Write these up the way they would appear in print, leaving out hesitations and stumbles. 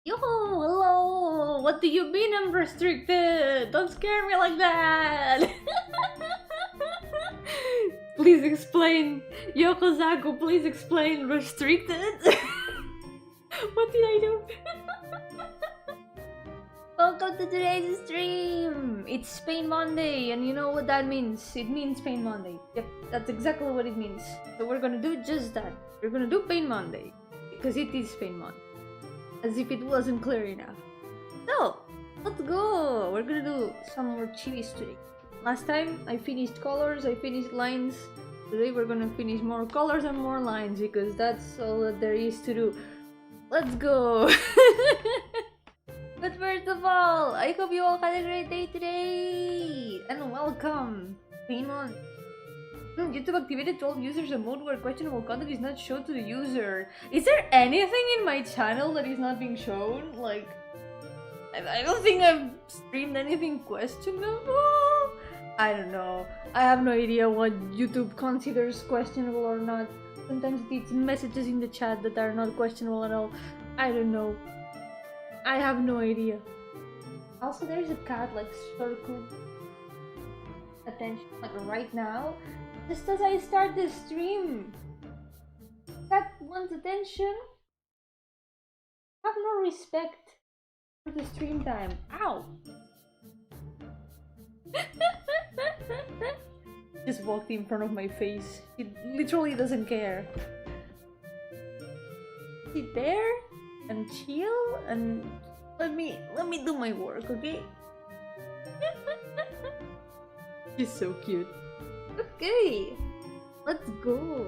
Yo, hello! What do you mean I'm restricted? Don't scare me like that! Please explain. Yokozaku, please explain restricted? What did I do? Welcome to today's stream! It's Pain Monday, and you know what that means. It means Pain Monday. Yep, that's exactly what it means. So we're gonna do just that. We're gonna do Pain Monday. Because it is Pain Monday. As if it wasn't clear enough. So, let's go! We're gonna do some more chibis today. Last time I finished colors, I finished lines. Today we're gonna finish more colors and more lines because that's all that there is to do. Let's go! But first of all, I hope you all had a great day today! And welcome! Pain Monday. YouTube activated to all users a mode where questionable content is not shown to the user. Is there anything in my channel that is not being shown? Like, I don't think I've streamed anything questionable. I don't know. I have no idea what YouTube considers questionable or not. Sometimes it's messages in the chat that are not questionable at all. I don't know. I have no idea. Also, there's a cat like circled attention like right now. Just as I start the stream. Cat wants attention. Have no respect for the stream time. Ow! Just walked in front of my face. It literally doesn't care. Sit there and chill and let me do my work, okay? She's so cute. Okay, let's go.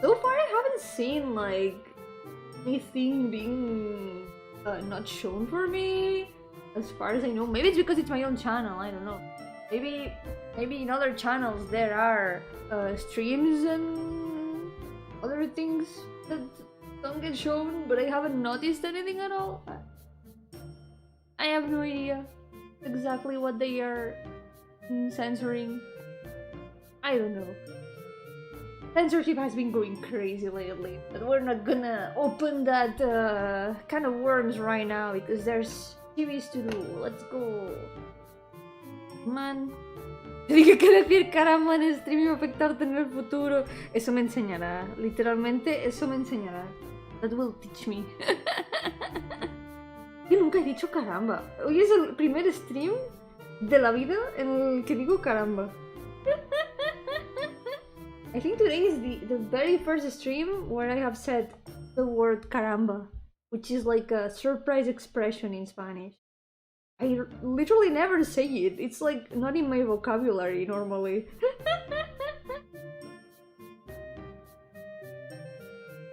So far I haven't seen like anything being not shown for me as far as I know. Maybe it's because it's my own channel, I don't know. Maybe in other channels there are streams and other things that don't get shown, but I haven't noticed anything at all. I have no idea exactly what they are censoring. I don't know. Censorship has been going crazy lately, but we're not gonna open that kind of worms right now because there's TVs to do. Let's go. Man. Dije que decir caramba en stream iba a afectarte en el futuro. Eso me enseñará. Literalmente, eso me enseñará. That will teach me. Yo nunca he dicho caramba. Hoy es el primer stream de la vida en el que digo caramba. I think today is the very first stream where I have said the word caramba, which is like a surprise expression in Spanish. I literally never say it. It's like not in my vocabulary normally.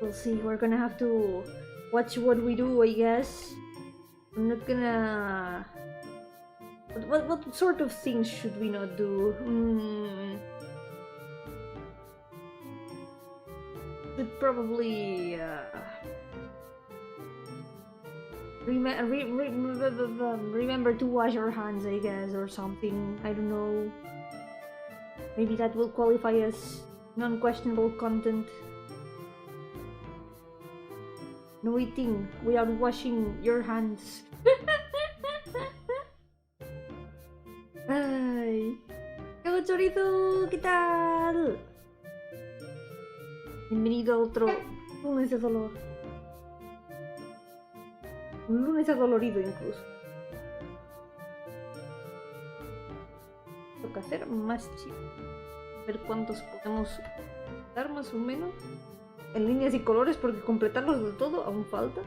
We'll see. We're gonna have to watch what we do, I guess. I'm not gonna... What sort of things should we not do? Should probably remember to wash your hands, I guess, or something. I don't know. Maybe that will qualify as non-questionable content. No eating without washing your hands. Ay. ¡Hola, chorizo! ¿Qué tal? Bienvenido a otro lunes de dolor. Un lunes adolorido incluso. Toca hacer más chicos. A ver cuántos podemos dar más o menos. En líneas y colores porque completarlos del todo aún falta.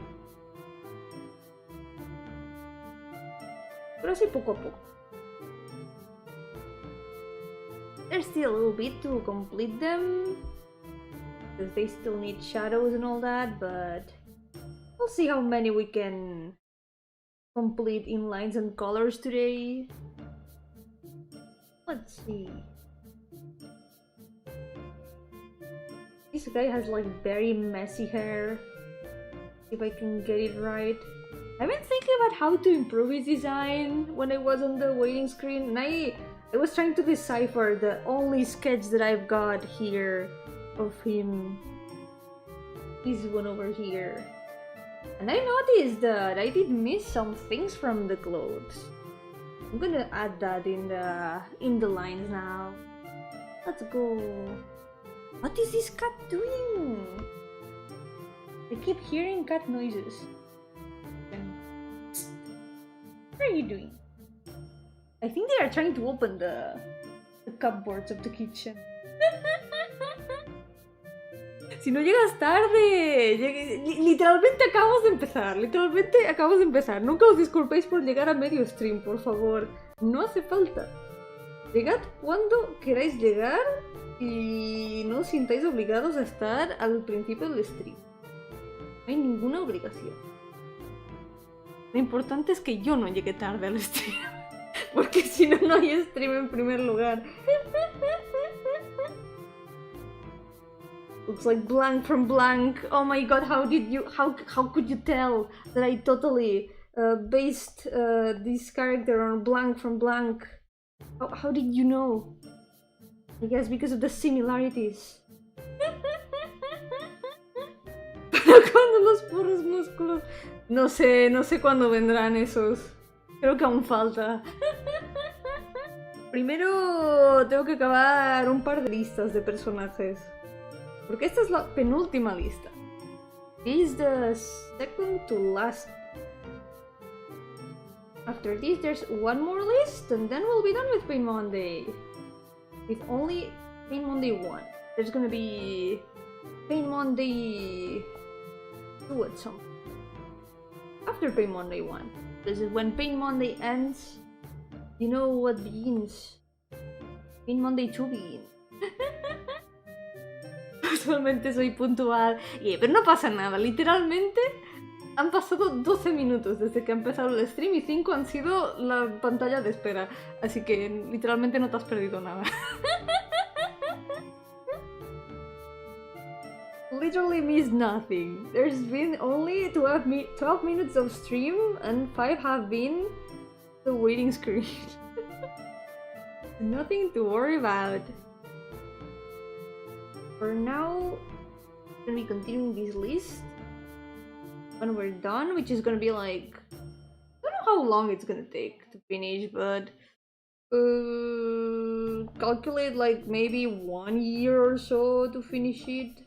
Pero así poco a poco. There's still a little bit to complete them. Because they still need shadows and all that, but we'll see how many we can complete in lines and colors today. Let's see. This guy has like very messy hair. If I can get it right. I've been thinking about how to improve his design when I was on the waiting screen, and I was trying to decipher the only sketch that I've got here of him. This one over here. And I noticed that I did miss some things from the clothes. I'm gonna add that in the lines now. Let's go. What is this cat doing? I keep hearing cat noises. What are you doing? I think they are trying to open the cupboards of the kitchen. Si no llegas tarde, literalmente acabamos de empezar, nunca os disculpéis por llegar a medio stream, por favor, no hace falta. Llegad cuando queráis llegar y no os sintáis obligados a estar al principio del stream. No hay ninguna obligación. Lo importante es que yo no llegue tarde al stream, porque si no, no hay stream en primer lugar. Looks like blank from blank. Oh my god, how could you tell that I totally based this character on blank from blank? How did you know? I guess because of the similarities. Pero cuando los puros músculos... No sé cuándo vendrán esos. Creo que aún falta. Primero tengo que acabar un par de listas de personajes. Porque esta es la penúltima lista. This is the second to last. After this, there's one more list, and then we'll be done with Pain Monday. With only Pain Monday 1. There's gonna be Pain Monday 2 at some point. After Pain Monday 1. This is when Pain Monday ends. You know what begins? Pain Monday 2 begins. Usualmente soy puntual, pero no pasa nada, literalmente han pasado 12 minutos desde que ha empezado el stream y 5 han sido la pantalla de espera, así que literalmente no te has perdido nada. Literally missed nothing. There's been only 12 minutes of stream and 5 have been the waiting screen. Nothing to worry about. For now, I'm gonna be continuing this list when we're done, which is gonna be like... I don't know how long it's gonna take to finish, but... calculate like maybe 1 year or so to finish it.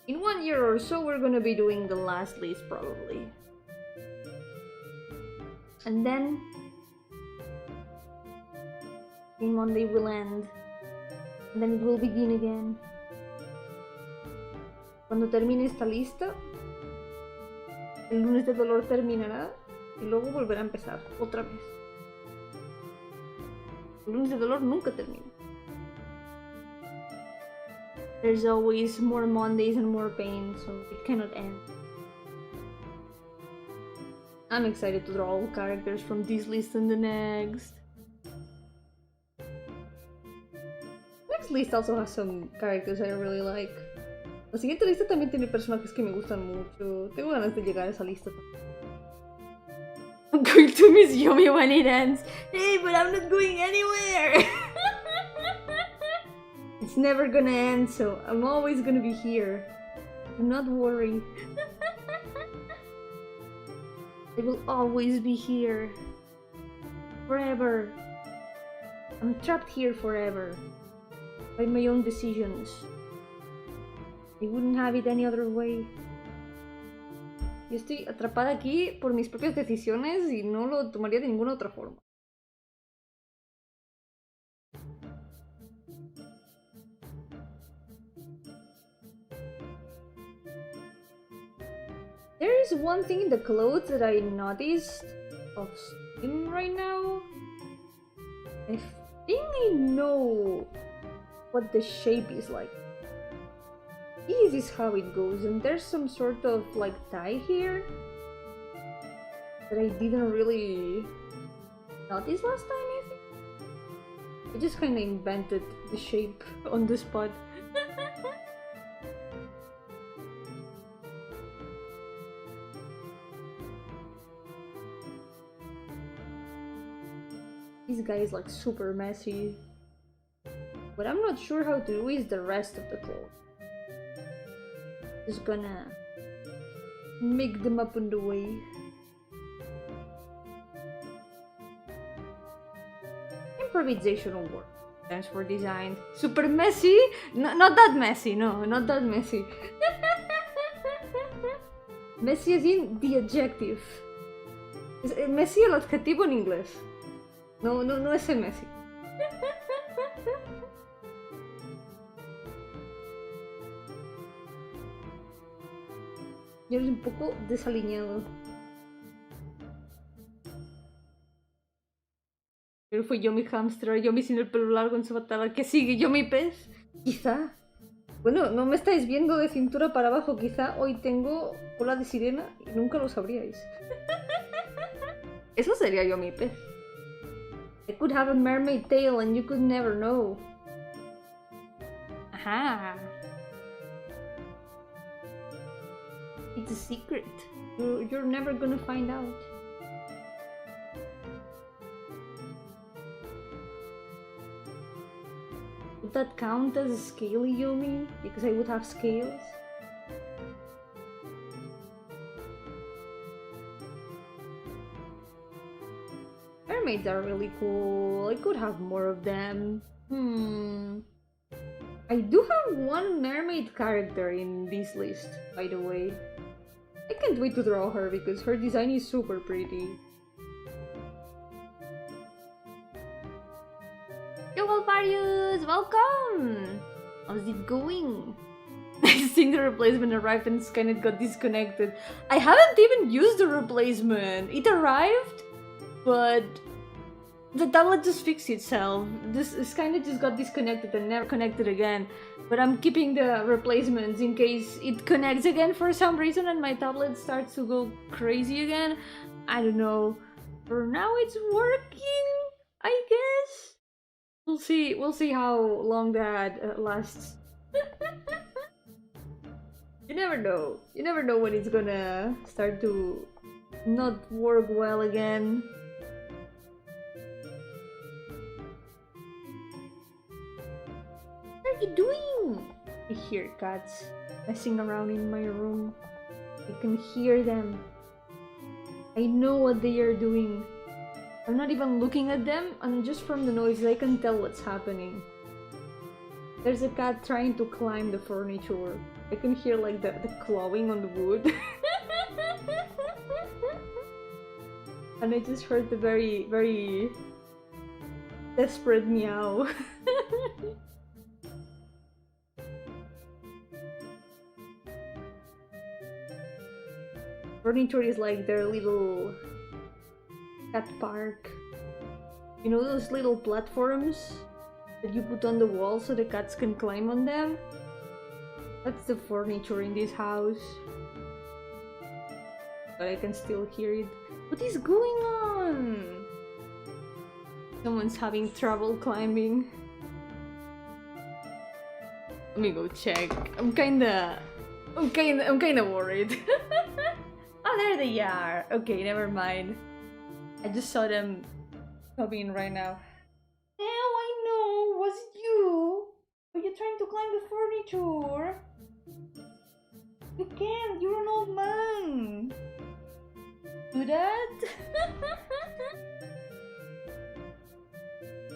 In 1 year or so, we're gonna be doing the last list, probably. And then... Pain Monday will end. And then it will begin again. Cuando termine esta lista, el lunes de dolor terminará y luego volverá a empezar otra vez. El lunes de dolor nunca termina. There's always more Mondays and more pain, so it cannot end. I'm excited to draw all characters from this list and the next. Next list also has some characters I really like. La siguiente lista también tiene personajes que me gustan mucho. Tengo ganas de llegar a esa lista. I'm going to miss Yomi when it ends. Hey, but I'm not going anywhere! It's never gonna end, so I'm always gonna be here. Do not worry. I will always be here. Forever. I'm trapped here forever. By my own decisions. I wouldn't have it any other way. Yo estoy atrapada aquí por mis propias decisiones y no lo tomaría de ninguna otra forma. There is one thing in the clothes that I noticed of Steam right now. I think I know what the shape is like. This is how it goes, and there's some sort of like tie here that I didn't really notice last time, I think. I just kinda invented the shape on the spot. This guy is like super messy. What I'm not sure how to do is the rest of the clothes. Just gonna make them up on the way. Improvisational work. Times for design. Super messy? No, not that messy, no, not that messy. Messy as in the adjective. Messy el adjetivo en inglés. No, no, no ese messy. Y eres un poco desaliñado. Pero fue Yomi hamster, Yomi sin el pelo largo en su batalla. ¿Qué sigue? ¿Yomi pez? Quizá. Bueno, no me estáis viendo de cintura para abajo. Quizá hoy tengo cola de sirena y nunca lo sabríais. Eso sería Yomi pez. I could have a mermaid tail and you could never know. Ajá. It's a secret. You're never gonna find out. Would that count as a scaly Yomi? Because I would have scales? Mermaids are really cool. I could have more of them. I do have one mermaid character in this list, by the way. I can't wait to draw her because her design is super pretty. Yo, Valvarius! Welcome! How's it going? I think the replacement arrived and Skynet got disconnected. I haven't even used the replacement! It arrived, but the tablet just fixed itself. This Skynet just got disconnected and never connected again. But I'm keeping the replacements in case it connects again for some reason and my tablet starts to go crazy again. I don't know. For now it's working, I guess. We'll see how long that lasts. You never know. You never know when it's gonna start to not work well again. What are you doing? I hear cats messing around in my room. I can hear them. I know what they are doing. I'm not even looking at them, and just from the noise I can tell what's happening. There's a cat trying to climb the furniture. I can hear like the clawing on the wood. And I just heard the very, very desperate meow. Furniture is like their little cat park. You know those little platforms that you put on the wall so the cats can climb on them? That's the furniture in this house. But I can still hear it. What is going on? Someone's having trouble climbing. Let me go check. I'm kinda worried. Oh, there they are. Okay, never mind. I just saw them coming in right now. Now I know. Was it you? Are you trying to climb the furniture? You can't. You're an old man. Do that?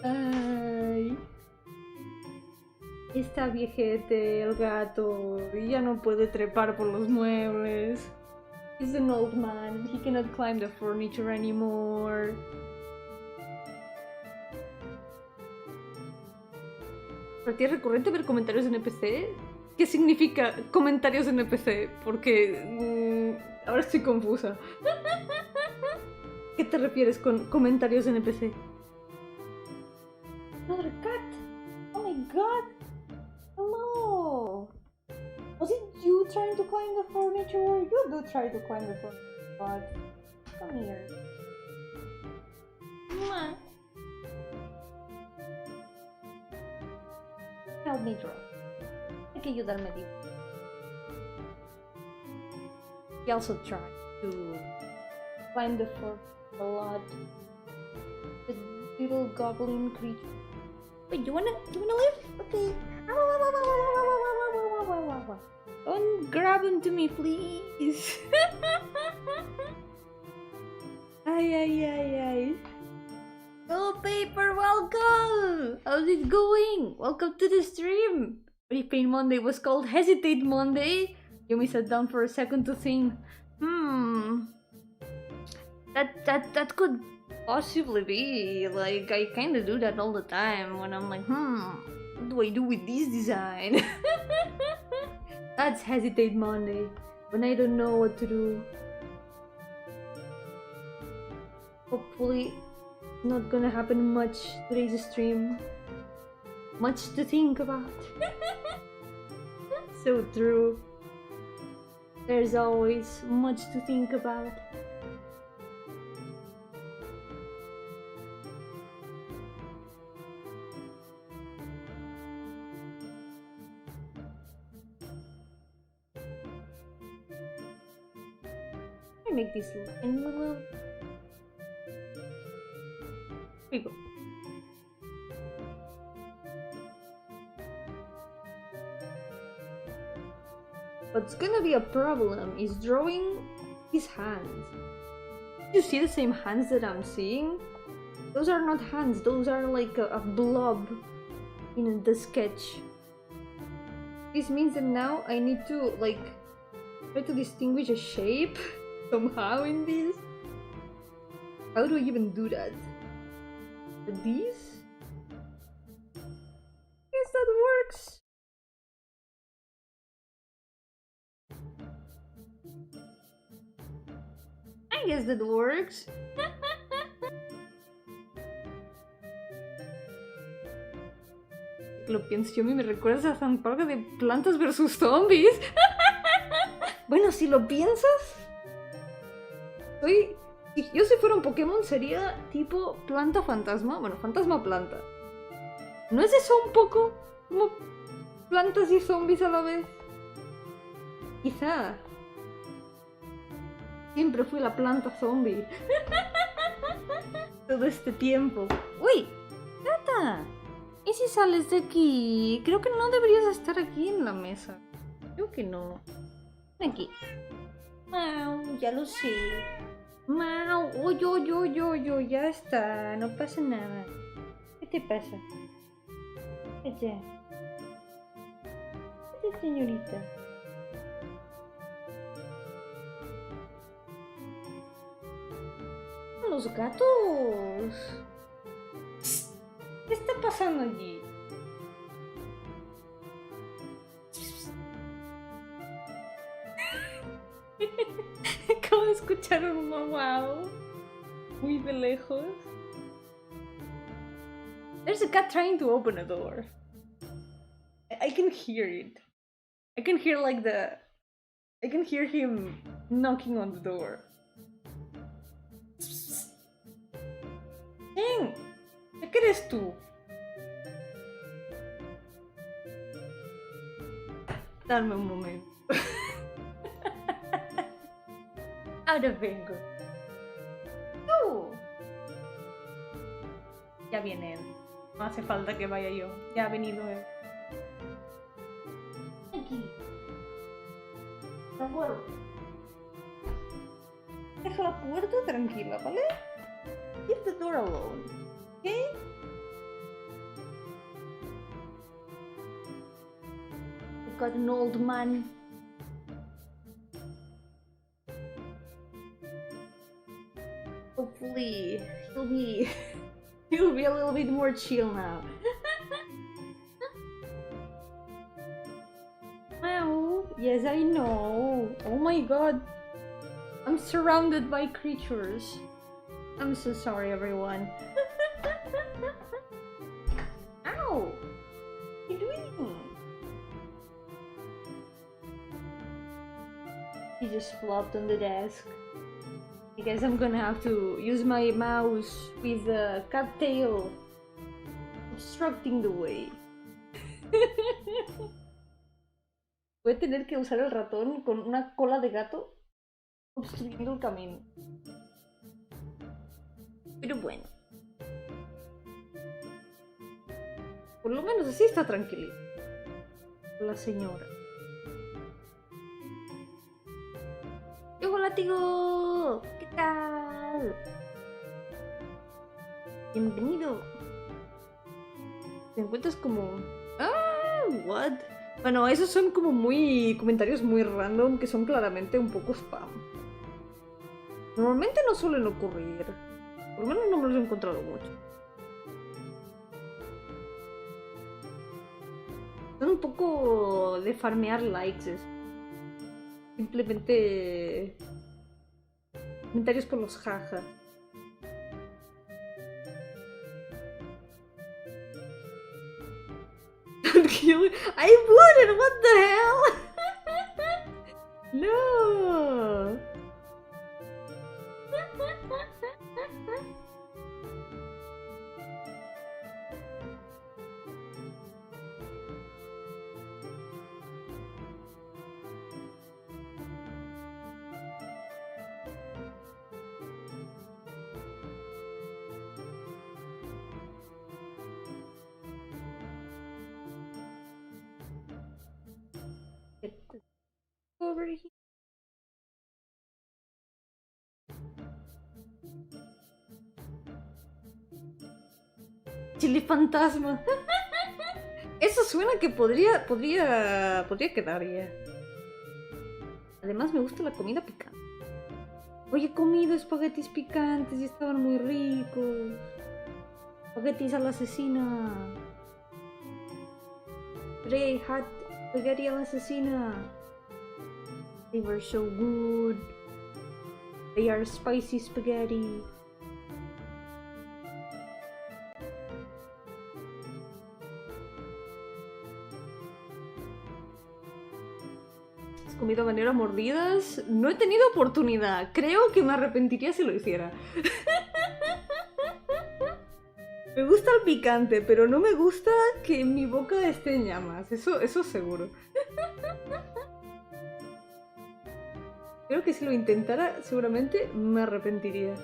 Ay. Está viejete, el gato, y ya no puede trepar por los muebles. He's an old man. He cannot climb the furniture anymore. ¿Para ti es recurrente ver comentarios en NPC? ¿Qué significa comentarios en NPC? Porque ahora estoy confusa. ¿Qué te refieres con comentarios en NPC? Another cat! Oh my god! Hello! Was it you trying to climb the furniture? You do try to climb the furniture, but come here. Mwah. Help me draw. Hay que ayudarme a dibujar. He also tried to climb the furniture a lot. The little goblin creature. Wait, you wanna live? Okay. Chihuahua. Don't grab onto me, please. Ay. Oh, Paper, welcome! How's it going? Welcome to the stream! Pain Monday was called Hesitate Monday. Yomi sat down for a second to think. That could possibly be. Like, I kinda do that all the time when I'm like, what do I do with this design? That's Hesitate Monday, when I don't know what to do. Hopefully, not gonna happen much today's stream. Much to think about. So true. There's always much to think about. I make this line a little. Here we go. What's gonna be a problem is drawing his hands. You see the same hands that I'm seeing? Those are not hands, those are like a blob in the sketch. This means that now I need to like try to distinguish a shape somehow in this. How do I even do that? These? Yes, that works! I guess that works. Lo pienso, Yomi, me recuerdas a Zampalga de Plantas versus Zombies. Bueno, si lo piensas, si yo si fuera un Pokémon sería tipo planta fantasma, bueno, fantasma planta. ¿No es eso un poco como plantas y zombies a la vez? Quizá. Siempre fui la planta zombie. Todo este tiempo. ¡Uy! ¡Gata! ¿Y si sales de aquí? Creo que no deberías estar aquí en la mesa. Creo que no. Aquí. Mau, ya lo sé. Mau, yo, ya está. No pasa nada. ¿Qué te pasa? Allá. ¿Qué señorita? Los gatos. ¿Qué está pasando allí? Acabo de escuchar un wow muy de lejos. There's a cat trying to open a door. I can hear it. I can hear I can hear him knocking on the door. ¡Ven! ¿Qué eres tú? Dame un momento. Ahora vengo. ¡Tú! Ya viene él. No hace falta que vaya yo. Ya ha venido él. Aquí. De acuerdo. Deja la puerta tranquila, ¿vale? Leave the door alone, okay? I've got an old man. Hopefully, he'll be a little bit more chill now. Wow, yes, I know. Oh my god, I'm surrounded by creatures. I'm so sorry, everyone. Ow! What are you doing? He just flopped on the desk. I guess I'm gonna have to use my mouse with a cat tail obstructing the way. Voy a tener que usar el ratón con una cola de gato obstruyendo el camino. Pero bueno. Por lo menos así está tranquilita la señora. Vértigo. ¿Qué tal? Bienvenido. Te encuentras como... Ah, what? Bueno, esos son como muy... comentarios muy random que son claramente un poco spam. Normalmente no suelen ocurrir. Por lo menos no me los he encontrado mucho. Son un poco de farmear likes. Simplemente... comentarios con los jajas. I wouldn't! What the hell? No! Over here. Chile fantasma. Eso suena que podría quedar ya. Además me gusta la comida picante. Hoy he comido espaguetis picantes y estaban muy ricos. Espaguetis a la asesina. Today I had spaghetti a la asesina. They were so good. They are spicy spaghetti. ¿Has comido habanero a mordidas? No he tenido oportunidad. Creo que me arrepentiría si lo hiciera. Me gusta el picante, pero no me gusta que mi boca esté en llamas. Eso seguro. Creo que si lo intentara, seguramente me arrepentiría.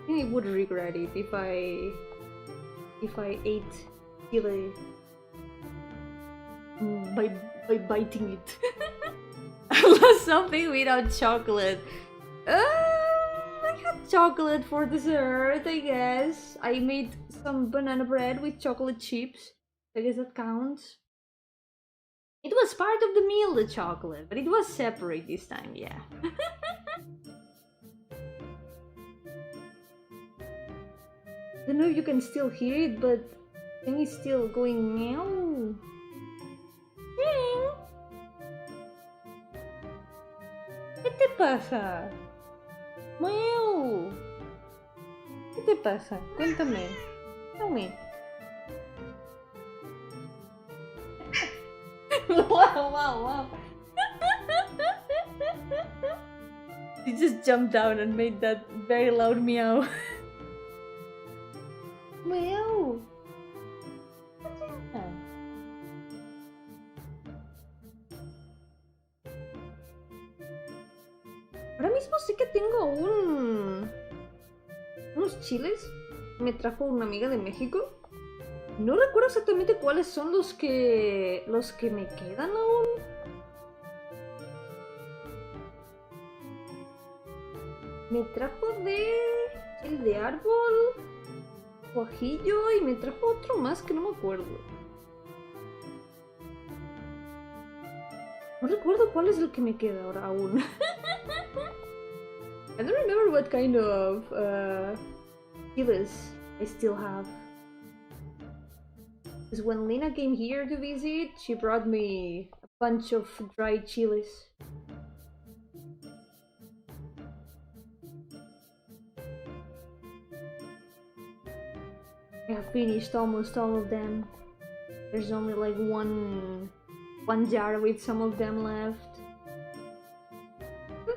I would regret it if I ate chili by biting it. Something without chocolate. I had chocolate for dessert, I guess. I made some banana bread with chocolate chips. I guess that counts. It was part of the meal, the chocolate, but it was separate this time, yeah. I don't know if you can still hear it, but thing is still going meow. Ding. ¿Qué te pasa? Meow. ¿Qué te pasa? Cuéntame. Tell me. Wow. He just jumped down and made that very loud meow. Meow. Ahora mismo sí que tengo unos chiles. Me trajo una amiga de México. No recuerdo exactamente cuáles son los que me quedan aún. Me trajo el de árbol, guajillo y me trajo otro más que no me acuerdo. No recuerdo cuál es el que me queda ahora aún. I don't remember what kind of chiles I still have. Because when Lena came here to visit, she brought me a bunch of dried chilies. I have finished almost all of them. There's only like one jar with some of them left.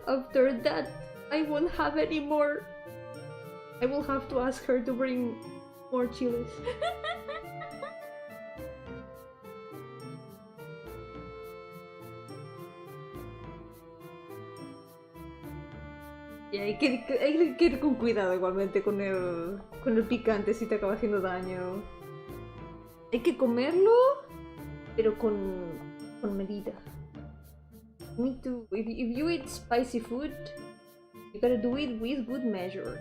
After that, I won't have any more. I will have to ask her to bring more chiles. Y hay que ir con cuidado igualmente con el picante si te acaba haciendo daño. Hay que comerlo pero con medida. You need to, if you eat spicy food, you gotta do it with good measure.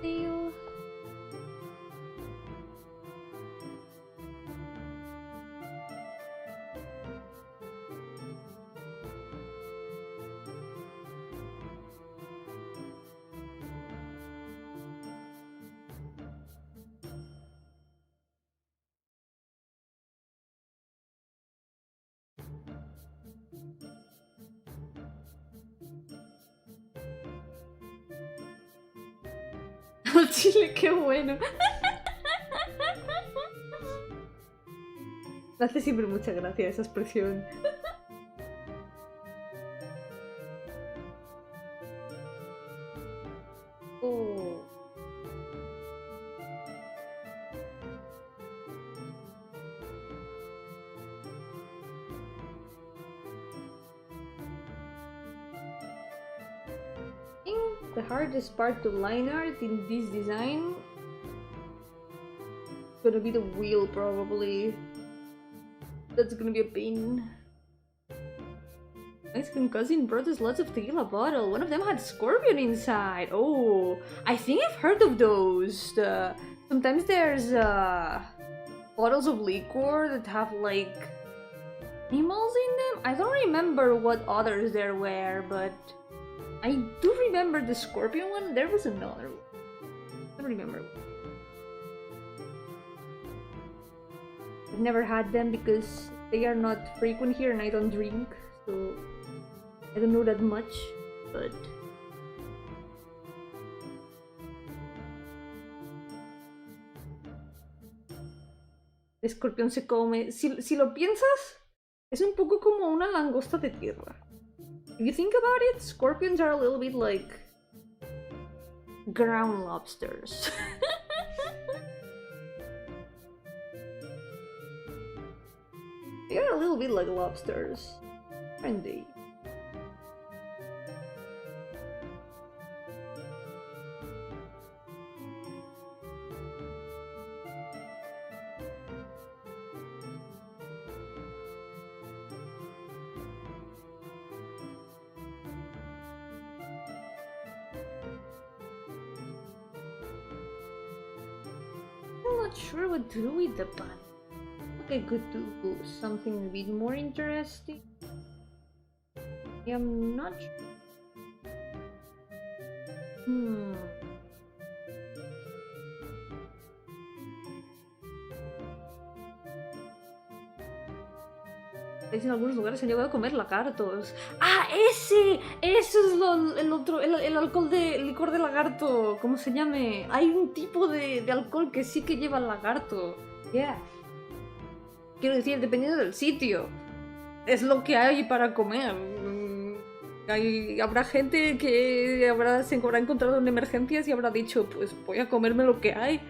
Deal. Al chile, qué bueno. Me hace siempre mucha gracia esa expresión. Oh. I think the hardest part to line art in this design is gonna be the wheel, probably. That's gonna be a pain. My Mexican cousin brought us lots of tequila bottle. One of them had scorpion inside. Oh, I think I've heard of those. Sometimes there's bottles of liquor that have like animals in them. I don't remember what others there were, but I do remember the scorpion one. There was another one. I don't remember. I've never had them because they are not frequent here and I don't drink, so I don't know that much, but el escorpión se come. Si lo piensas, es un poco como una langosta de tierra. If you think about it, scorpions are a little bit like ground lobsters. They are a little bit like lobsters, aren't they? I'm not sure what to do with the bun. I could do something a bit more interesting. I'm not sure. En algunos lugares se han llegado a comer lagartos. ¡Ah, ese! Eso es el otro, el alcohol de licor de lagarto. ¿Cómo se llame? Hay un tipo de alcohol que sí que lleva lagarto. Yeah. Quiero decir, dependiendo del sitio, es lo que hay para comer. Habrá gente que se habrá encontrado en emergencias y habrá dicho, pues voy a comerme lo que hay.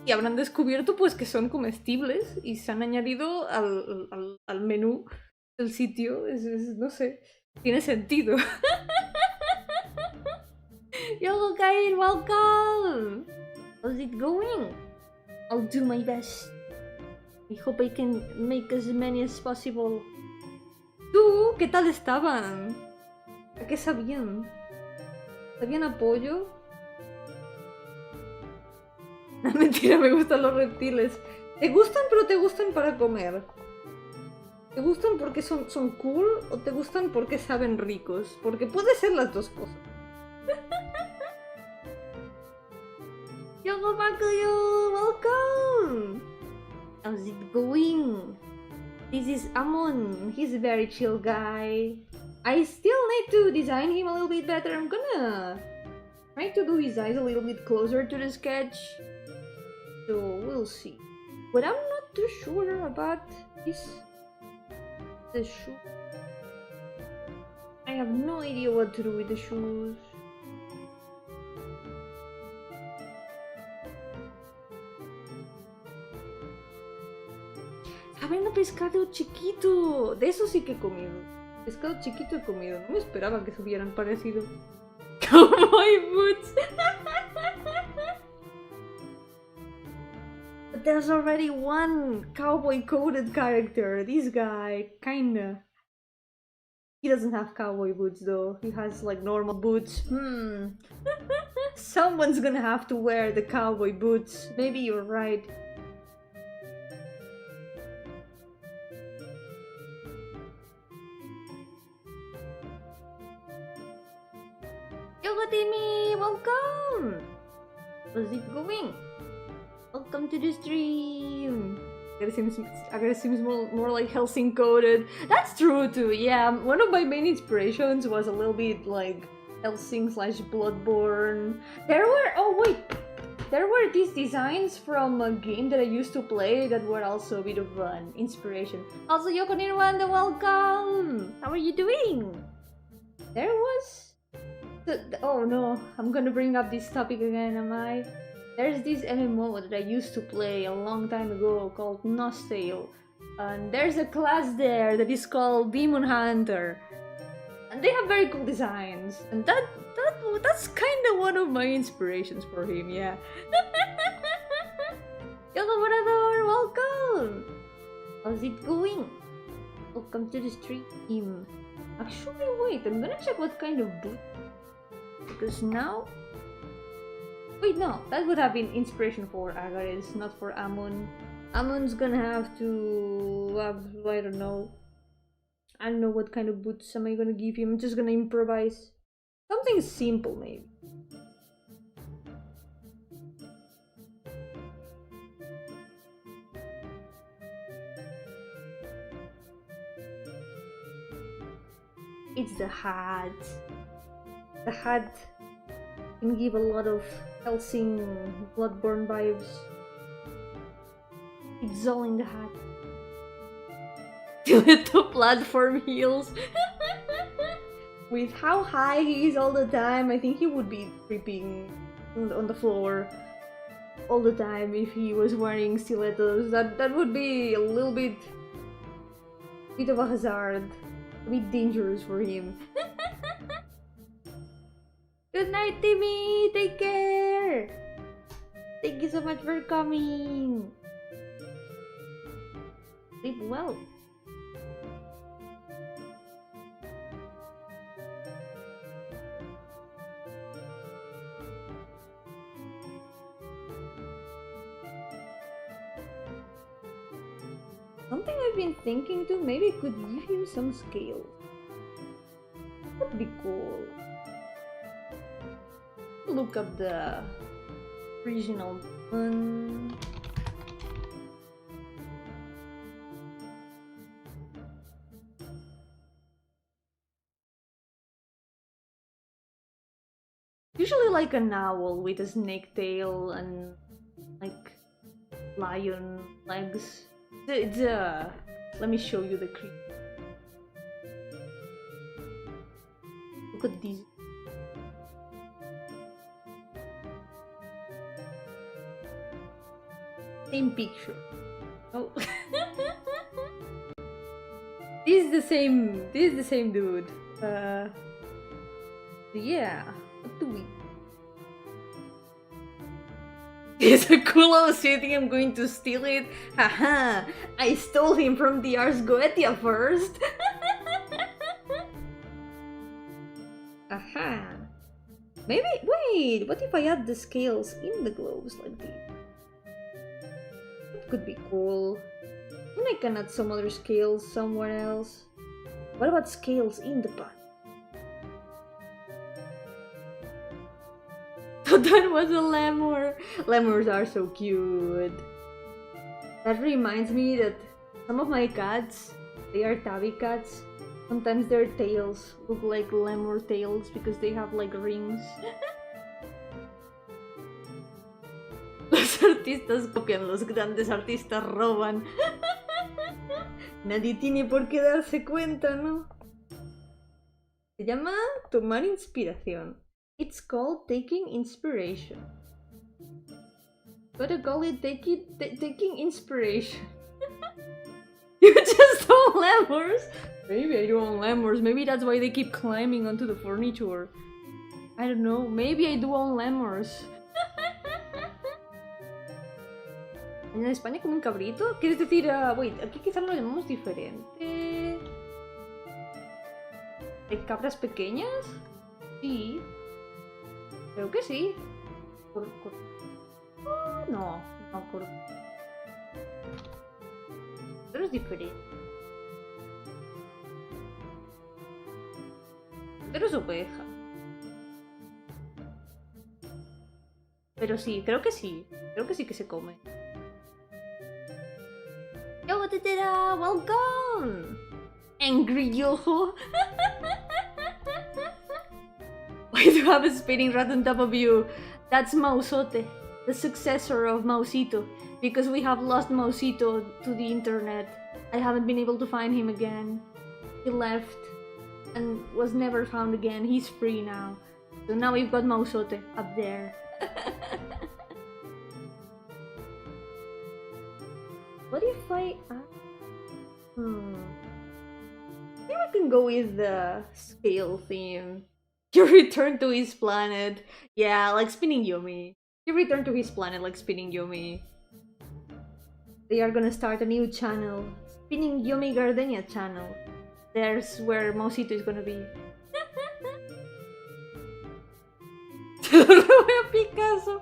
Y habrán descubierto pues que son comestibles y se han añadido al menú del sitio. No sé, tiene sentido. Yo, guys, welcome! How's it going? I'll do my best. I hope I can make as many as possible. ¿Tú? ¿Qué tal estaban? ¿A qué sabían? ¿Sabían a pollo? Mentira, me gustan los reptiles. ¿Te gustan pero te gustan para comer? ¿Te gustan porque son cool o te gustan porque saben ricos? Porque puede ser las dos cosas. Yo, welcome! How's it going? This is Amon. He's a very chill guy. I still need to design him a little bit better. I'm gonna try to do his eyes a little bit closer to the sketch. So we'll see. But I'm not too sure about the shoe. I have no idea what to do with the shoes. pescado chiquito! De eso sí que he comido. Pescado chiquito he comido. No me esperaba que se hubieran parecido. Cowboy boots! But there's already one cowboy coded character. This guy, kinda. He doesn't have cowboy boots though. He has like normal boots. Someone's gonna have to wear the cowboy boots. Maybe you're right. Yoga Timmy, welcome! How's it going? Welcome to the stream! I gotta seems more like Helsing coded. That's true too, yeah. One of my main inspirations was a little bit like Helsing / Bloodborne. There were these designs from a game that I used to play that were also a bit of an inspiration. Also, Yoko Nirwanda, welcome! How are you doing? There was... oh no, I'm gonna bring up this topic again, am I? There's this MMO that I used to play a long time ago called Nostale. And there's a class there that is called Demon Hunter. And they have very cool designs. And that's kinda one of my inspirations for him, yeah. Yoga Morador, welcome! How's it going? Welcome to the stream. Actually, wait, I'm gonna check what kind of boot. Because now... wait, no, that would have been inspiration for Agares, not for Amon. Amon's gonna have to have, I don't know what kind of boots am I gonna give him. I'm just gonna improvise. Something simple, maybe. It's the hat. The hat can give a lot of Helsing Bloodborne vibes. It's all in the hat. Little platform heels. With how high he is all the time, I think he would be tripping on the floor all the time if he was wearing stilettos. That would be a little bit of a hazard, a bit dangerous for him. Good night, Timmy! Take care! Thank you so much for coming! Sleep well! Something I've been thinking to, maybe could give him some scales. That'd be cool. Look up the original one. Usually like an owl with a snake tail and like lion legs. Let me show you the creature. Look at these. Same picture. Oh. This is the same dude. Yeah. What do we... It's a cool city, I'm going to steal it. Haha! I stole him from the Ars Goetia first! Aha! Maybe... wait! What if I add the scales in the gloves like this? That could be cool. And I can add some other scales somewhere else. What about scales in the butt? That was a lemur! Lemurs are so cute! That reminds me that some of my cats, they are tabby cats. Sometimes their tails look like lemur tails because they have like rings. Los artistas copian, los grandes artistas roban. Nadie tiene por qué darse cuenta, ¿no? Se llama tomar inspiración. It's called taking inspiration. Gotta call it taking inspiration. You lemurs? Maybe I do own lemurs. Maybe that's why they keep climbing onto the furniture. I don't know. Maybe I do own lemurs. En España como un cabrito. ¿Quieres decir? Wait, aquí quizás lo llamamos diferente. ¿De cabras pequeñas? Sí. Creo que sí. No, pero es diferente. Pero es oveja. Pero sí, creo que sí. Creo que sí que se come. Yo, tetera, welcome! Angry Yo-hooo! Why do you have a spinning rat on top of you? That's Mausote, the successor of Mausito, because we have lost Mausito to the internet. I haven't been able to find him again. He left and was never found again. He's free now. So now we've got Mausote up there. What if I... Maybe we can go with the scale theme. He returned to his planet. Yeah, like Spinning Yomi. He returned to his planet like Spinning Yomi. They are gonna start a new channel. Spinning Yomi Gardenia channel. There's where Mausito is gonna be. Picasso.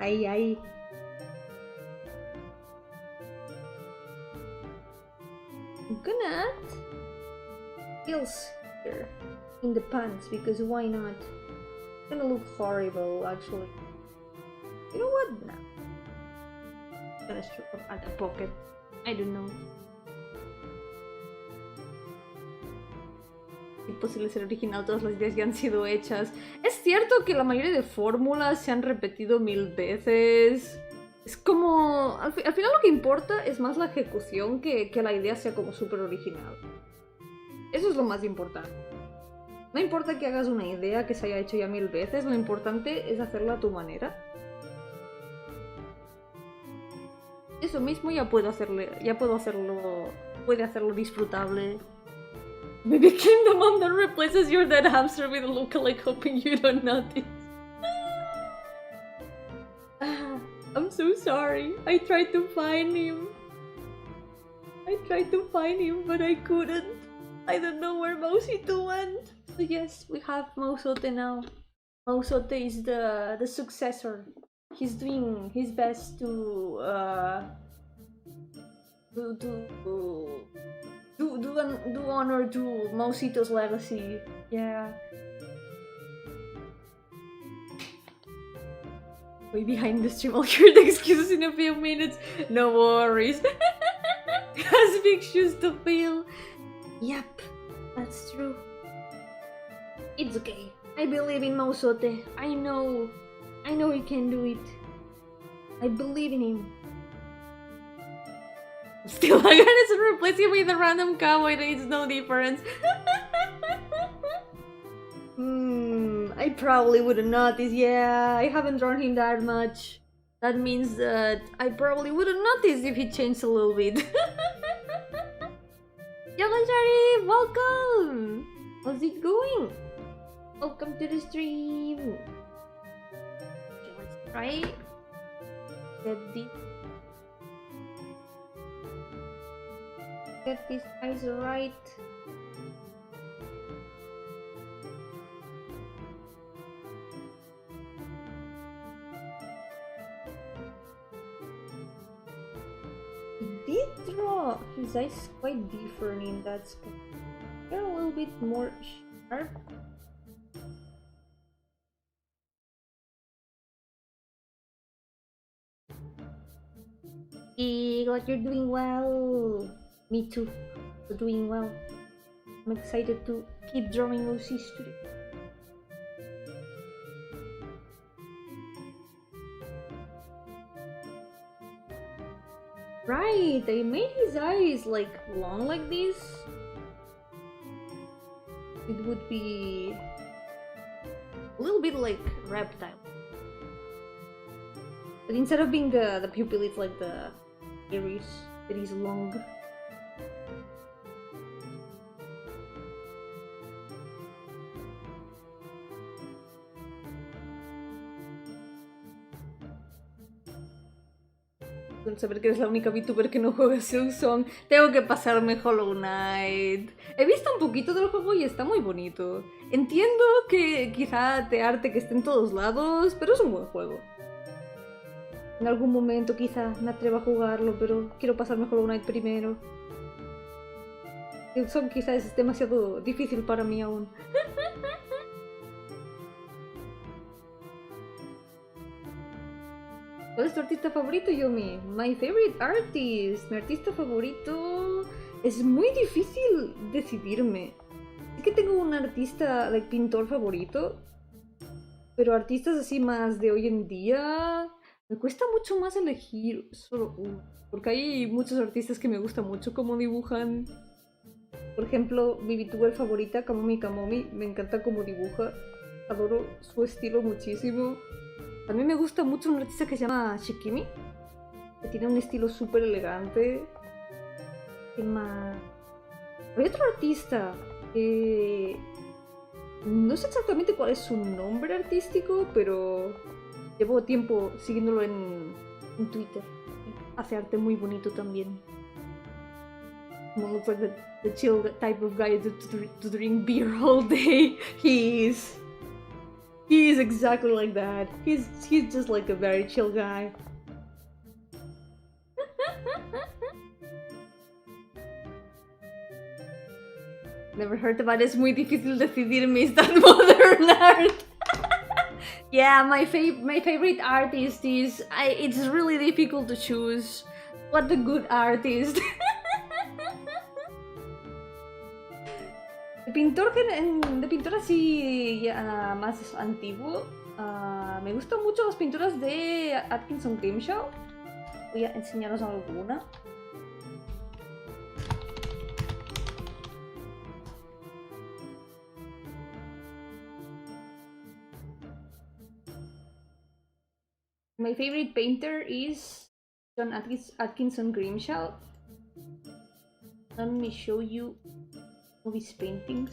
Ay, ay. I'm gonna add heels here in the pants because why not? It's gonna look horrible actually. You know what? Nah. I'm gonna strip up at the pocket. I don't know. Imposible ser original, todas las ideas ya han sido hechas. Es cierto que la mayoría de fórmulas se han repetido 1000 veces. Es como... Al final lo que importa es más la ejecución que la idea sea como súper original. Eso es lo más importante. No importa que hagas una idea que se haya hecho ya 1000 veces, lo importante es hacerla a tu manera. Eso mismo ya puedo hacerlo, puede hacerlo disfrutable. Me became the mom that replaces your dead hamster with a lookalike hoping you don't notice. I'm so sorry. I tried to find him. But I couldn't. I don't know where Mausito went. So yes, we have Mausote now. Mausote is the successor. He's doing his best to do honor to Mausito's legacy. Yeah. Way behind the stream, I'll hear the excuses in a few minutes. No worries. Has big shoes to fill. Yep, that's true. It's okay. I believe in Mausote. I know he can do it. I believe in him. Still, I'm gonna replace him with a random cowboy. It's no difference. I probably wouldn't notice. Yeah, I haven't drawn him that much. That means that I probably wouldn't notice if he changed a little bit. Yoga Sharif, welcome! How's it going? Welcome to the stream. Okay, let's try. Get these eyes right. He did draw his eyes quite different in that spot. They're a little bit more sharp. Hey, glad you're doing well. Me too. You're doing well. I'm excited to keep drawing OCs today. Right, I made his eyes like long like this. It would be a little bit like reptile. But instead of being the pupil, it's like the iris that is long. Con saber que eres la única VTuber que no juega Silksong, tengo que pasarme Hollow Knight. He visto un poquito del juego y está muy bonito. Entiendo que quizá te arte que esté en todos lados, pero es un buen juego. En algún momento quizá me atreva a jugarlo, pero quiero pasarme Hollow Knight primero. Silksong quizá es demasiado difícil para mí aún. ¿Cuál es tu artista favorito, Yomi? My favorite artist. Mi artista favorito... Es muy difícil decidirme. Es que tengo un artista, pintor favorito. Pero artistas así más de hoy en día... Me cuesta mucho más elegir solo uno. Porque hay muchos artistas que me gustan mucho cómo dibujan. Por ejemplo, mi VTuber favorita, Kamomi Kamomi. Me encanta cómo dibuja. Adoro su estilo muchísimo. También me gusta mucho un artista que se llama Shikimi, que tiene un estilo súper elegante. ¿Qué más? Hay otro artista que... No sé exactamente cuál es su nombre artístico, pero llevo tiempo siguiéndolo en Twitter. Hace arte muy bonito también. Looks like the chill type of guy to drink beer all day. He is exactly like that. He's just like a very chill guy. Never heard about it. Es muy difícil decidirme. Is that modern art? Yeah, my favorite artist is... it's really difficult to choose what a good artist. De pintor así ya más antiguo, me gustan mucho las pinturas de Atkinson Grimshaw. Voy a enseñaros alguna. My favorite painter is John Atkinson Grimshaw. Let me show you of his paintings.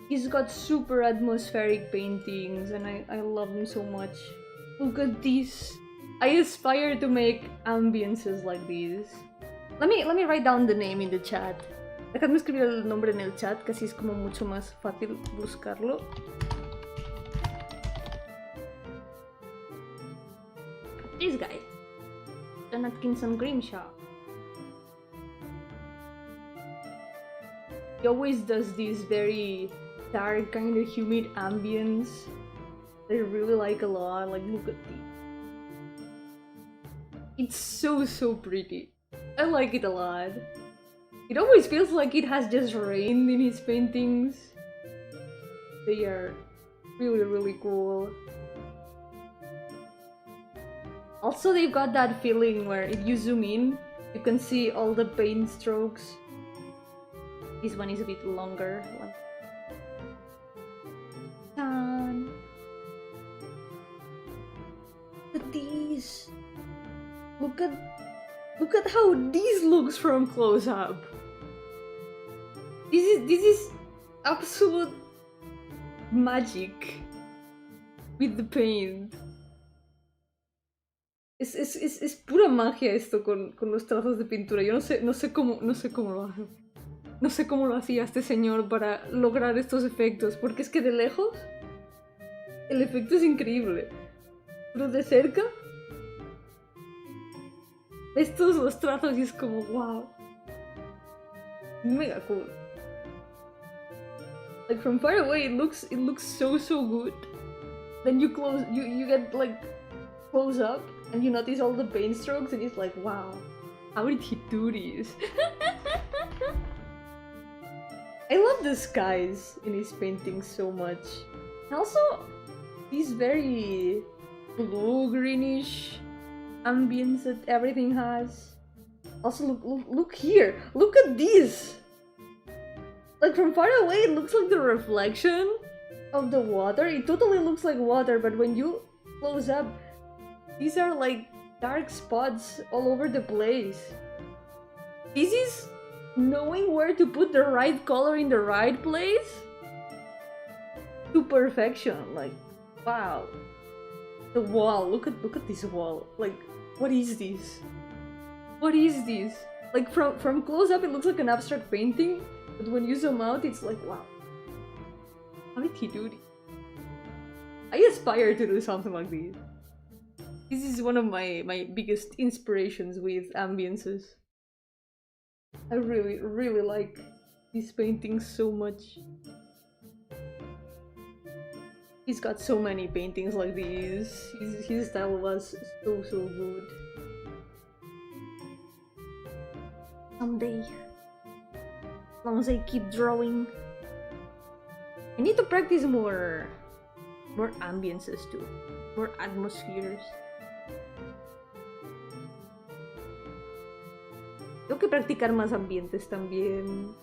He's got super atmospheric paintings and I love him so much. Look at this. I aspire to make ambiences like this. Let me write down the name in the chat. Dejadme escribir el nombre en el chat, que así es como mucho más fácil buscarlo. This guy, John Atkinson Grimshaw. He always does these very dark, kind of humid ambience that I really like a lot. Like, look at this. It's so pretty. I like it a lot. It always feels like it has just rained in his paintings. They are really cool. Also, they've got that feeling where if you zoom in, you can see all the paint strokes. This one is a bit longer. Look at these. Look at how this looks from close up. This is absolute magic with the paint. Es pura magia esto con los trazos de pintura. Yo no sé cómo lo hace. No sé cómo lo hacía este señor para lograr estos efectos, porque es que de lejos el efecto es increíble, pero de cerca ves todos los trazos y es como wow, mega cool. Like from far away it looks so good. Then you get like close up and you notice all the paint strokes and it's like wow, how did he do this? I love the skies in his paintings so much. And also, these very blue-greenish ambience that everything has. Also, look here! Look at this! Like, from far away, it looks like the reflection of the water. It totally looks like water, but when you close up, these are like dark spots all over the place. This is knowing where to put the right color in the right place to perfection. Like wow, the wall, look at this wall. Like What is this? What is this? Like from close up it looks like an abstract painting, but when you zoom out it's like, wow. How did he do this? I aspire to do something like this. This is one of my biggest inspirations with ambiences. I really like these paintings so much. He's got so many paintings like these. His style was so good. Someday, as long as I keep drawing, I need to practice more ambiences too, more atmospheres. Tengo que practicar más ambientes también,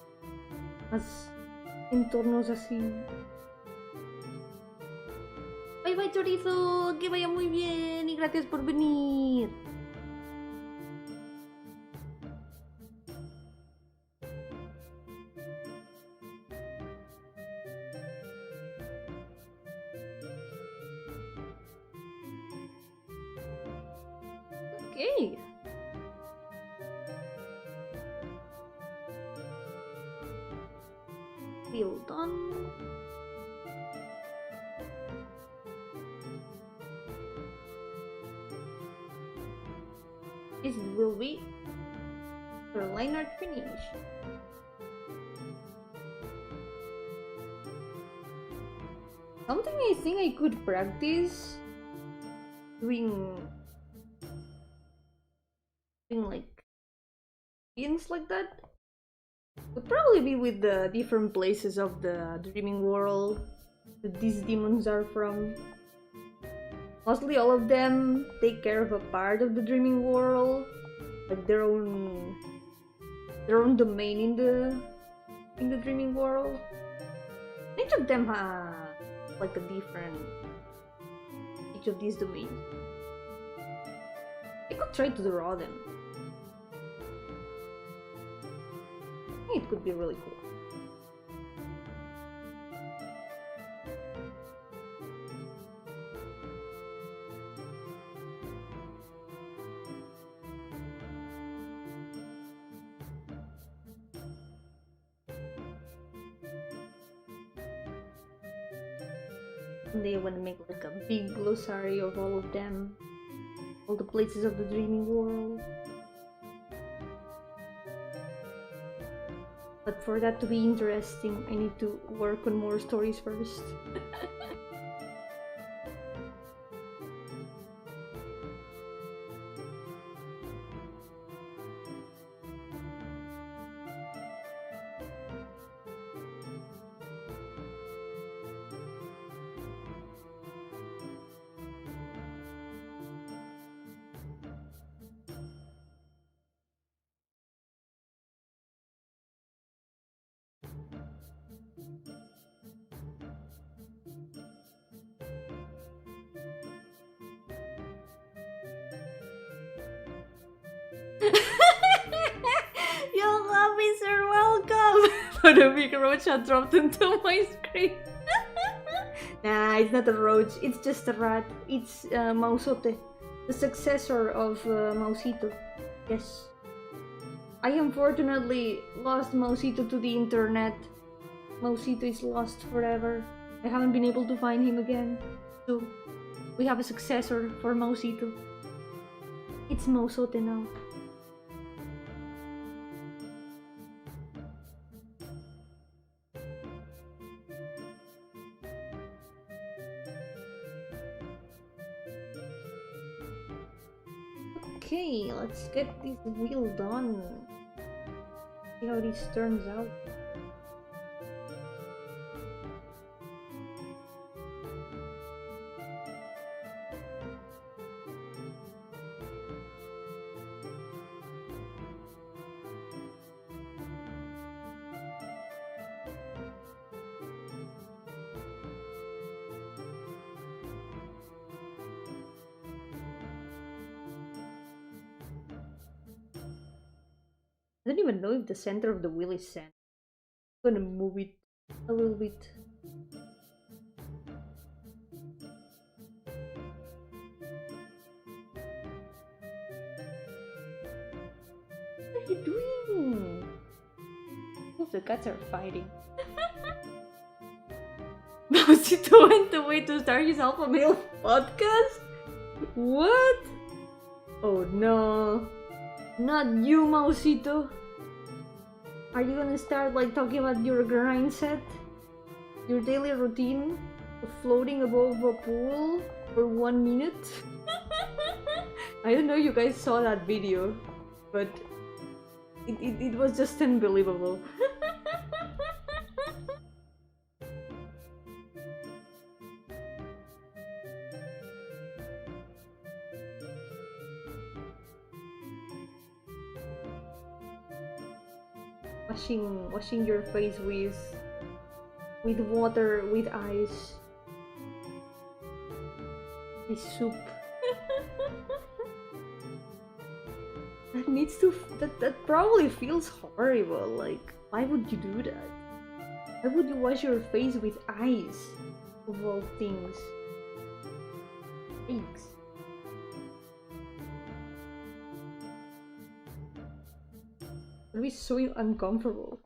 más entornos así. Bye bye chorizo, que vaya muy bien y gracias por venir. Okay. Well done. This will be the line art finish. Something I think I could practice doing like things like that would probably be with the different places of the dreaming world that these demons are from. Mostly all of them take care of a part of the dreaming world, like their own domain in the dreaming world. Each of them have like a different each of these domains. I could try to draw them. I think it could be really cool. They want to make like a big glossary of all of them, all the places of the dreaming world. But for that to be interesting, I need to work on more stories first. Young officer, welcome! But a big roach had dropped into my screen. Nah, it's not a roach, it's just a rat. It's Mausote, the successor of Mausito. Yes. I unfortunately lost Mausito to the internet. Mausito is lost forever. I haven't been able to find him again. So, we have a successor for Mausito. It's Mausote now. Okay, let's get this wheel done. See how this turns out. I don't even know if the center of the wheel is sand. I'm gonna move it a little bit. Both the cats are fighting. Mausito went away to start his alpha male podcast? What? Oh no. Not you, Mausito. Are you gonna start like talking about your grind set? Your daily routine of floating above a pool for 1 minute? I don't know if you guys saw that video, but it was just unbelievable. Washing your face with water, with ice, with soup. That probably feels horrible. Like, why would you do that? Why would you wash your face with ice? Of all things. Eggs. It'd be so uncomfortable.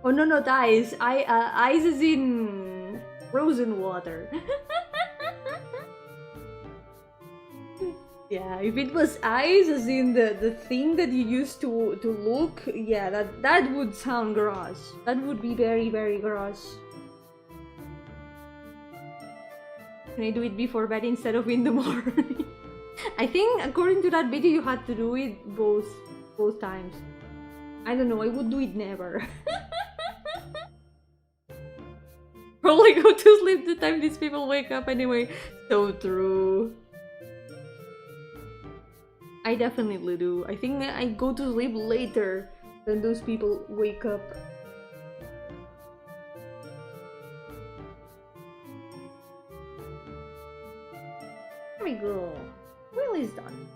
Oh no, not ice. Ice is in frozen water. Yeah, if it was ice, as in the thing that you used to look, yeah, that would sound gross. That would be very, very gross. Can I do it before bed instead of in the morning? I think according to that video you had to do it both times. I don't know, I would do it never. Probably go to sleep the time these people wake up anyway. So true. I definitely do. I think I go to sleep later than those people wake up. There we go. Wheel is done.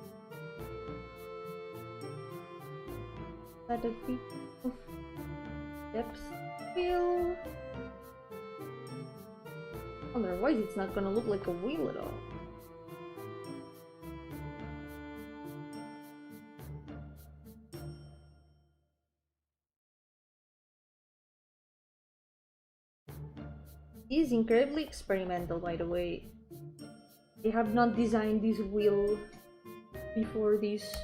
That a bit of depth wheel. Otherwise it's not gonna look like a wheel at all. It is incredibly experimental, by the way. They have not designed this wheel before this.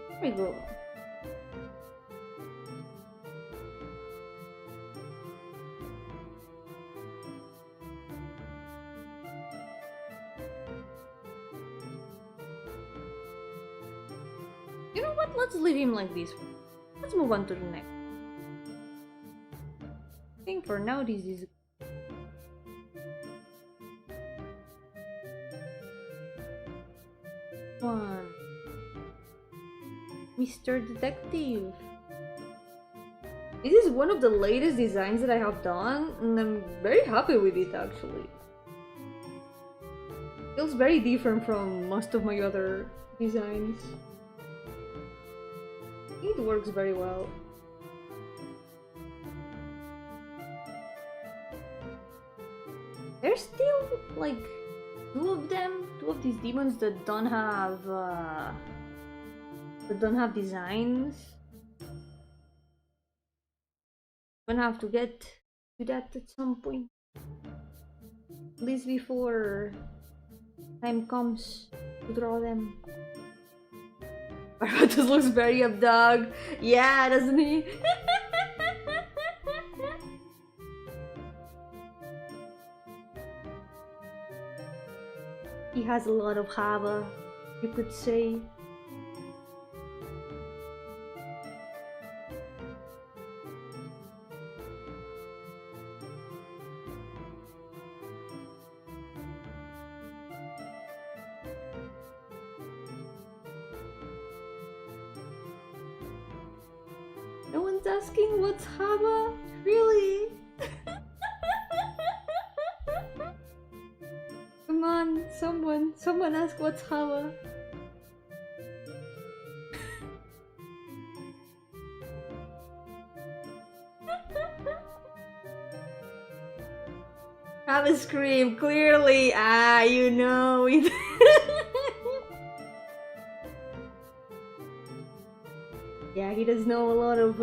There we go. You know what? Let's leave him like this. Let's move on to the next. I think for now this is one. Mr. Detective. This is one of the latest designs that I have done, and I'm very happy with it actually. Feels very different from most of my other designs. It works very well. There's still like two of these demons that don't have designs. I'm gonna have to get to that at some point. At least before time comes to draw them. Rato looks very up dog. Yeah, doesn't he? He has a lot of hava, you could say. No one's asking what's haba? Really? Come on, someone ask what's haba. Have a scream, clearly. Ah, you know it. Yeah, he does know a lot of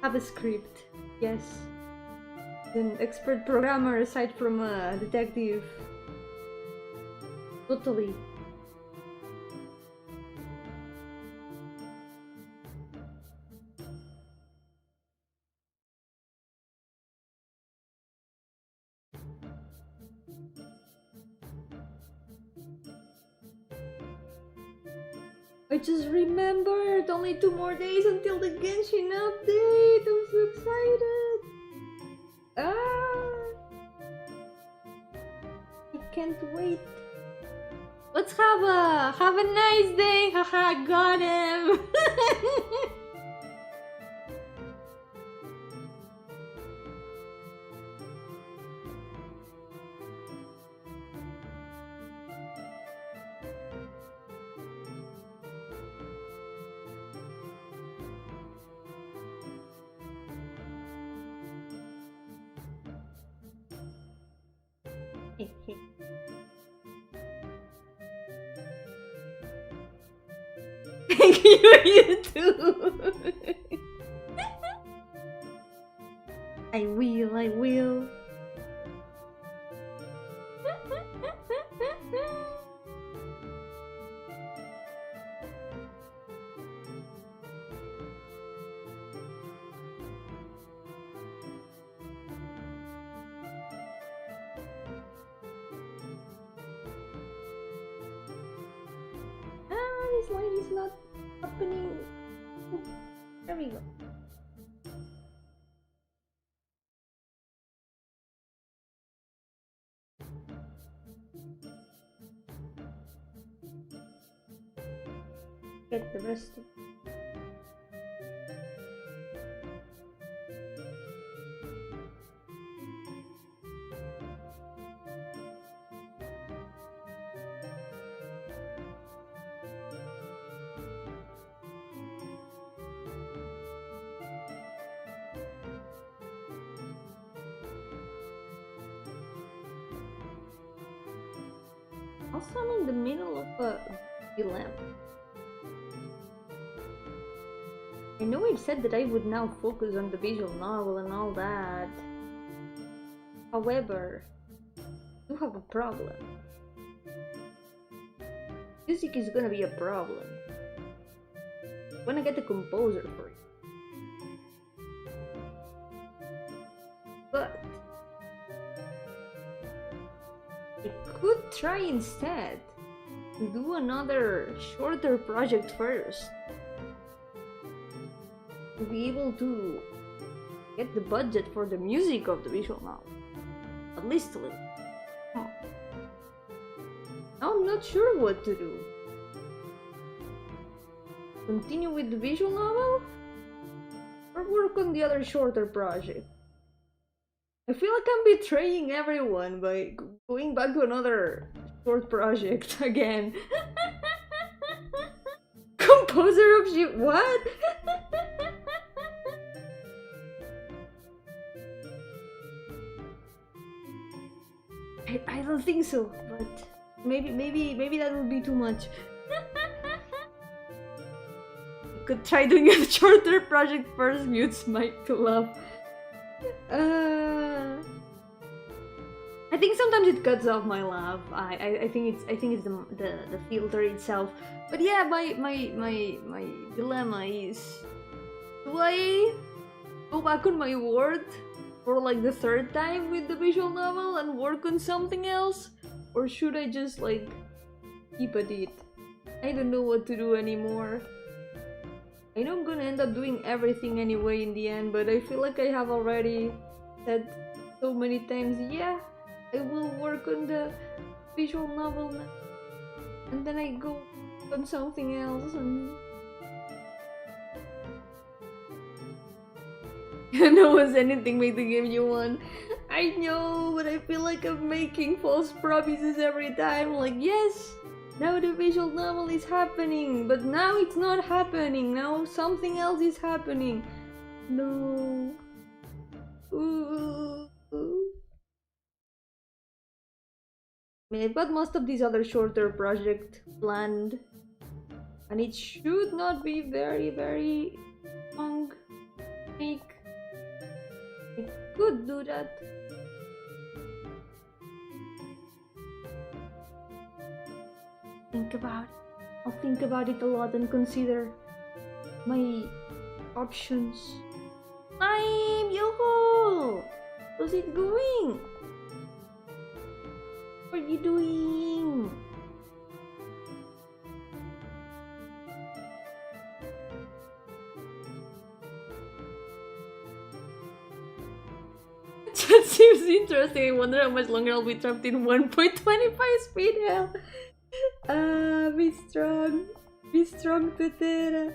JavaScript. Yes. He's an expert programmer aside from a detective. Totally. I just remembered only 2 more days until the Genshin update. I'm so excited. Ah, I can't wait. Let's have a nice day. Haha, got him. Thank you, you too. I will. This line is not happening. There we go. Get the rest of also, I'm in the middle of a dilemma. I know I've said that I would now focus on the visual novel and all that. However, I do have a problem. Music is gonna be a problem. I'm gonna get a composer for it. But I could try instead to do another shorter project first, to be able to get the budget for the music of the visual novel, at least a little. Now I'm not sure what to do. Continue with the visual novel or work on the other shorter project? I feel like I'm betraying everyone by going back to another short project again. Composer of shit, what? I don't think so, but maybe that would be too much. Could try doing a shorter project first. Mutes Mike to laugh. I think sometimes it cuts off my laugh. I think it's the filter itself. But yeah, my dilemma is, do I go back on my word for like the 3rd time with the visual novel and work on something else, or should I just like keep at it? I don't know what to do anymore. I know I'm gonna end up doing everything anyway in the end, but I feel like I have already said so many times, yeah, I will work on the visual novel now. And then I go on something else, and No one's anything make the game you want. I know, but I feel like I'm making false promises every time. Like, yes, now the visual novel is happening, but now it's not happening. Now something else is happening. No. Ooh. I mean, I've got most of these other shorter projects planned, and it should not be very long. I could do that. Think about it. I'll think about it a lot and consider my options. Time! Yo-hooo! How's it going? What are you doing? That seems interesting. I wonder how much longer I'll be trapped in 1.25 speed hell. Be strong. Be strong, Tetera.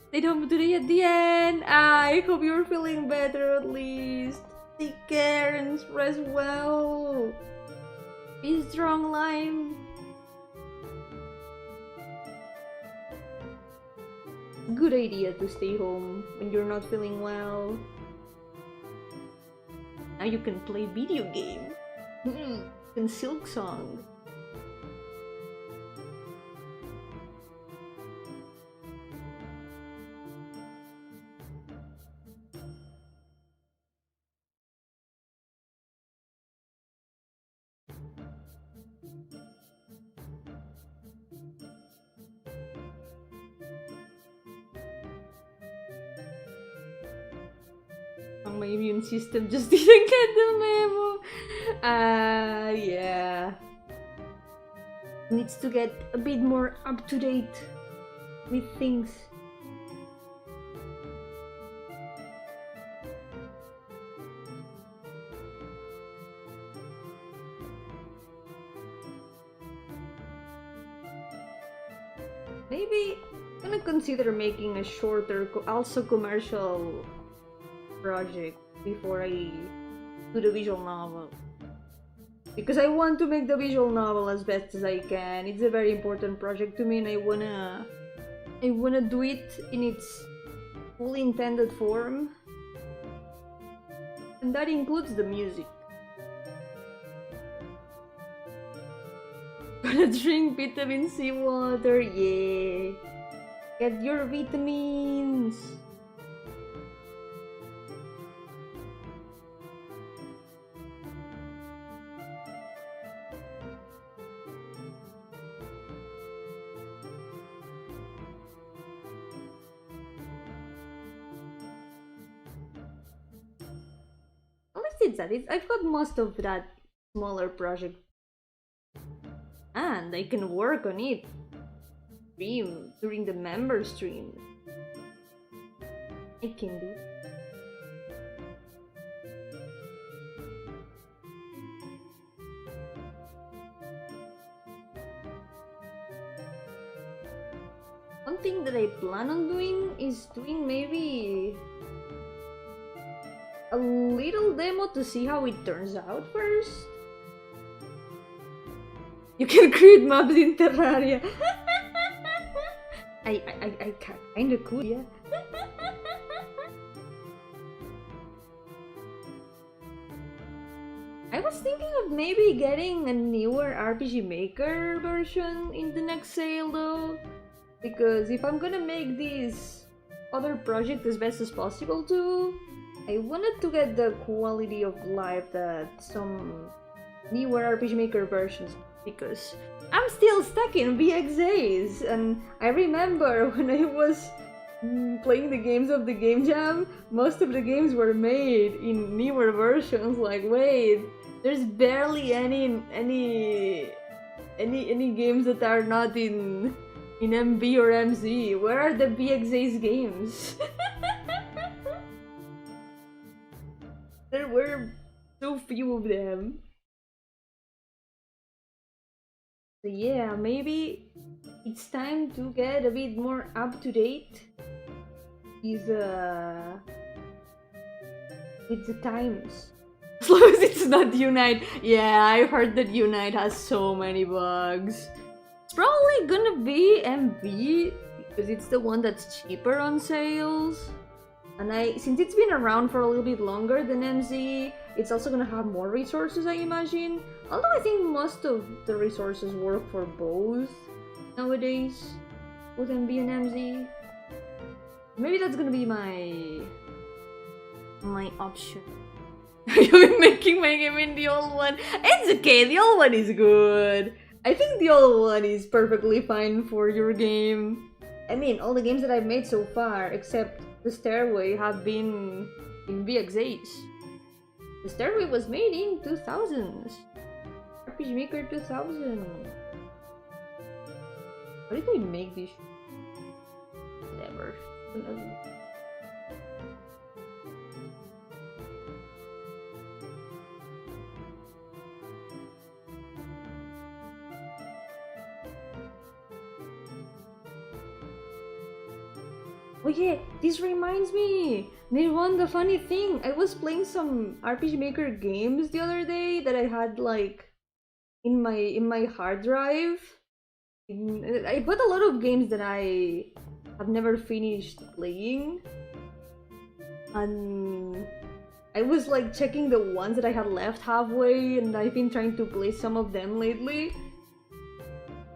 Stayed home today at the end. I hope you're feeling better at least. Take care and rest well. Be strong, Lime. Good idea to stay home when you're not feeling well. Now you can play video game. And silk song. My immune system just didn't get the memo. Yeah. Needs to get a bit more up to date with things. Maybe I'm gonna consider making a shorter, also commercial project before I do the visual novel, because I want to make the visual novel as best as I can. It's a very important project to me, and I wanna do it in its full intended form, and that includes the music. Gonna drink vitamin C water, yeah. Get your vitamins. I've got most of that smaller project, and I can work on it during the member stream. I can do. One thing that I plan on doing is doing maybe a little demo to see how it turns out first. You can create maps in Terraria. I kinda could, yeah. I was thinking of maybe getting a newer RPG Maker version in the next sale though, because if I'm gonna make this other project as best as possible too, I wanted to get the quality of life that some newer RPG Maker versions, because I'm still stuck in VXAs, and I remember when I was playing the games of the Game Jam, most of the games were made in newer versions. Like, wait, there's barely any games that are not in MV or MZ. Where are the VXA's games? There were so few of them. So yeah, maybe it's time to get a bit more up to date is with the times. As long as it's not Unite. Yeah, I've heard that Unite has so many bugs. It's probably gonna be MV because it's the one that's cheaper on sales. And since it's been around for a little bit longer than MZ, it's also gonna have more resources, I imagine. Although I think most of the resources work for both nowadays, with MV and MZ. Maybe that's gonna be my option. You're making my game in the old one. It's okay, the old one is good. I think the old one is perfectly fine for your game. I mean, all the games that I've made so far, except the Stairway, have been in VXAs. The Stairway was made in 2000s. RPG Maker 2000. Why did we make this? Whatever. Oh yeah, this reminds me! Nirwan, the funny thing, I was playing some RPG Maker games the other day that I had like in my hard drive. I put a lot of games that I have never finished playing, and I was like checking the ones that I had left halfway, and I've been trying to play some of them lately.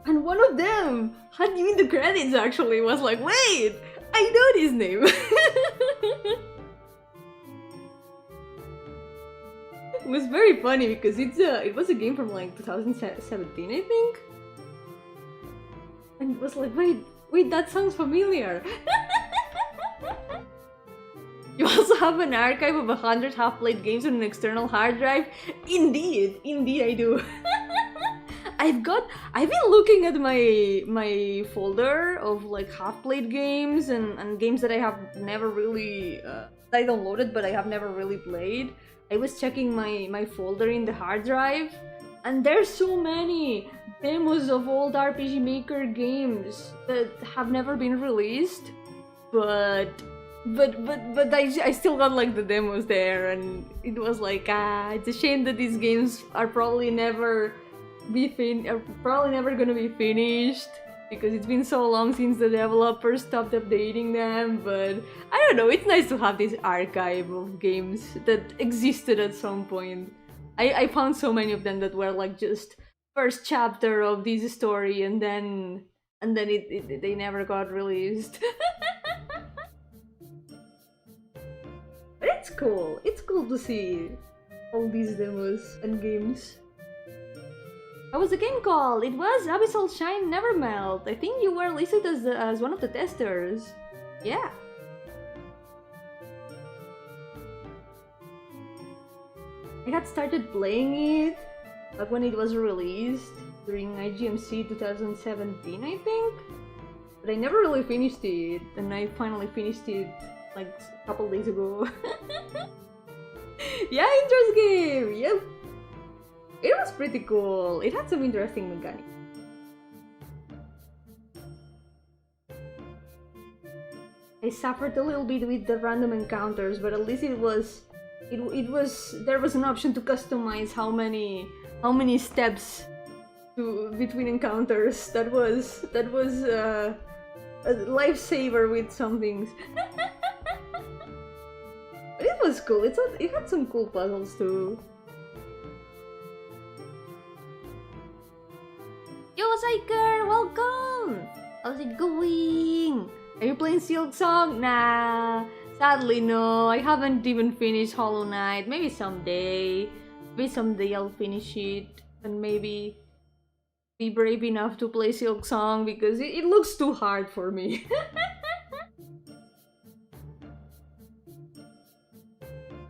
And one of them had you in the credits actually. It was like, wait! I know his name! It was very funny because it was a game from like 2017, I think? And it was like, wait, that sounds familiar! You also have an archive of 100 half-played games on an external hard drive? Indeed I do. I've been looking at my folder of like half-played games and games that I have never really I downloaded but I have never really played. I was checking my folder in the hard drive, and there's so many demos of old RPG Maker games that have never been released, but I still got like the demos there, and it was like, it's a shame that these games are probably never gonna be finished because it's been so long since the developers stopped updating them. But I don't know, it's nice to have this archive of games that existed at some point. I found so many of them that were like just first chapter of this story, and then they never got released. But it's cool to see all these demos and games. How was the game called? It was Abyssal Shine Never Melt. I think you were listed as one of the testers. Yeah. I had started playing it back when it was released during IGMC 2017, I think. But I never really finished it, and I finally finished it like a couple days ago. Yeah, interest game! Yep. It was pretty cool. It had some interesting mechanics. I suffered a little bit with the random encounters, but at least there was an option to customize how many steps between encounters. That was a lifesaver with some things. But it was cool. It had some cool puzzles too. Yo, Psyker! Welcome! How's it going? Are you playing Silk Song? Nah, sadly no. I haven't even finished Hollow Knight. Maybe someday. Maybe someday I'll finish it and maybe be brave enough to play Silk Song because it looks too hard for me.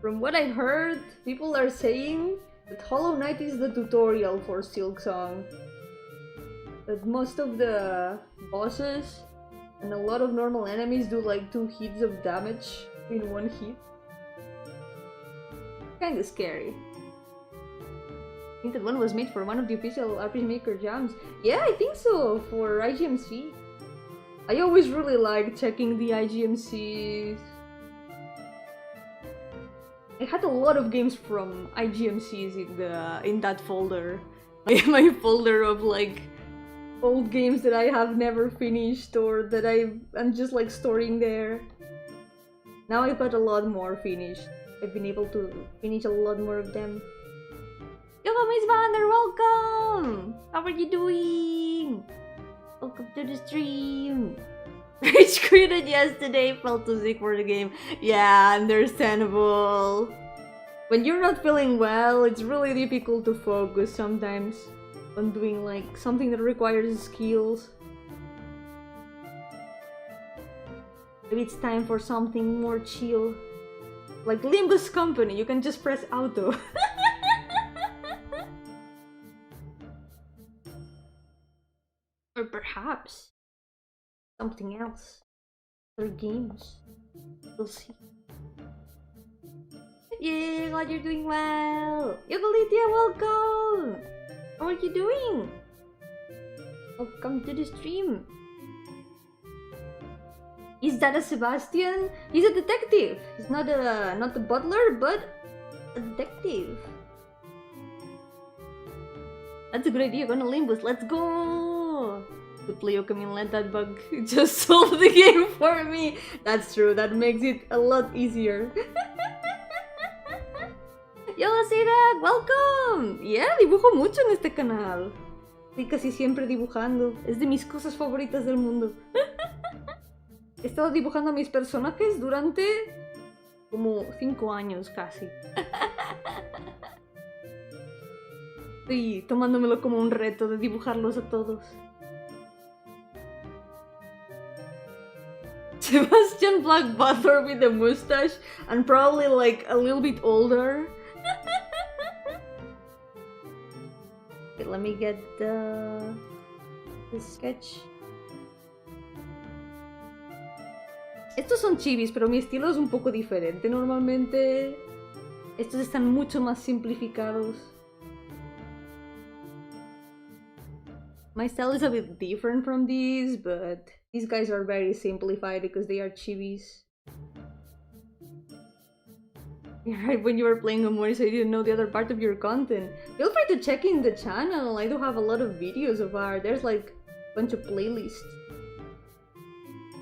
From what I've heard, people are saying that Hollow Knight is the tutorial for Silk Song. That most of the bosses and a lot of normal enemies do like 2 hits of damage in 1 hit. Kinda scary. I think that one was made for one of the official RPG Maker jams. Yeah, I think so, for IGMC. I always really like checking the IGMCs. I had a lot of games from IGMCs in that folder. My folder of like old games that I have never finished or that I'm just like storing there. Now I've got a lot more finished. I've been able to finish a lot more of them. Yo-hooo, Miss Vander, welcome! How are you doing? Welcome to the stream. Rage quitted yesterday, felt too sick for the game. Yeah, understandable. When you're not feeling well, it's really difficult to focus sometimes on doing like something that requires skills. Maybe it's time for something more chill. Like Limbus Company, you can just press auto. Or perhaps something else. Other games. We'll see. Yeah, glad you're doing well. Yogolitia, welcome! How are you doing? Welcome to the stream. Is that a Sebastian? He's a detective. He's not a butler, but a detective. That's a good idea. Going to Limbus. Let's go. Good Leo, come in, let that bug just solve the game for me. That's true. That makes it a lot easier. Yo, Sirak, welcome. Yeah, dibujo mucho en este canal. Estoy casi siempre dibujando. Es de mis cosas favoritas del mundo. He estado dibujando a mis personajes durante como 5 años casi. Estoy tomándomelo como un reto de dibujarlos a todos. Sebastian Black Butler with a mustache and probably like a little bit older. Okay, let me get the sketch. Estos son chivis, pero mi estilo es un poco diferente normalmente. Estos están mucho más simplificados. My style is a bit different from these, but these guys are very simplified because they are chivis. Yeah, right, when you were playing Amori, so you didn't know the other part of your content. Feel free to check in the channel. I do have a lot of videos of art. There's like a bunch of playlists.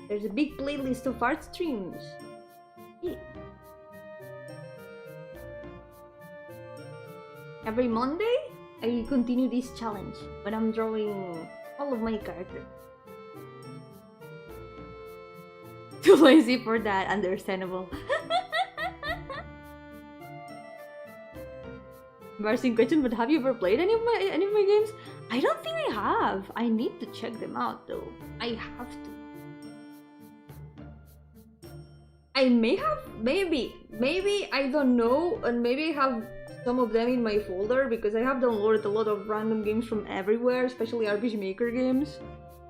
There's a big playlist of art streams. Yeah. Every Monday, I continue this challenge, but I'm drawing all of my characters. Too lazy for that, understandable. Embarrassing question, but have you ever played any of my games? I don't think I have. I need to check them out though. I have to. I may have, maybe, I don't know, and maybe I have some of them in my folder because I have downloaded a lot of random games from everywhere, especially RPG Maker games.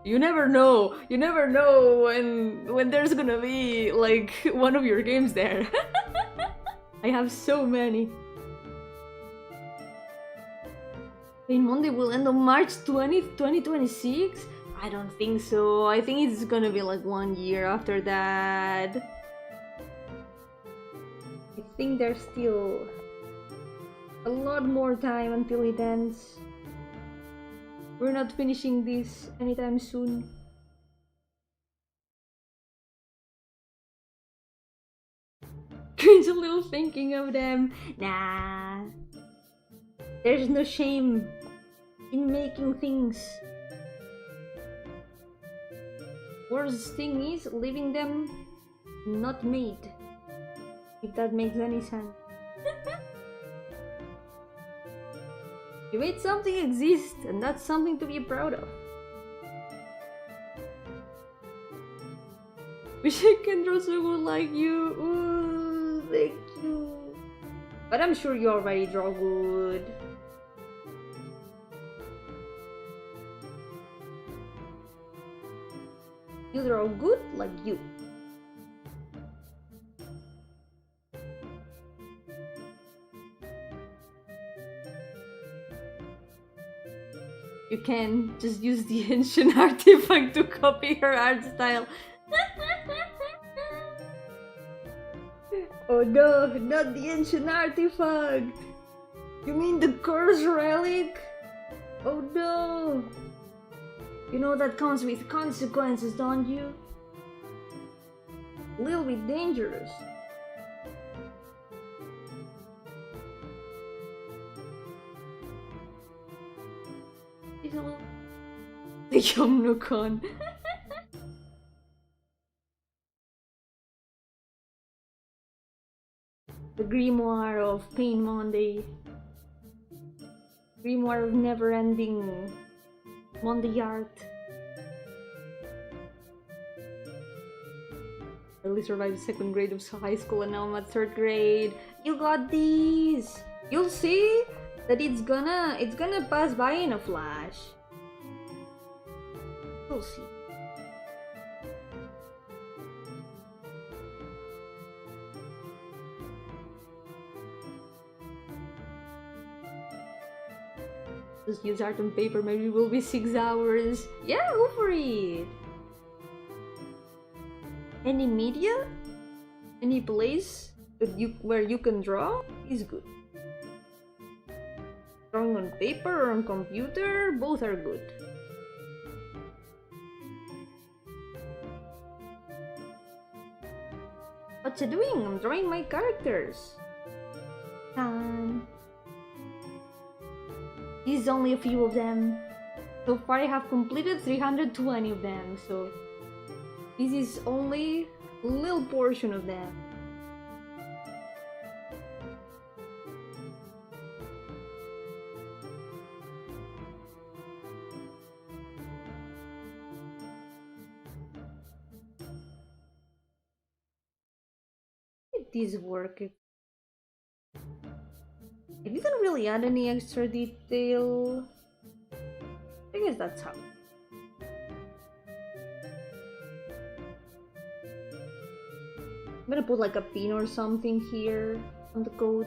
You never know when there's gonna be like one of your games there. I have so many. Pain Monday will end on March 20th, 2026? I don't think so. I think it's gonna be like 1 year after that. I think there's still a lot more time until it ends. We're not finishing this anytime soon. Cringe a little thinking of them. Nah. There's no shame in making things. Worst thing is leaving them not made. If that makes any sense. You made something exist, and that's something to be proud of. Wish I can draw so good like you. Ooh, thank you. But I'm sure you already draw good. You draw good like you. You can just use the ancient artifact to copy her art style. Oh no, not the ancient artifact! You mean the cursed relic? Oh no! You know that comes with consequences, don't you? A little bit dangerous. It's a little... The Yomnukon. The Grimoire of Pain Monday. Grimoire of never-ending Monday art. I only survived second grade of high school and now I'm at third grade. You got these! You'll see that it's gonna pass by in a flash. You'll see. Just use art on paper, maybe it will be 6 hours. Yeah, go for it! Any media? Any place where you can draw is good. Drawing on paper or on computer, both are good. What you doing? I'm drawing my characters. These are only a few of them. So far I have completed 320 of them, so this is only a little portion of them. Did this work? I didn't really add any extra detail. I guess that's how. I'm gonna put like a pin or something here on the coat.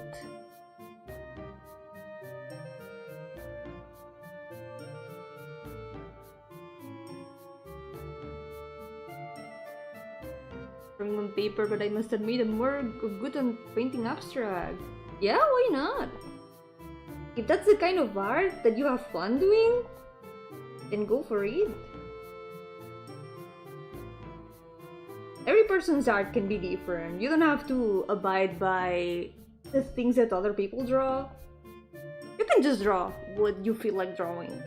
Drawing on paper, but I must admit I'm more good on painting abstract. Yeah, why not? If that's the kind of art that you have fun doing, then go for it. Every person's art can be different. You don't have to abide by the things that other people draw. You can just draw what you feel like drawing.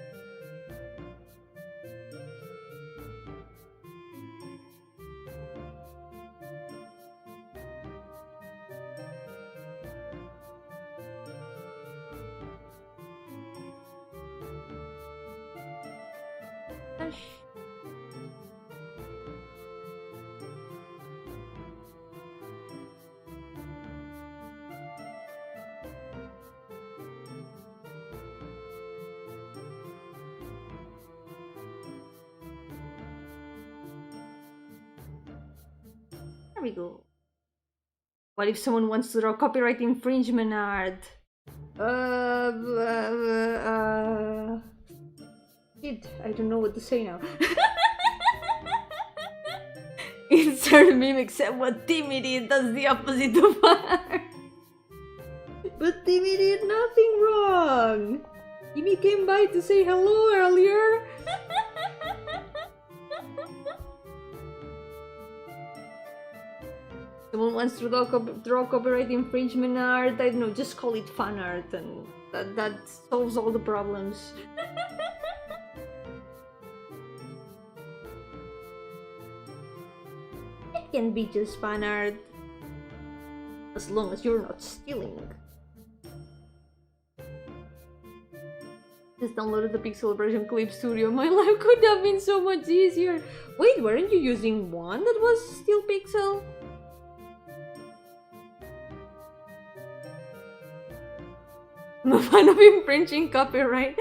There we go. What if someone wants to draw copyright infringement art? Shit, I don't know what to say now. Insert meme except what Timmy did, that's the opposite of art. But Timmy did nothing wrong. Timmy came by to say hello earlier. Someone wants to draw copyright infringement art, I don't know, just call it fan art and that solves all the problems. It can be just fan art, as long as you're not stealing. Just downloaded the Pixel version Clip Studio, my life could have been so much easier. Wait, weren't you using one that was still Pixel? I'm a fan of infringing copyright.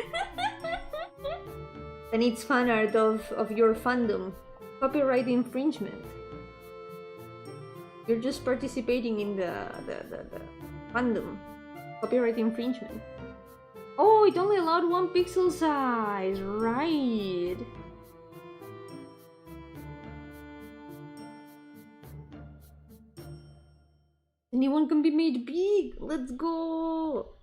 Then it's fan art of your fandom. Copyright infringement. You're just participating in the fandom. Copyright infringement. Oh, it only allowed 1 pixel size, right? Anyone can be made big. Let's go.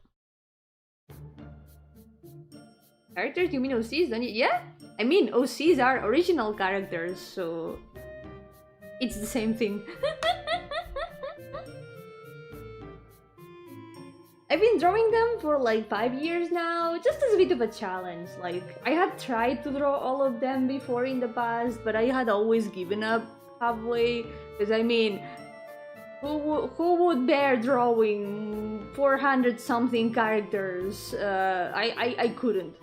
Characters, you mean OCs, don't you? Yeah? I mean, OCs are original characters, so it's the same thing. I've been drawing them for like 5 years now, just as a bit of a challenge. Like, I had tried to draw all of them before in the past, but I had always given up halfway. Because I mean, who would bear drawing 400 something characters? I couldn't.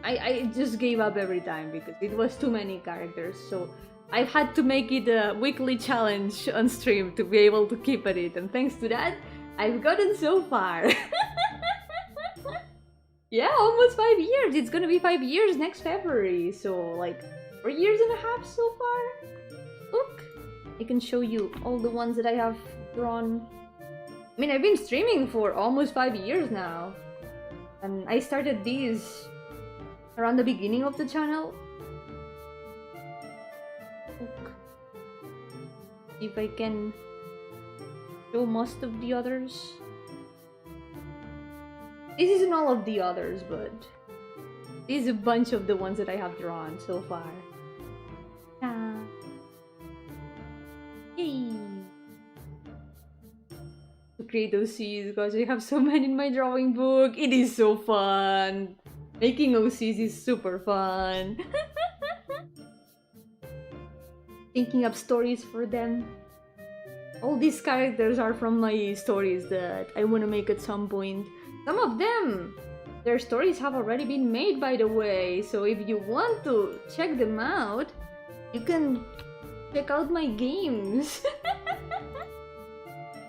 I just gave up every time because it was too many characters. So I've had to make it a weekly challenge on stream to be able to keep at it, and thanks to that, I've gotten so far. Yeah, almost 5 years. It's gonna be 5 years next February. So like 4 years and a half so far. Look, I can show you all the ones that I have drawn. I mean, I've been streaming for almost 5 years now. And I started these around the beginning of the channel. Look. See if I can show most of the others. This isn't all of the others, but this is a bunch of the ones that I have drawn so far. Yay! To create those OCs because I have so many in my drawing book. It is so fun. Making OCs is super fun. Thinking up stories for them. All these characters are from my stories that I want to make at some point. Some of them, their stories have already been made, by the way, so if you want to check them out, you can check out my games.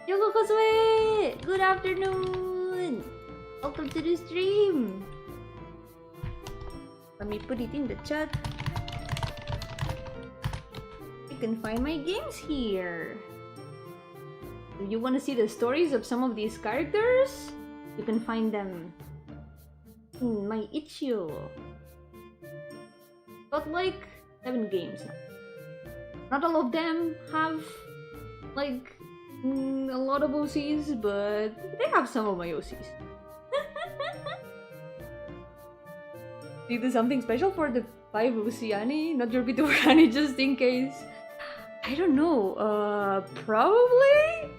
Yoko Kosue! Good afternoon! Welcome to the stream! Let me put it in the chat. You can find my games here. If you want to see the stories of some of these characters, you can find them in my itch.io. Got like 7 games now. Not all of them have like a lot of OCs, but they have some of my OCs. Did do something special for the 5 OC Annie? Not your VTuber Annie, just in case. I don't know. Probably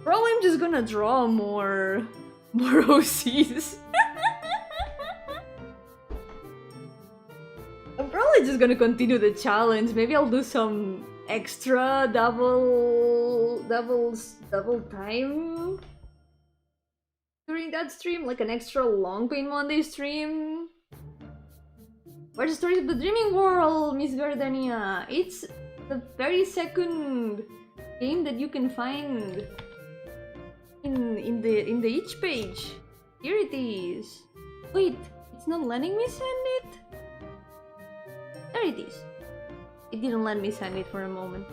I'm just gonna draw more OCs. I'm probably just gonna continue the challenge. Maybe I'll do some extra double time during that stream, like an extra long Pain Monday stream. Where's the stories of the Dreaming World, Miss Gardenia? It's the very second game that you can find in the each page. Here it is. Wait, it's not letting me send it? There it is. It didn't let me send it for a moment.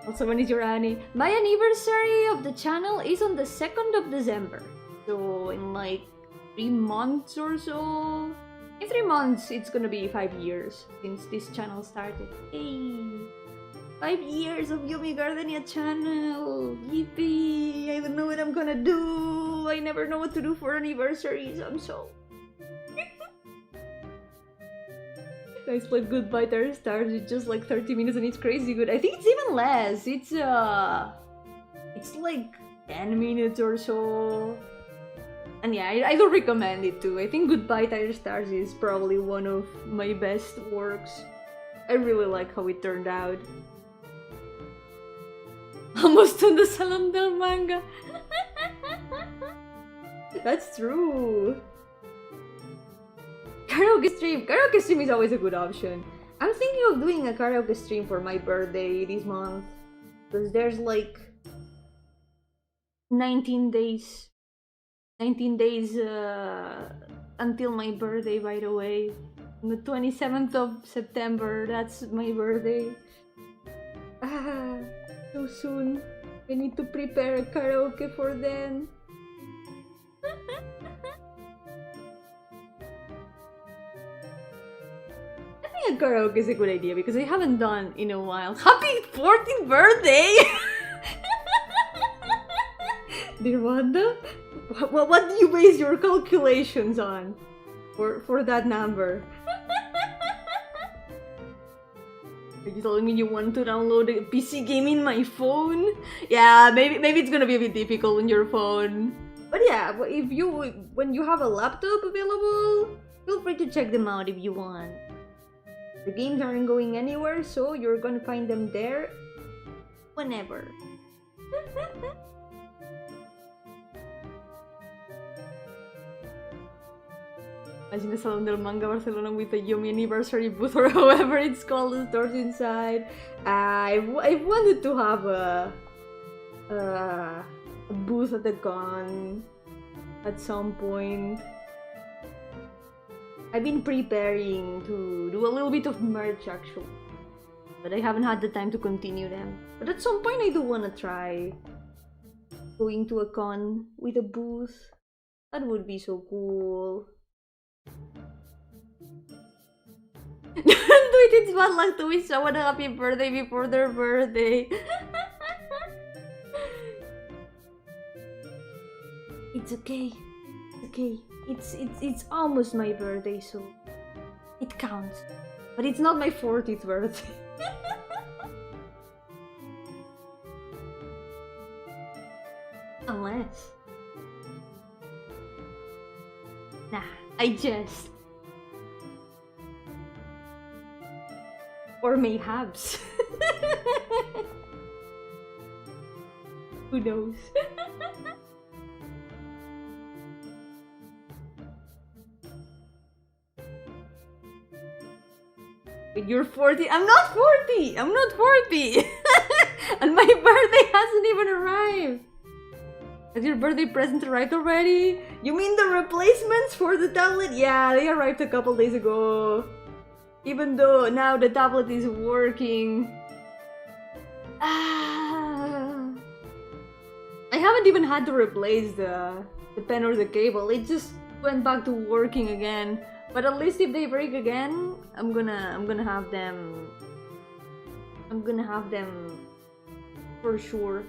Also, when is your Annie? My anniversary of the channel is on the 2nd of December. So in like 3 months or so. In 3 months, it's gonna be 5 years since this channel started. Hey! 5 years of Yomi Gardenia channel! Yippee! I don't know what I'm gonna do! I never know what to do for anniversaries, I'm so... Guys played Goodbye Terror Stars, it's just like 30 minutes and it's crazy good. I think it's even less, it's like 10 minutes or so. And yeah, I do recommend it too. I think Goodbye Tire Stars is probably one of my best works. I really like how it turned out. Almost on the Salon del Manga. That's true. Karaoke stream. Karaoke stream is always a good option. I'm thinking of doing a karaoke stream for my birthday this month. Because there's like 19 days. 19 days until my birthday, by the way. On the 27th of September, that's my birthday. So soon. I need to prepare a karaoke for then. karaoke is a good idea because I haven't done in a while. Happy 14th birthday! Nirvana? What do you base your calculations on for that number? Are you telling me you want to download a PC game in my phone? Yeah, maybe it's gonna be a bit difficult on your phone. But yeah, when you have a laptop available, feel free to check them out if you want. The games aren't going anywhere, so you're gonna find them there whenever. Imagine a Salón del Manga Barcelona with a Yomi anniversary booth or however it's called, the stores inside. I've wanted to have a booth at the con at some point. I've been preparing to do a little bit of merch actually, but I haven't had the time to continue them. But at some point I do want to try going to a con with a booth. That would be so cool. Don't do it, it's bad luck to wish someone a happy birthday before their birthday. It's okay. It's okay. It's almost my birthday, so it counts. But it's not my 40th birthday. Unless. Nah, I just. Or mayhaps. Who knows? You're 40? I'm not 40! I'm not 40! And my birthday hasn't even arrived! Has your birthday present arrived already? You mean the replacements for the tablet? Yeah, they arrived a couple days ago. Even though now the tablet is working. I haven't even had to replace the pen or the cable. It just went back to working again. But at least if they break again, I'm gonna have them. I'm gonna have them for sure.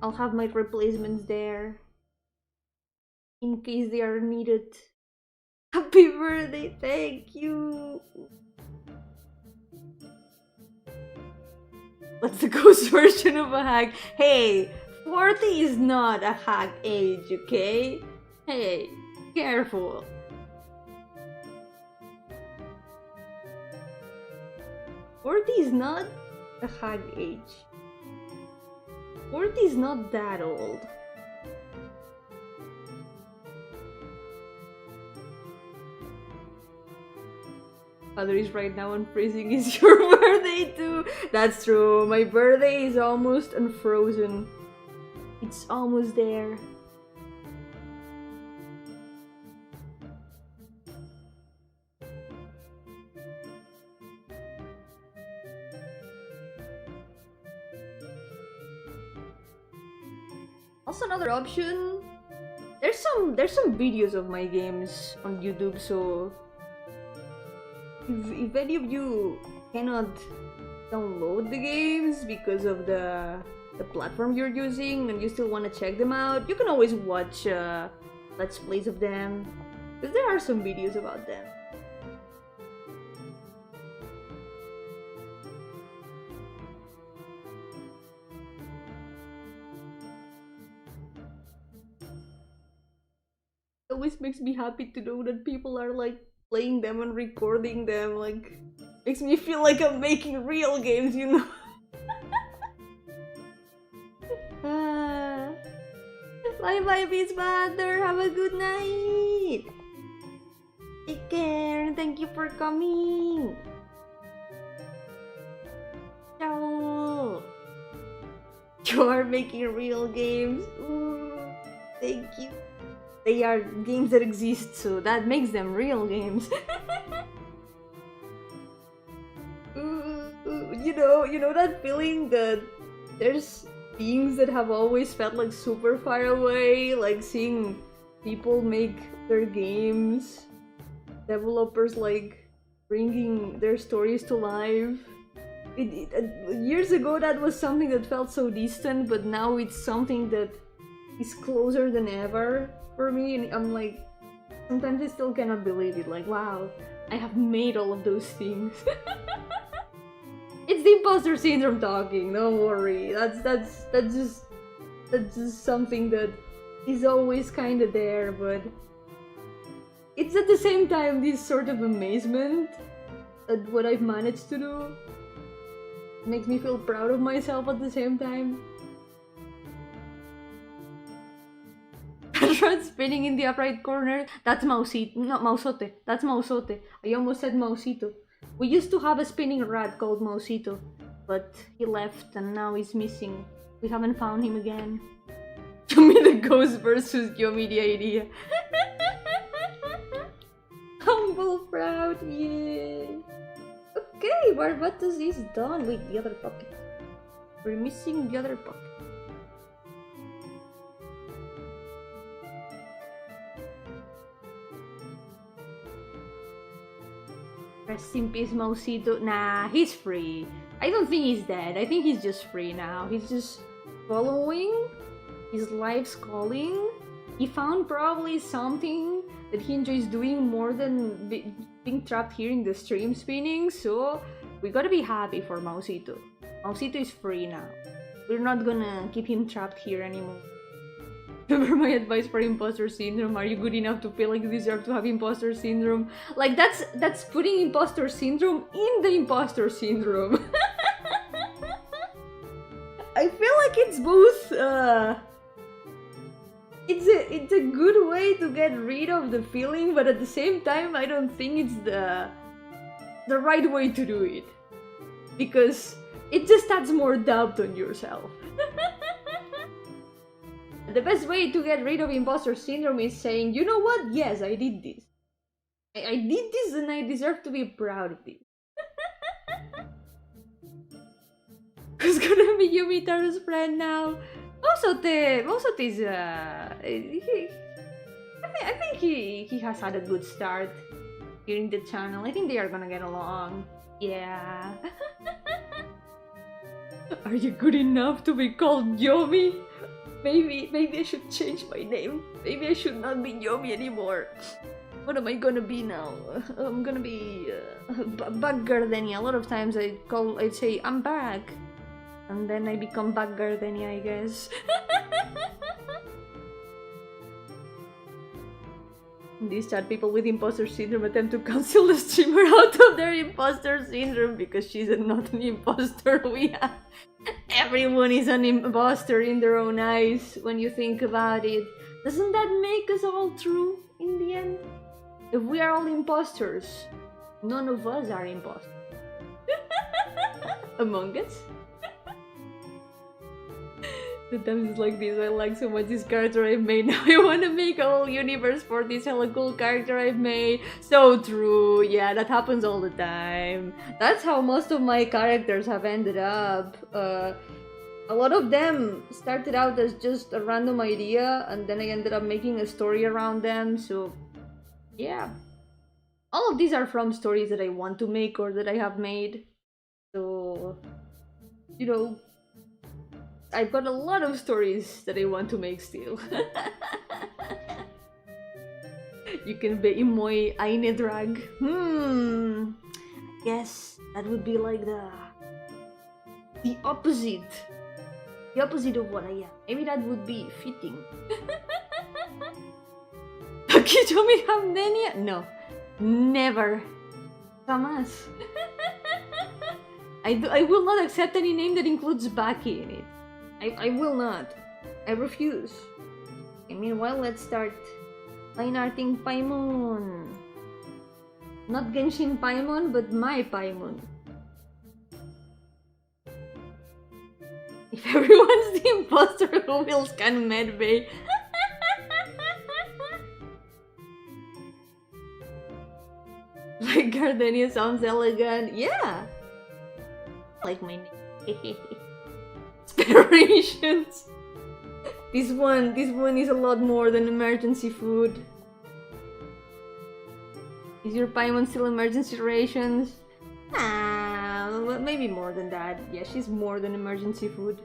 I'll have my replacements there in case they are needed. Happy birthday, thank you! That's the ghost version of a hack. Hey, 40 is not a hack age, okay? Hey, careful. Forty is not a hack age. 40 is not that old. Father is right now unfreezing. Is your birthday too? That's true. My birthday is almost unfrozen. It's almost there. Also, another option. There's some videos of my games on YouTube, so if any of you cannot download the games because of the platform you're using and you still want to check them out, you can always watch let's plays of them, because there are some videos about them. It always makes me happy to know that people are like playing them and recording them. Like, makes me feel like I'm making real games, you know. Bye bye, Beats Butter. Have a good night. Take care and thank you for coming. Ciao. You are making real games. Ooh, thank you. They are games that exist, so that makes them real games. You know that feeling that there's things that have always felt like super far away, like seeing people make their games, developers like bringing their stories to life. Years ago that was something that felt so distant, but now it's something that is closer than ever for me, and I'm like, sometimes I still cannot believe it, like, wow, I have made all of those things. It's the imposter syndrome talking, don't worry. That's just something that is always kind of there, but it's at the same time this sort of amazement at what I've managed to do. It makes me feel proud of myself at the same time. Start spinning in the upright corner. That's Mausito. Not Mausote. That's Mausote. I almost said Mausito. We used to have a spinning rat called Mausito, but he left and now he's missing. We haven't found him again. Yomi the ghost versus Yomi the idea. Humble, proud, yeah. Okay, Barbatos is done. Wait, the other pocket. We're missing the other pocket. Rest in peace, Mausito. Nah, he's free. I don't think he's dead. I think he's just free now. He's just following his life's calling. He found probably something that he enjoys doing more than being trapped here in the stream spinning, so we gotta be happy for Mausito. Mausito is free now. We're not gonna keep him trapped here anymore. Remember my advice for imposter syndrome? Are you good enough to feel like you deserve to have imposter syndrome? Like, that's putting imposter syndrome in the imposter syndrome. I feel like it's both, it's a good way to get rid of the feeling, but at the same time I don't think it's the right way to do it, because it just adds more doubt on yourself. The best way to get rid of imposter syndrome is saying, you know what, yes, I did this. I did this and I deserve to be proud of this. Who's gonna be Yumitaro's friend now? Mosote is, I think he has had a good start here in the channel. I think they are gonna get along. Yeah. Are you good enough to be called Yomi? Maybe I should change my name. Maybe I should not be Yomi anymore. What am I gonna be now? I'm gonna be Bug Gardenia. A lot of times I'd say I'm back, and then I become Bug Gardenia, I guess. These chat people with imposter syndrome attempt to cancel the streamer out of their imposter syndrome because she's not an imposter. Everyone is an imposter in their own eyes when you think about it. Doesn't that make us all true in the end? If we are all imposters, none of us are imposters. Among us? Sometimes it's like this. I like so much this character I've made. Now I want to make a whole universe for this hella cool character I've made. So true. Yeah, that happens all the time. That's how most of my characters have ended up. A lot of them started out as just a random idea, and then I ended up making a story around them. So yeah, all of these are from stories that I want to make or that I have made. So, you know, I've got a lot of stories that I want to make still. You can be imoy eine drag. I guess that would be like the opposite. The opposite of what I am. Maybe that would be fitting. Tokijomi Hamdenia? No. Never. Jamás. I will not accept any name that includes Baki in it. I will not. I refuse. Okay, meanwhile, let's start line arting Paimon. Not Genshin Paimon, but my Paimon. If everyone's the imposter, who will scan medbay? Like Gardenia sounds elegant. Yeah. Like my name. Aspirations. This one is a lot more than emergency food. Is your Paimon still emergency rations? Well, maybe more than that. Yeah, she's more than emergency food.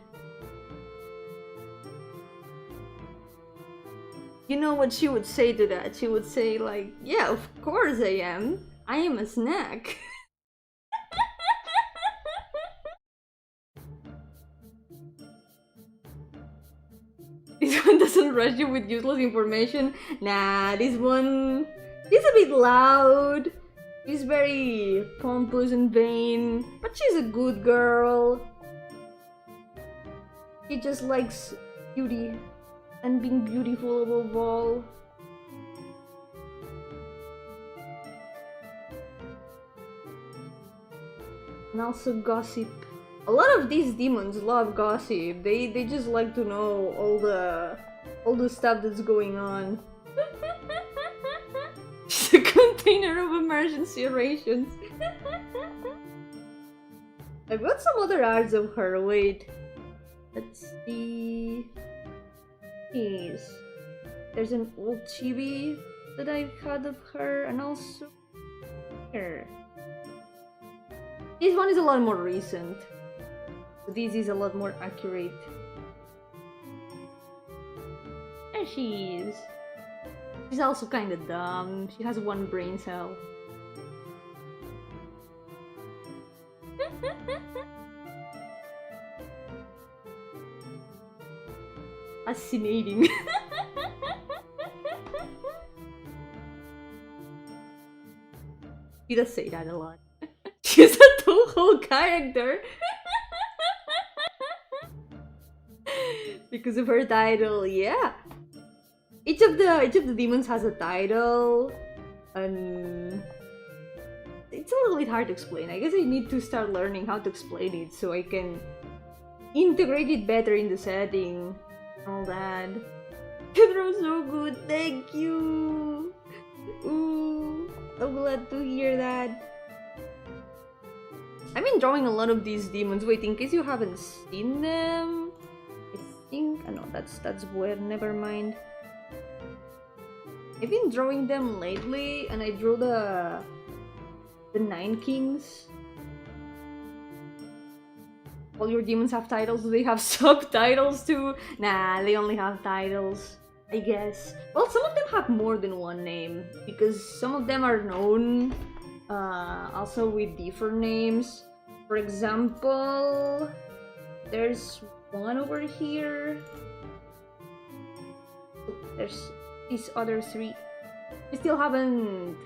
You know what she would say to that? She would say like, yeah, of course I am. I am a snack. This one doesn't rush you with useless information. Nah, this one... She's a bit loud. She's very pompous and vain. But she's a good girl. She just likes beauty. And being beautiful above all. And also gossip. A lot of these demons love gossip. They just like to know all the stuff that's going on. She's a container of emergency rations. I've got some other arts of her. Wait. Let's see. Yes. There's an old chibi that I've had of her, and also here. This one is a lot more recent. This is a lot more accurate. There she is. She's also kind of dumb. She has one brain cell. Fascinating. She does say that a lot. She's a Toho character. Because of her title, yeah. Each of the demons has a title, and it's a little bit hard to explain. I guess I need to start learning how to explain it so I can integrate it better in the setting. All that. Pedro's so good, thank you. Ooh, so glad to hear that. I've been drawing a lot of these demons. Wait, in case you haven't seen them, I think... Oh, no, that's weird, never mind. I've been drawing them lately, and I drew the 9 kings. All your demons have titles. Do they have subtitles too? Nah, they only have titles, I guess. Well, some of them have more than one name, because some of them are known also with different names. For example, there's one over here. There's these other 3. I still haven't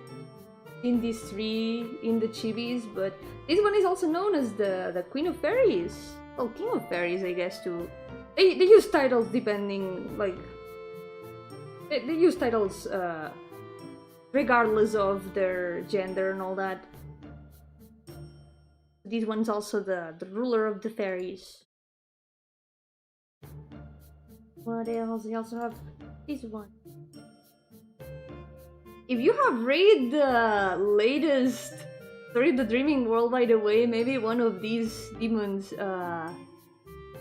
seen these 3 in the chibis, but this one is also known as the Queen of Fairies. Well, King of Fairies, I guess, too. They use titles depending, like... They use titles regardless of their gender and all that. This one's also the ruler of the fairies. What else? We also have this one. If you have read the latest Story of the Dreaming World, by the way, maybe one of these demons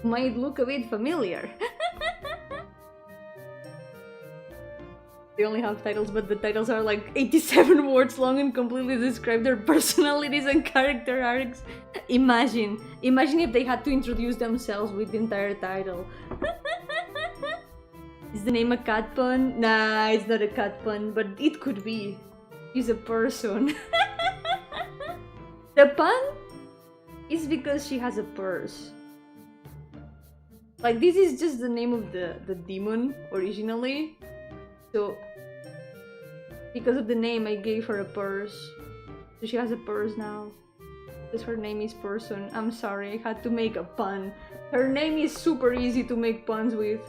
might look a bit familiar. They only have titles, but the titles are like 87 words long and completely describe their personalities and character arcs. Imagine if they had to introduce themselves with the entire title. Is the name a cat pun? Nah, it's not a cat pun, but it could be. She's a person. The pun is because she has a purse. Like, this is just the name of the demon originally. So, because of the name, I gave her a purse. So she has a purse now. Because her name is Person. I'm sorry, I had to make a pun. Her name is super easy to make puns with.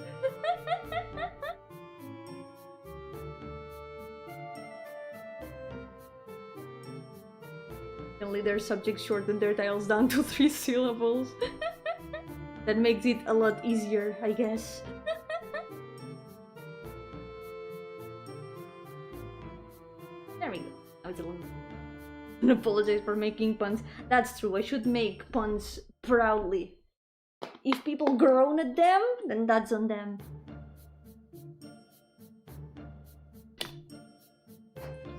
Only their subjects shorten their titles down to 3 syllables. That makes it a lot easier, I guess. There we go. Now it's a little... I apologize for making puns. That's true, I should make puns proudly. If people groan at them, then that's on them.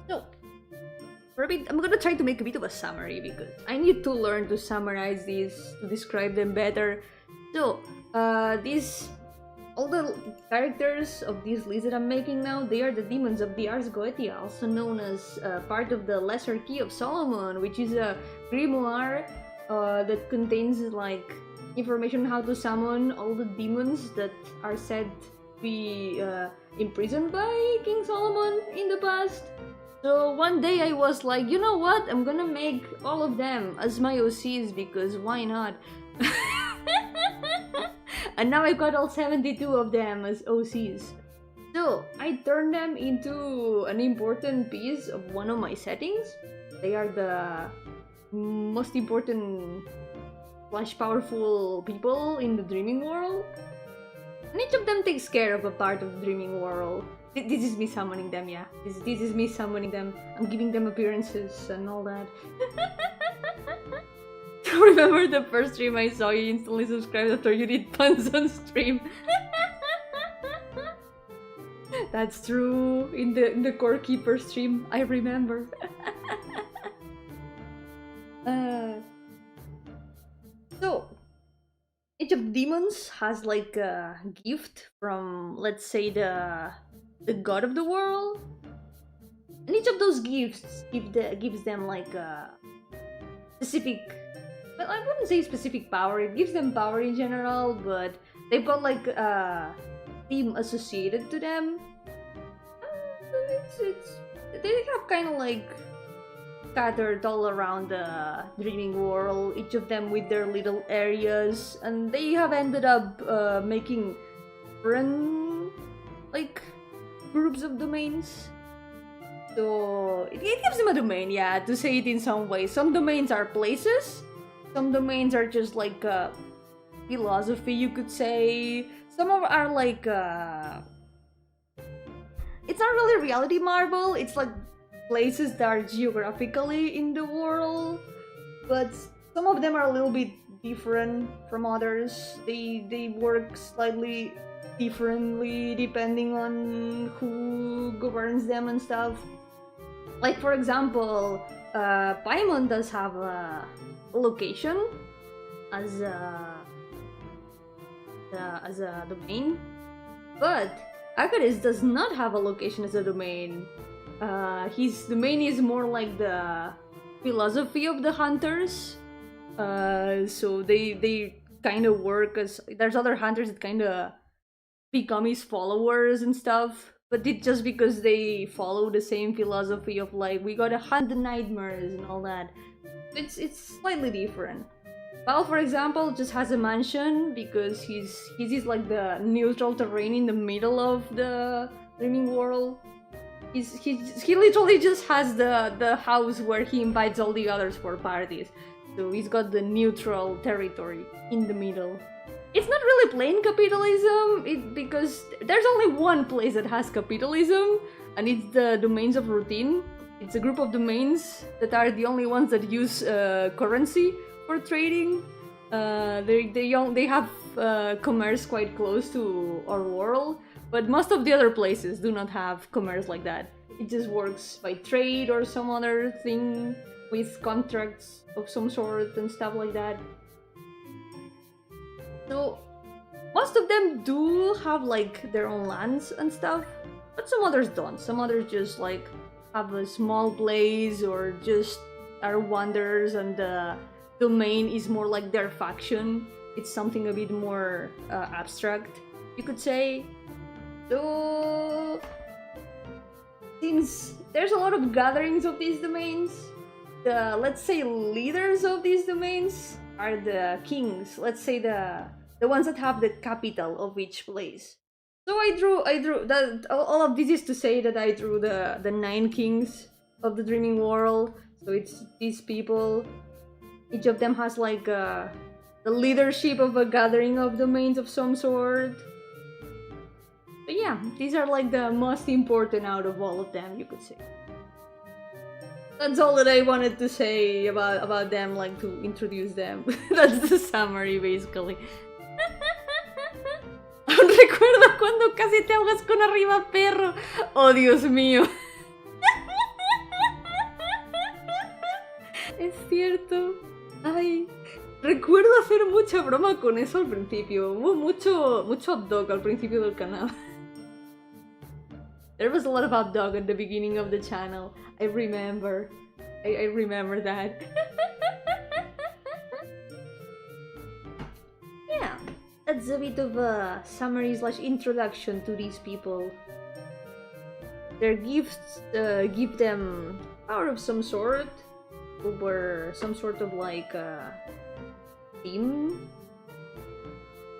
So, for a bit, I'm gonna try to make a bit of a summary because I need to learn to summarize these to describe them better. So, all the characters of these lists that I'm making now, they are the demons of the Ars Goetia, also known as part of the Lesser Key of Solomon, which is a grimoire that contains like information on how to summon all the demons that are said to be imprisoned by King Solomon in the past. So one day I was like, you know what, I'm gonna make all of them as my OCs because why not? And now I've got all 72 of them as OCs. So I turned them into an important piece of one of my settings. They are the most important / powerful people in the dreaming world. And each of them takes care of a part of the dreaming world. This is me summoning them, yeah. This is me summoning them. I'm giving them appearances and all that. Remember the first stream I saw you instantly subscribed after you did puns on stream? That's true. In the Core Keeper stream, I remember. So, each of demons has like a gift from, let's say, the god of the world, and each of those gifts gives them like a specific. Well, I wouldn't say specific power. It gives them power in general, but they've got like a theme associated to them. They have kind of like scattered all around the dreaming world, each of them with their little areas, and they have ended up making different like groups of domains. So it gives them a domain, yeah, to say it in some way. Some domains are places, some domains are just like philosophy, you could say. Some of are like it's not really reality marble, it's like places that are geographically in the world, but some of them are a little bit different from others. They work slightly differently depending on who governs them and stuff. Like for example, Paimon does have a location as a domain, but Akaris does not have a location as a domain. His domain is more like the philosophy of the hunters. So they kind of work as, there's other hunters that kind of become his followers and stuff, but it's just because they follow the same philosophy of like, we gotta hunt the nightmares and all that. It's slightly different. Val, for example, just has a mansion because his is like the neutral terrain in the middle of the dreaming world. He literally just has the house where he invites all the others for parties. So he's got the neutral territory in the middle. It's not really plain capitalism, because there's only one place that has capitalism, and it's the domains of routine. It's a group of domains that are the only ones that use currency for trading. They have commerce quite close to our world, but most of the other places do not have commerce like that. It just works by trade or some other thing with contracts of some sort and stuff like that. So most of them do have like their own lands and stuff, but some others don't. Some others just like have a small place or just are wanderers, and the domain is more like their faction. It's something a bit more abstract, you could say. So since there's a lot of gatherings of these domains, the, let's say, leaders of these domains are the kings. Let's say the ones that have the capital of each place. So I drew that. All of this is to say that I drew the 9 kings of the dreaming world. So it's these people. Each of them has like the leadership of a gathering of domains of some sort. But yeah, these are like the most important out of all of them, you could say. That's all that I wanted to say about them, like to introduce them. That's the summary, basically. Recuerda cuando casi te ahogas con arriba, perro. Oh, Dios mío. cierto. Ay, recuerdo hacer mucha broma con eso al principio. Hubo mucho hot dog al principio del canal. There was a lot of hot dog at the beginning of the channel. I remember. I remember that. Yeah, that's a bit of a summary / introduction to these people. Their gifts give them power of some sort, over some sort of like theme.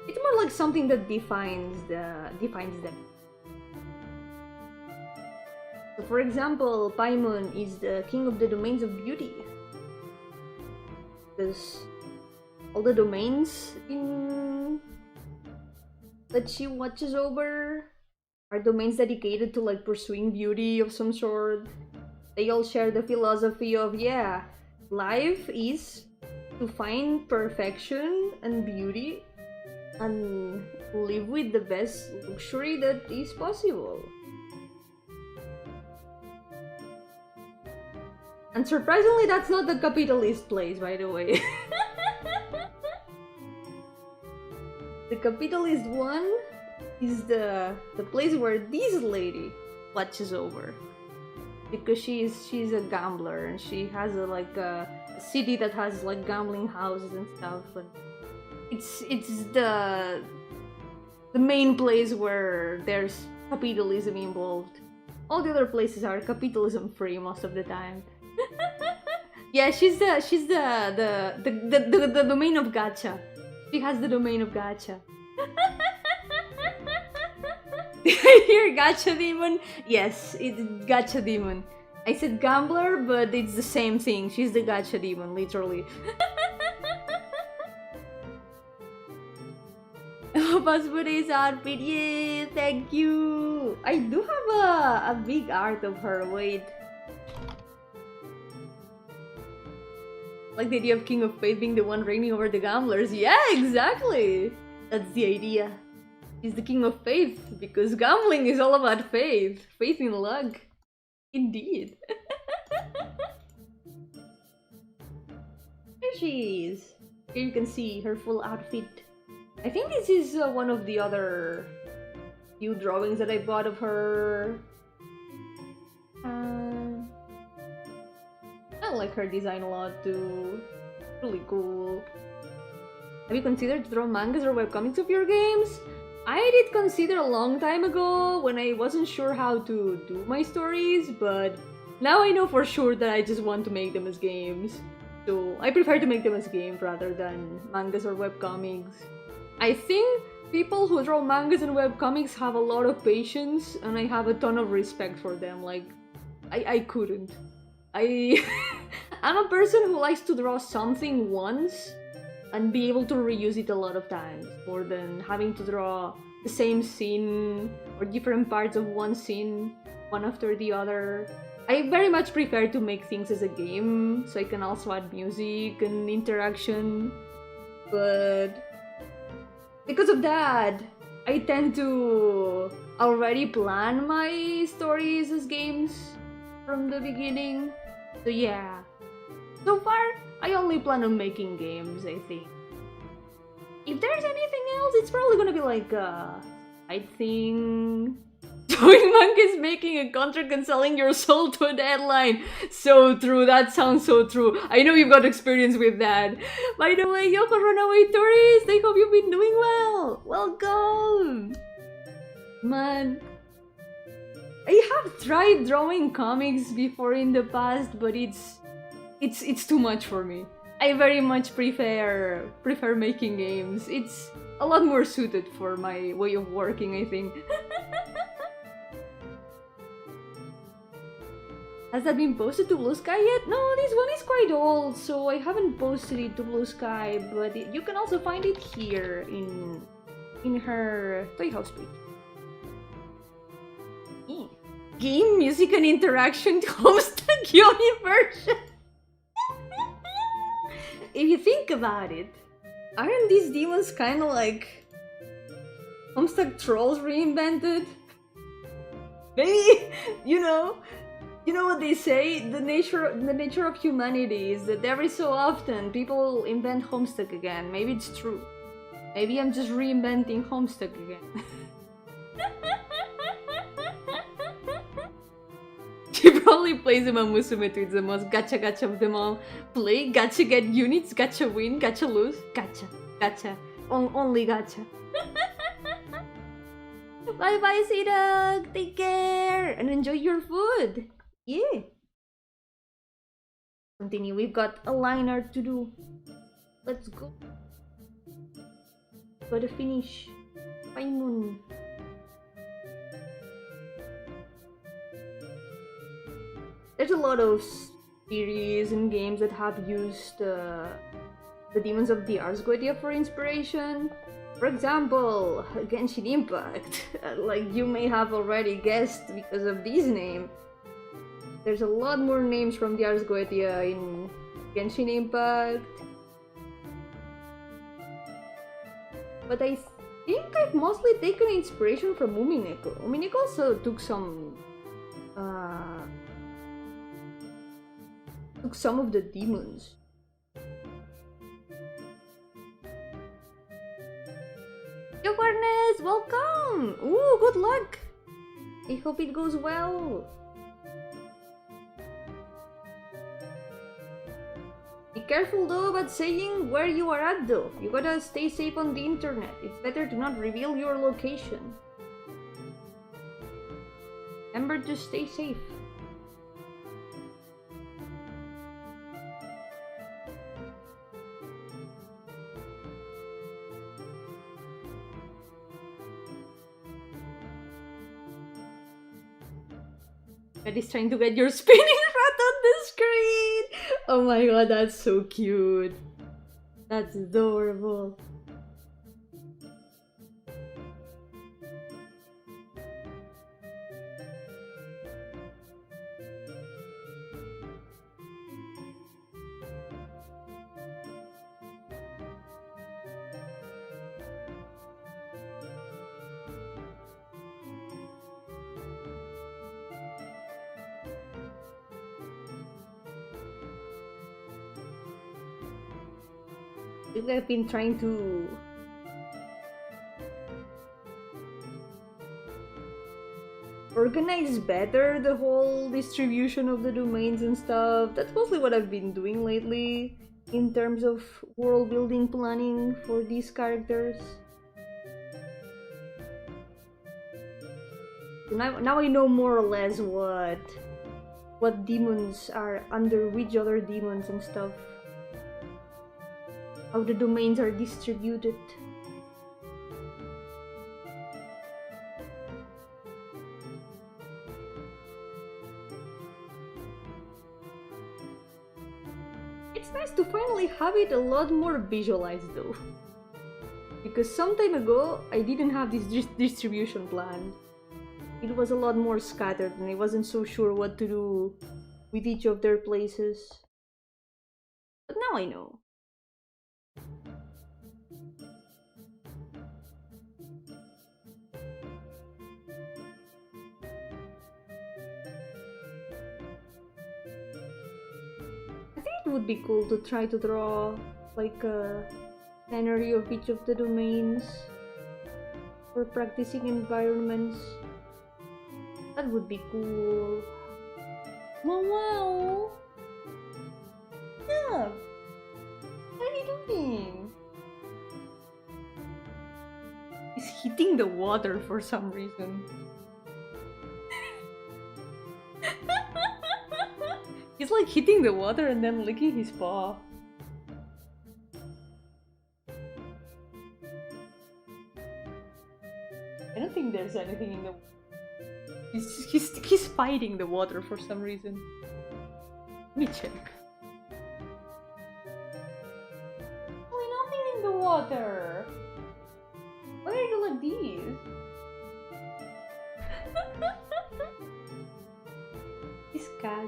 It's more like something that defines them. So for example, Paimon is the king of the domains of beauty, because all the domains that she watches over are domains dedicated to like pursuing beauty of some sort. They all share the philosophy of, yeah, life is to find perfection and beauty and live with the best luxury that is possible. And surprisingly, that's not the capitalist place, by the way. The capitalist one is the place where this lady watches over, because she's a gambler and she has a city that has like gambling houses and stuff. But it's the main place where there's capitalism involved. All the other places are capitalism free most of the time. Yeah, she's the domain of gacha. She has the domain of gacha. Did I hear gacha demon? Yes, it's gacha demon. I said gambler, but it's the same thing. She's the gacha demon, literally. Passport outfit, yeah, thank you. I do have a big art of her. Wait. Like the idea of King of Faith being the one reigning over the gamblers. Yeah, exactly. That's the idea. He's the King of Faith because gambling is all about faith. Faith in luck. Indeed. There she is. Here you can see her full outfit. I think this is one of the other few drawings that I bought of her. I like her design a lot too. Really cool. Have you considered to draw mangas or webcomics of your games? I did consider a long time ago when I wasn't sure how to do my stories, but now I know for sure that I just want to make them as games. So I prefer to make them as games rather than mangas or webcomics. I think people who draw mangas and webcomics have a lot of patience, and I have a ton of respect for them. Like, I couldn't. I'm a person who likes to draw something once and be able to reuse it a lot of times, more than having to draw the same scene or different parts of one scene, one after the other. I very much prefer to make things as a game, so I can also add music and interaction, but because of that, I tend to already plan my stories as games from the beginning. So yeah, so far I only plan on making games, I think. If there's anything else, it's probably gonna be like I think doing manga is making a contract and selling your soul to a deadline. So true, that sounds so true. I know you've got experience with that. By the way, Yoko Runaway Tourist, I hope you've been doing well. Welcome! Man, I have tried drawing comics before in the past, but it's too much for me. I very much prefer making games. It's a lot more suited for my way of working, I think. Has that been posted to Blue Sky yet? No, this one is quite old, so I haven't posted it to Blue Sky, but you can also find it here in her Toy House page. Game, music, and interaction to host the Yomi version. If you think about it, aren't these demons kind of like Homestuck Trolls reinvented? Maybe, you know, You know what they say? The nature of humanity is that every so often people invent Homestuck again. Maybe it's true. Maybe I'm just reinventing Homestuck again. She probably plays Uma Musume to it's the most gacha gacha of them all. Play, gacha get units, gacha win, gacha lose, gacha, gacha. Only gacha. Bye bye, Sadok! Take care! And enjoy your food! Yeah! Continue, we've got a line art to do. Let's go. Gotta finish. Paimon. There's a lot of series and games that have used the Demons of the Ars Goetia for inspiration. For example, Genshin Impact. Like you may have already guessed because of this name. There's a lot more names from the Ars Goetia in Genshin Impact. But I think I've mostly taken inspiration from Umineko. Umineko also took some of the demons. Yo, Barnes, welcome! Ooh, good luck! I hope it goes well. Be careful though about saying where you are at though. You gotta stay safe on the internet. It's better to not reveal your location. Remember to stay safe. That is trying to get your spinning rat on the screen! Oh my god, that's so cute. That's adorable. I've been trying to organize better the whole distribution of the domains and stuff. That's mostly what I've been doing lately in terms of world building planning for these characters. Now I know more or less what demons are under which other demons and stuff. How the domains are distributed. It's nice to finally have it a lot more visualized though. Because some time ago I didn't have this distribution plan. It was a lot more scattered and I wasn't so sure what to do with each of their places. But now I know. It would be cool to try to draw like a scenery of each of the domains for practicing environments. That would be cool. Wow, wow. Yeah. What are you doing? He's hitting the water for some reason. He's like hitting the water and then licking his paw. I don't think there's anything in the... He's fighting the water for some reason. Let me check. Oh, nothing in the water. Why are you like these? This cat.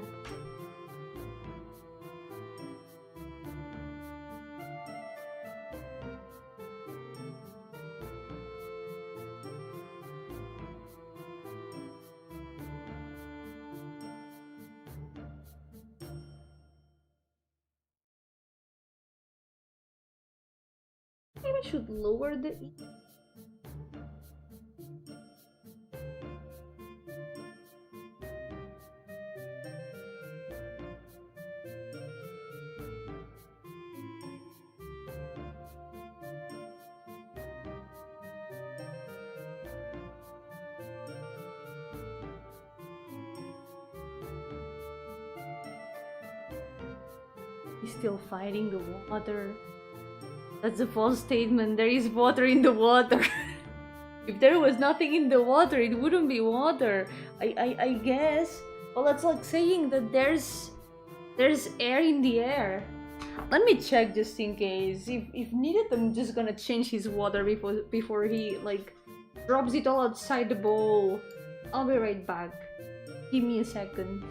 I should lower the E. He's still fighting the water. That's a false statement. There is water in the water. If there was nothing in the water, it wouldn't be water. I guess. Well, that's like saying that there's air in the air. Let me check just in case. If needed, I'm just gonna change his water before he like drops it all outside the bowl. I'll be right back. Give me a second.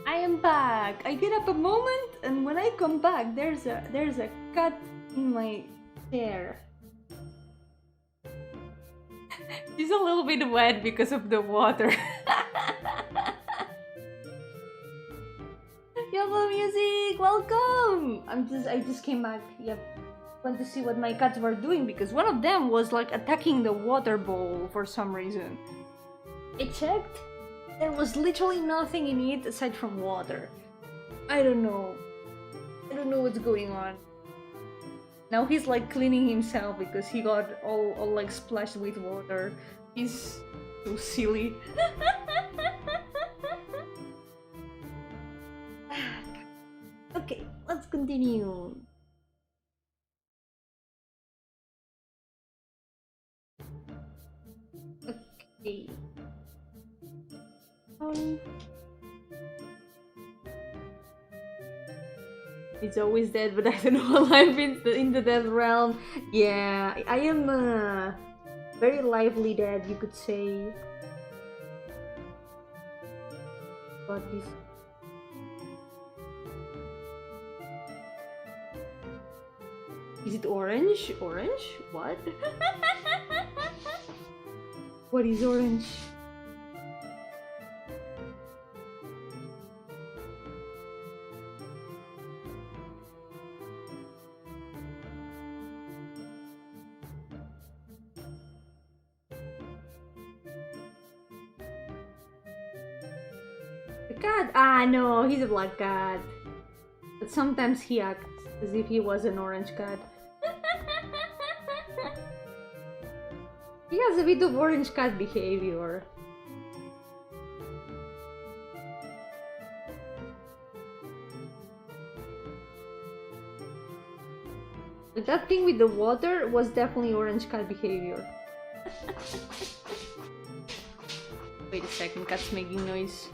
I am back. I get up a moment, and when I come back, there's a cut in my chair. She's a little bit wet because of the water. Yo-hooo music, welcome. I just came back. Yep, went to see what my cats were doing because one of them was like attacking the water bowl for some reason. I checked. There was literally nothing in it aside from water. I don't know. I don't know what's going on. Now he's like cleaning himself because he got all like splashed with water. He's so silly. Okay, let's continue. Okay. It's always dead, but I don't know alive in the dead realm. Yeah, I am very lively dead, you could say. But this. Is it orange? Orange? What? What is orange? Cat? Ah, no, he's a black cat. But sometimes he acts as if he was an orange cat. He has a bit of orange cat behavior. But that thing with the water was definitely orange cat behavior. Wait a second, cat's making noise.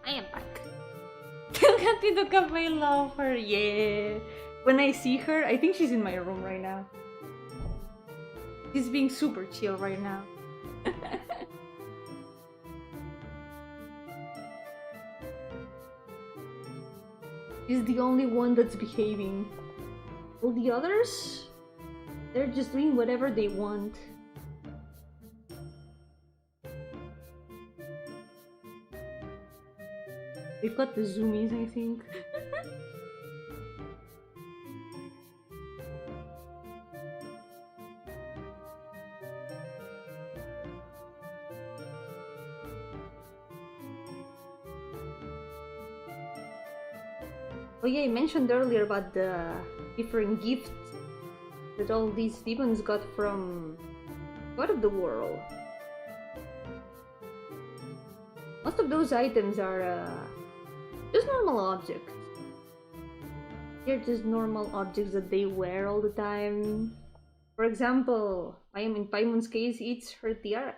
I am back. Gatito Cafe, love her, yeah. When I see her, I think she's in my room right now. He's being super chill right now. He's the only one that's behaving. All the others, they're just doing whatever they want. We've got the zoomies, I think. Oh yeah, I mentioned earlier about the different gifts that all these demons got from God of the world. Most of those items are just normal objects. They're just normal objects that they wear all the time. For example, in Paimon's case, it's her tiara.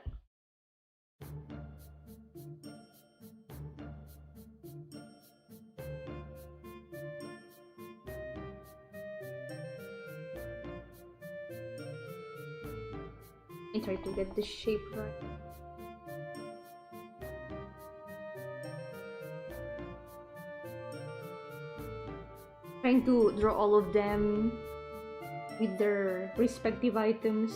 I try to get the shape right. Trying to draw all of them with their respective items.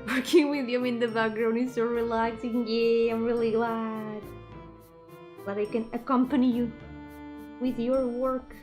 Working with you in the background is so relaxing. Yay, I'm really glad that I can accompany you with your work.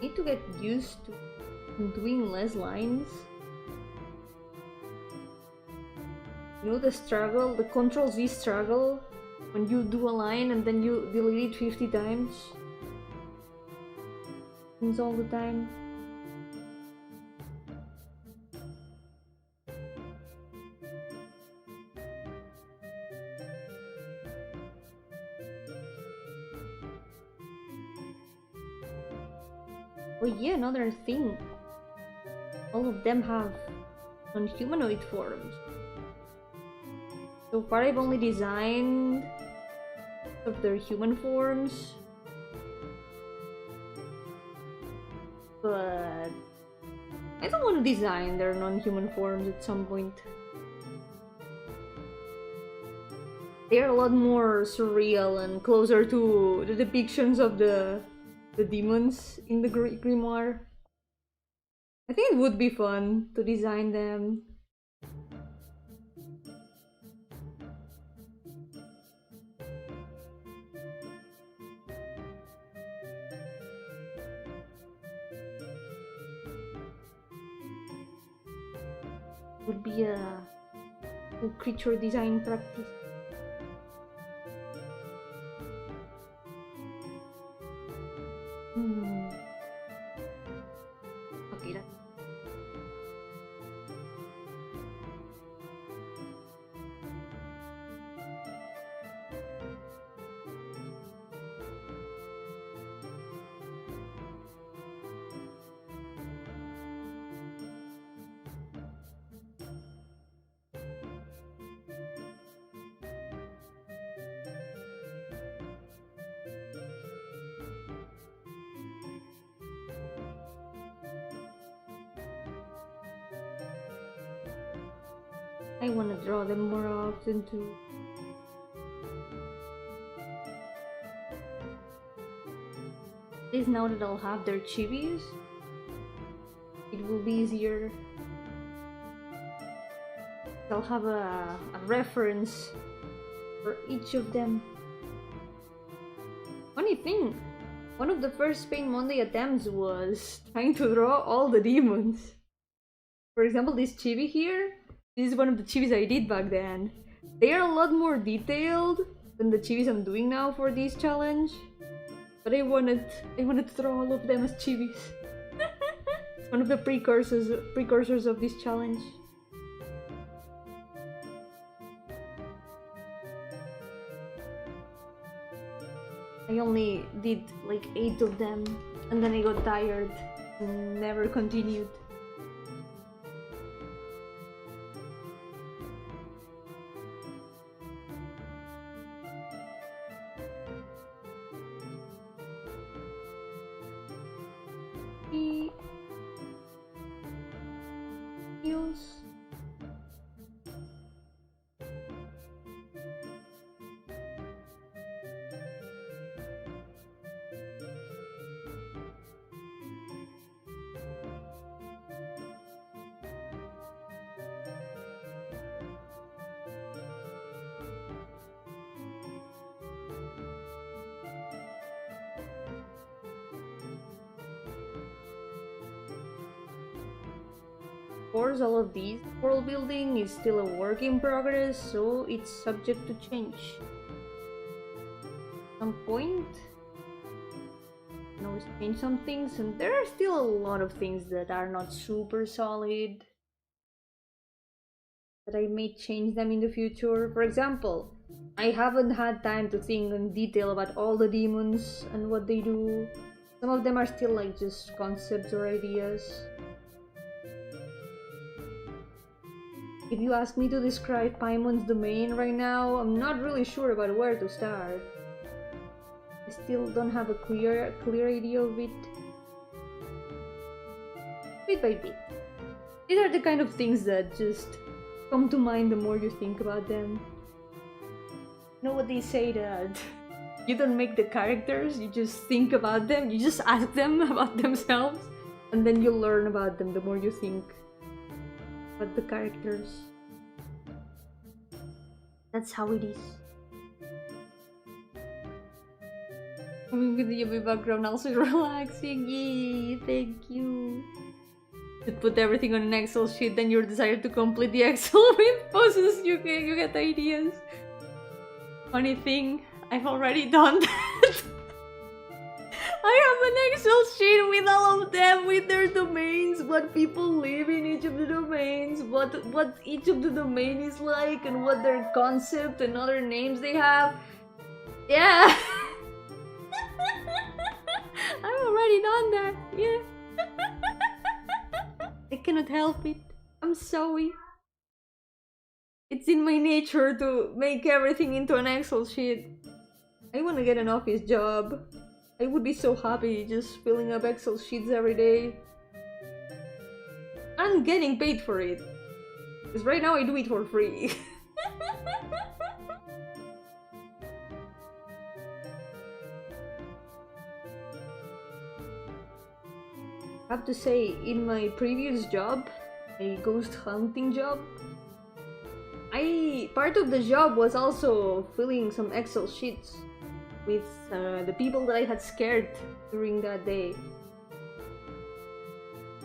Need to get used to doing less lines. You know the struggle, the Ctrl-Z struggle when you do a line and then you delete it 50 times? Things all the time. Oh yeah, another thing. All of them have non-humanoid forms. So far I've only designed of their human forms. But I don't want to design their non-human forms at some point. They're a lot more surreal and closer to the depictions of the demons in the grimoire. I think it would be fun to design them. Would be a cool creature design practice. Okay, that. I wanna draw them more often too. At least now that I'll have their chibis, it will be easier. I'll have a reference for each of them. Funny thing, one of the first Paint Monday attempts was trying to draw all the demons. For example, this chibi here, this is one of the chibis I did back then. They are a lot more detailed than the chibis I'm doing now for this challenge. But I wanted to draw all of them as chibis. It's one of the precursors of this challenge. I only did like 8 of them, and then I got tired and never continued. Of course, all of these world building is still a work in progress, so it's subject to change. At some point, you can always change some things, and there are still a lot of things that are not super solid, that I may change them in the future. For example, I haven't had time to think in detail about all the demons and what they do. Some of them are still like just concepts or ideas. If you ask me to describe Paimon's domain right now, I'm not really sure about where to start. I still don't have a clear idea of it. Bit by bit. These are the kind of things that just come to mind the more you think about them. You know what they say, that you don't make the characters, you just think about them, you just ask them about themselves, and then you learn about them the more you think about the characters. That's how it is. With the Yomi background also relaxing. Yay, thank you. To put everything on an Excel sheet, then your desire to complete the Excel with poses, you get ideas. Funny thing, I've already done that. I have an Excel sheet with all of them, with their domains, what people live in each of the domains, what each of the domain is like, and what their concept and other names they have. Yeah! I've already done that, yeah. I cannot help it. I'm sorry. It's in my nature to make everything into an Excel sheet. I want to get an office job. I would be so happy just filling up Excel sheets every day. I'm getting paid for it. Because right now I do it for free. I have to say, in my previous job, a ghost hunting job, part of the job was also filling some Excel sheets with the people that I had scared during that day.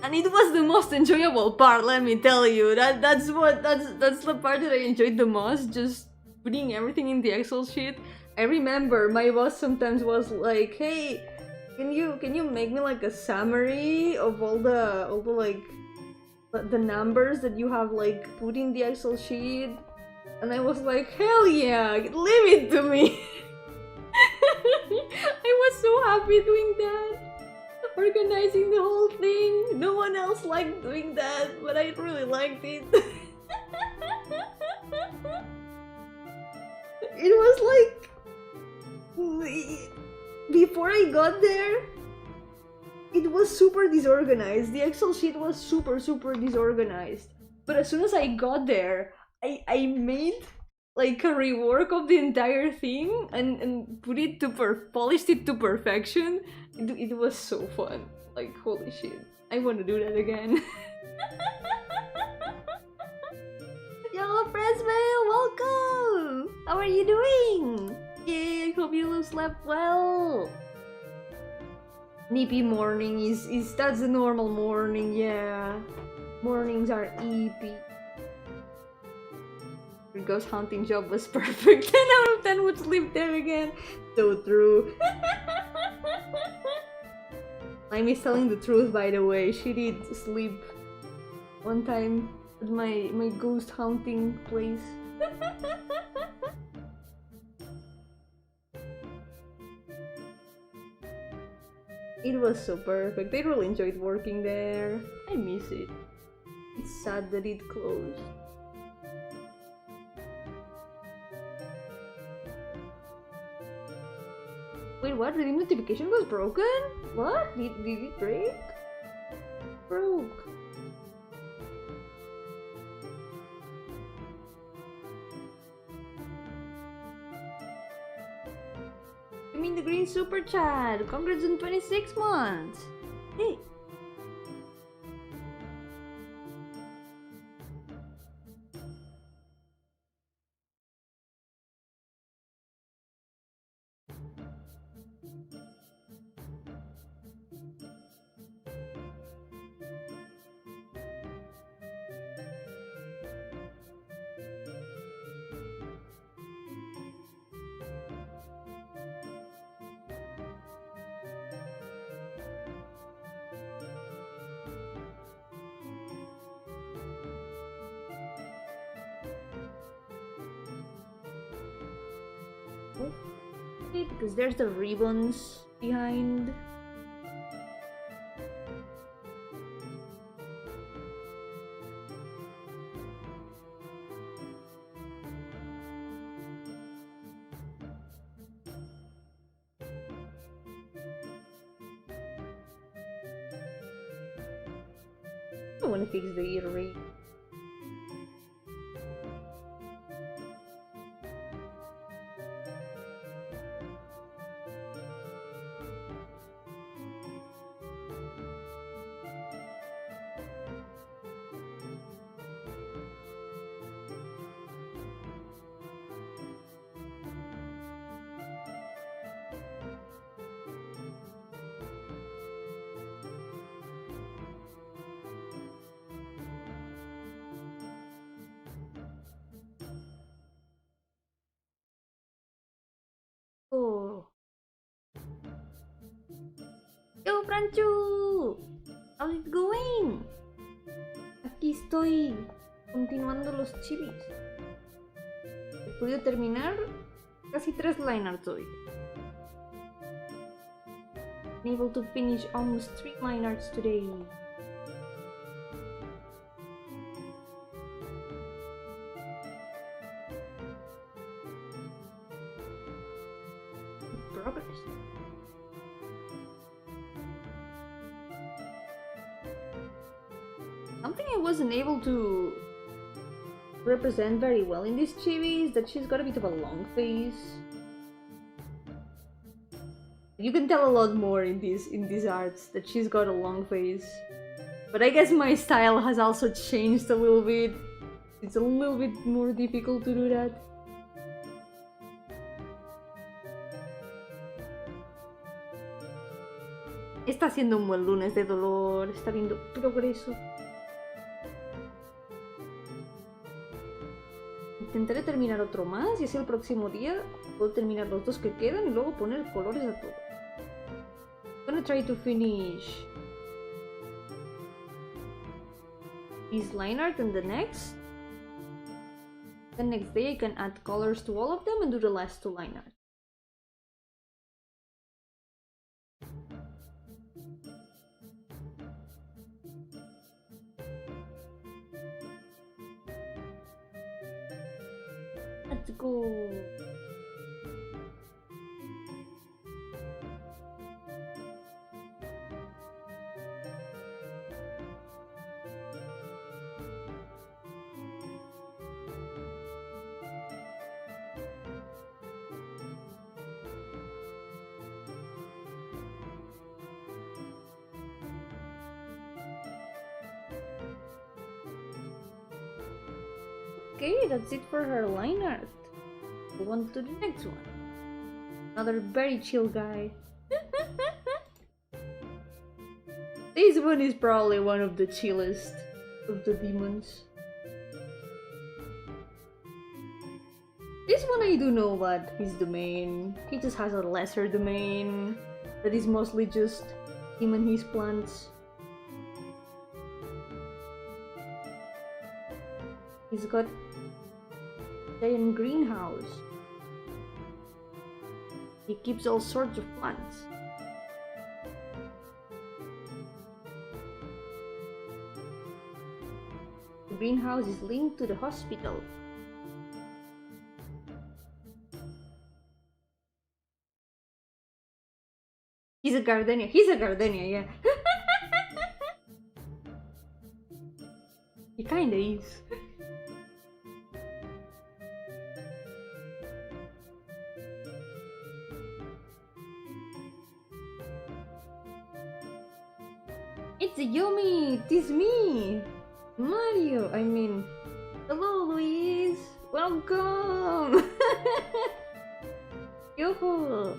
And it was the most enjoyable part, let me tell you. That's the part that I enjoyed the most, just putting everything in the Excel sheet. I remember my boss sometimes was like, "Hey, can you make me like a summary of all the like the numbers that you have like put in the Excel sheet?" And I was like, "Hell yeah, leave it to me." I was so happy doing that, organizing the whole thing. No one else liked doing that, but I really liked it. It was like, before I got there, it was super disorganized. The Excel sheet was super disorganized. But as soon as I got there, I made like a rework of the entire thing and put it to polished it to perfection. It was so fun. Like holy shit. I want to do that again. Yo, Presmail, welcome! How are you doing? Yay, I hope you slept well. Nippy morning is that's the normal morning, yeah. Mornings are eepy. Your ghost hunting job was perfect. 10 out of 10 would sleep there again. So true. I'm telling the truth, by the way. She did sleep one time at my ghost hunting place. It was so perfect. I really enjoyed working there. I miss it. It's sad that it closed. Wait, what? The notification was broken? What? Did it break? Broke. You mean the green super chat? Congrats on 26 months. Hey. Because there's the ribbons behind. I want to fix the earring. Oh. Yo, Franchu! How's it going? Aquí estoy, continuando los chilis. He podido terminar casi 3 line arts hoy. I'm able to finish almost 3 line arts today. Progress. Something I wasn't able to represent very well in this chibi is that she's got a bit of a long face. You can tell a lot more in these arts that she's got a long face. But I guess my style has also changed a little bit. It's a little bit more difficult to do that. Está haciendo un buen lunes de dolor, está viendo progreso. Intentaré terminar otro más y así el próximo día puedo terminar los 2 que quedan y luego poner colores a todo. I'm gonna try to finish this line art and the next. The next day I can add colors to all of them and do the last 2 line arts. Let's go. Okay, that's it for her line art. Move on to the next one. Another very chill guy. This one is probably one of the chillest of the demons. This one I do know about his domain. He just has a lesser domain that is mostly just him and his plants. He's got a giant greenhouse. He keeps all sorts of plants. The greenhouse is linked to the hospital. He's a gardenia. He's a gardenia, yeah. He kinda is. It's Yomi! Tis me! Mario! I mean... Hello, Luis! Welcome! Yo-hooo!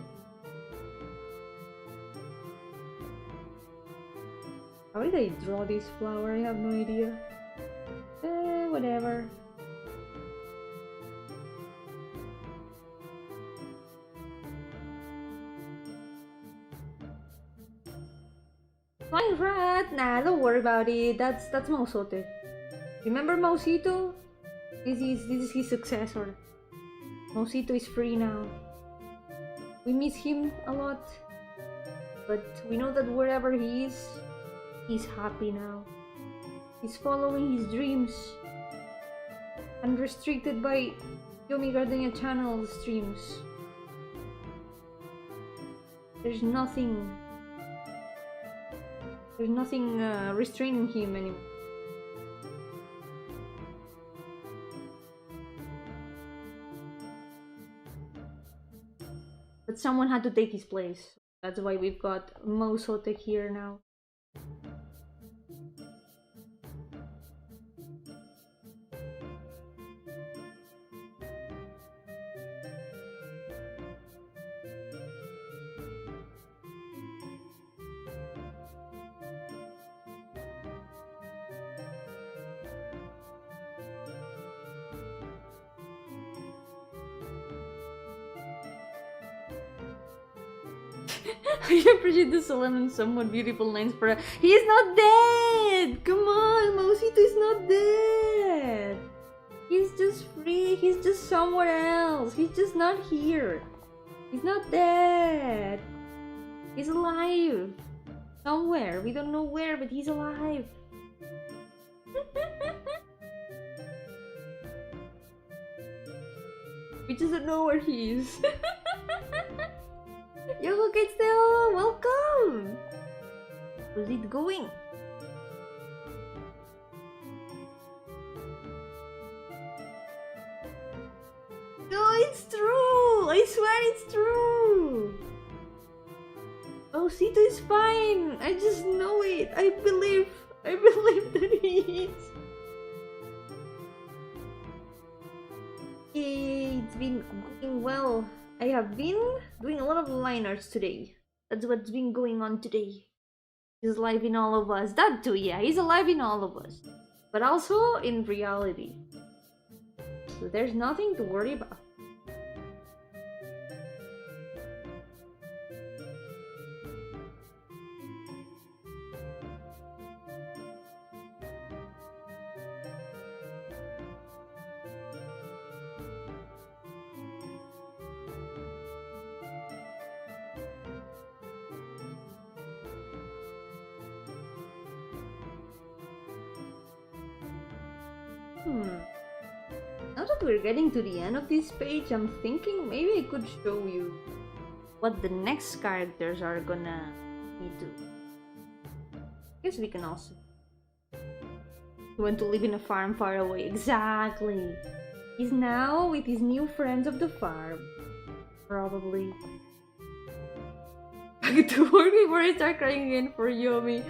How did I draw this flower? I have no idea. Whatever. Flying rat? Nah, don't worry about it. That's Mausote. Remember Mausito? This is his successor. Mausito is free now. We miss him a lot, but we know that wherever he is, he's happy now. He's following his dreams, unrestricted by Yomi Gardenia channel streams. There's nothing restraining him anymore. But someone had to take his place. That's why we've got Mausote here now. I appreciate the solemn and somewhat beautiful lines for he is not dead! Come on, Mausito is not dead! He's just free, he's just somewhere else. He's just not here. He's not dead. He's alive. Somewhere. We don't know where, but he's alive. We just don't know where he is. Yo, kids, welcome! How's it going? No, it's true! I swear it's true! Oh, Sito is fine! I just know it! I believe that he is! It's been going well. I have been doing a lot of line arts today. That's what's been going on today. He's alive in all of us. That too, yeah, he's alive in all of us. But also in reality. So there's nothing to worry about. Now that we're getting to the end of this page, I'm thinking maybe I could show you what the next characters are gonna need to. Guess we can also. He went to live in a farm far away. Exactly. He's now with his new friends of the farm. Probably. Back to work before I start crying again for Yomi.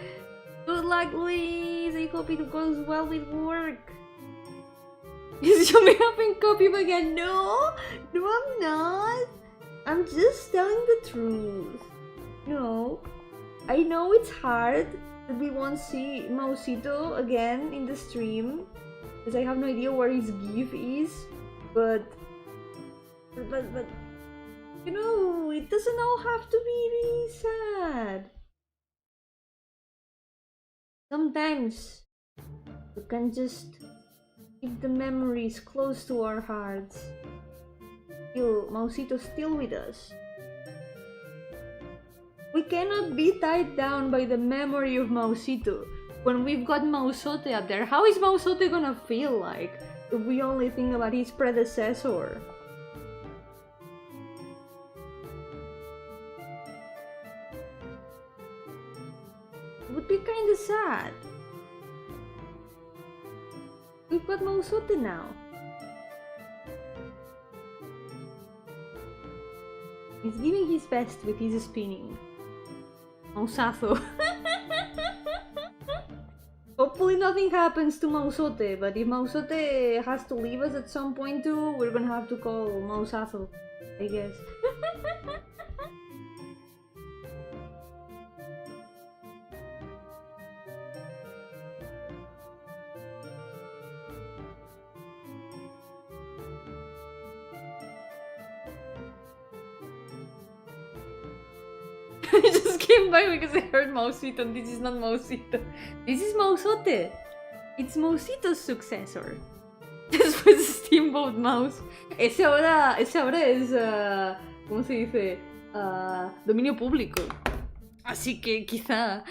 Good luck, Luis! I hope it goes well with work. Is Yomi having copy again? No, no, I'm not. I'm just telling the truth. No, I know it's hard that we won't see Mausito again in the stream because I have no idea where his GIF is, but you know, it doesn't all have to be really sad. Sometimes we can just keep the memories close to our hearts. Still, Mausito's still with us. We cannot be tied down by the memory of Mausito. When we've got Mausote up there, how is Mausote gonna feel like if we only think about his predecessor? It would be kinda sad. We've got Mausote now. He's giving his best with his spinning. Mausazo. Hopefully nothing happens to Mausote, but if Mausote has to leave us at some point too, we're gonna have to call Mausazo, I guess. I just came by because I heard Mausito and this is not Mausito. This is Mausote. It's Mausito's successor. Just with Steamboat Mouse. Ese ahora es... ¿cómo se dice? Dominio público. Así que quizá...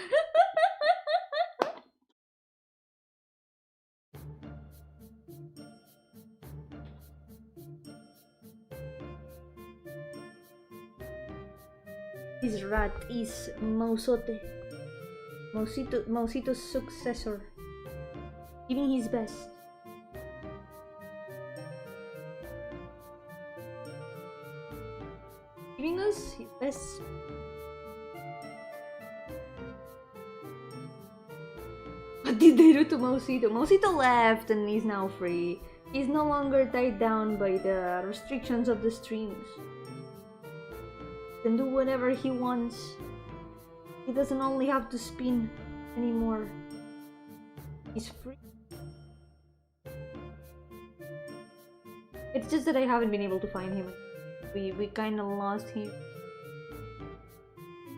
His rat is Mausote. Mausito's successor. Giving his best. Giving us his best. What did they do to Mausito? Mausito left and is now free. He's no longer tied down by the restrictions of the streams. Can do whatever he wants. He doesn't only have to spin anymore. He's free. It's just that I haven't been able to find him. We kinda lost him.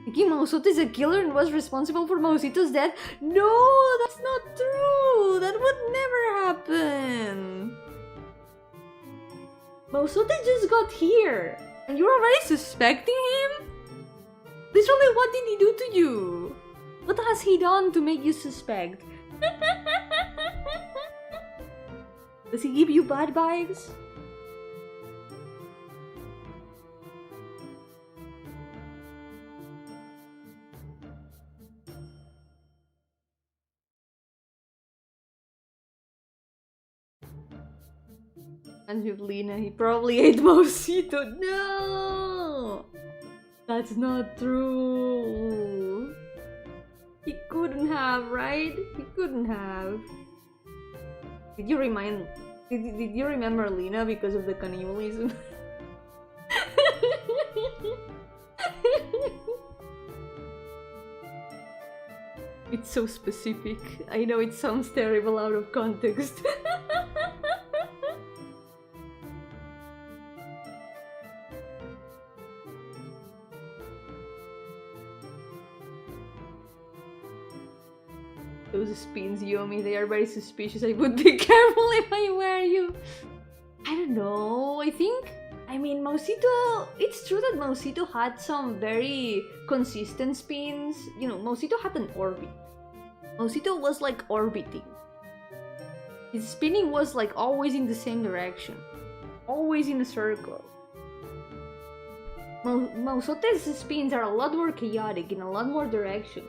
Thinking Mausote is a killer and was responsible for Mausito's death? No, that's not true! That would never happen! Mausote just got here! And you're already suspecting him? Literally, what did he do to you? What has he done to make you suspect? Does he give you bad vibes? And with Lena, he probably ate Mausito. No! That's not true. He couldn't have, right? He couldn't have. Did you remember Lena because of the cannibalism? It's so specific. I know it sounds terrible out of context. Those spins, Yomi, they are very suspicious. I would be careful if I were you. I don't know, I mean, Mausito, it's true that Mausito had some very consistent spins. You know, Mausito had an orbit. Mausito was like orbiting. His spinning was like always in the same direction. Always in a circle. Mausote's spins are a lot more chaotic in a lot more direction.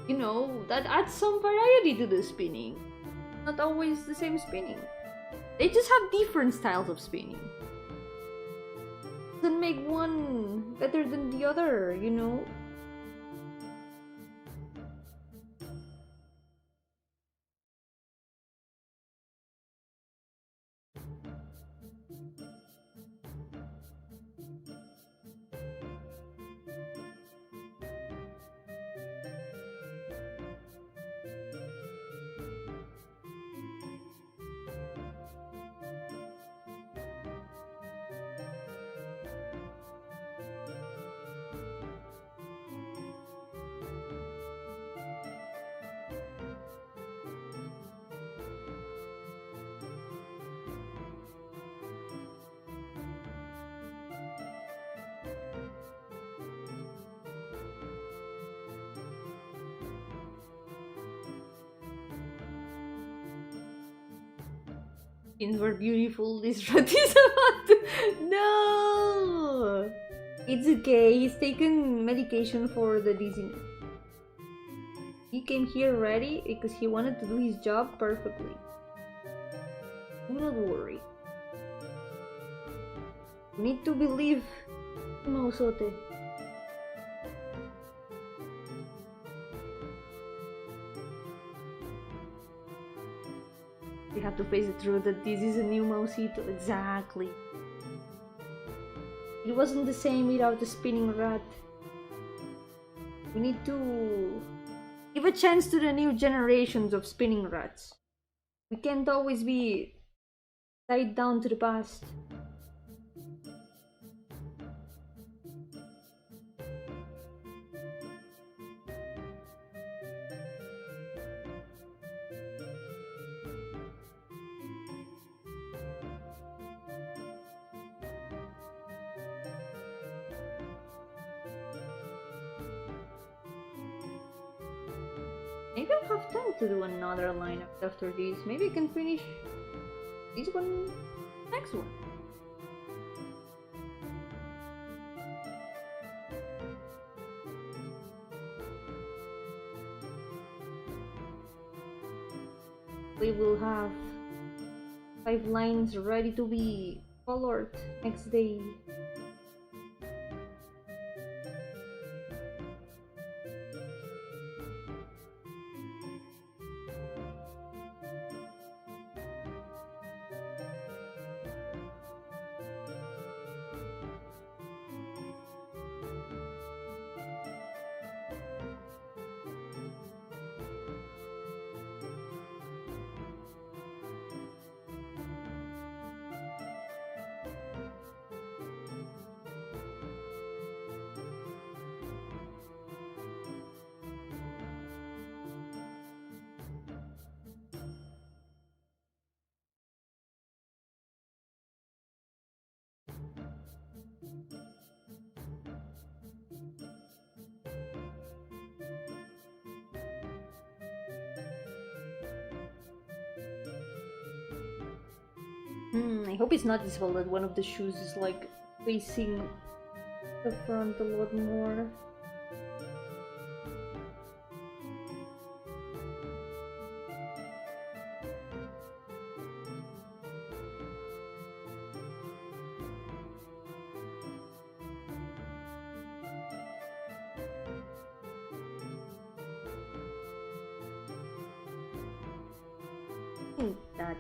You know, that adds some variety to the spinning. Not always the same spinning. They just have different styles of spinning. Doesn't make one better than the other, you know? Skins were beautiful. This rat is about to... No! It's okay. He's taken medication for the dizziness. He came here ready because he wanted to do his job perfectly. Do not worry. You need to believe, Mausote. We have to face the truth that this is a new Mausito. Exactly. It wasn't the same without the spinning rat. We need to give a chance to the new generations of spinning rats. We can't always be tied down to the past. Maybe I'll have time to do another lineup after this. Maybe I can finish this one, next one. We will have 5 lines ready to be colored next day. I hope it's not visible that one of the shoes is like facing the front a lot more. That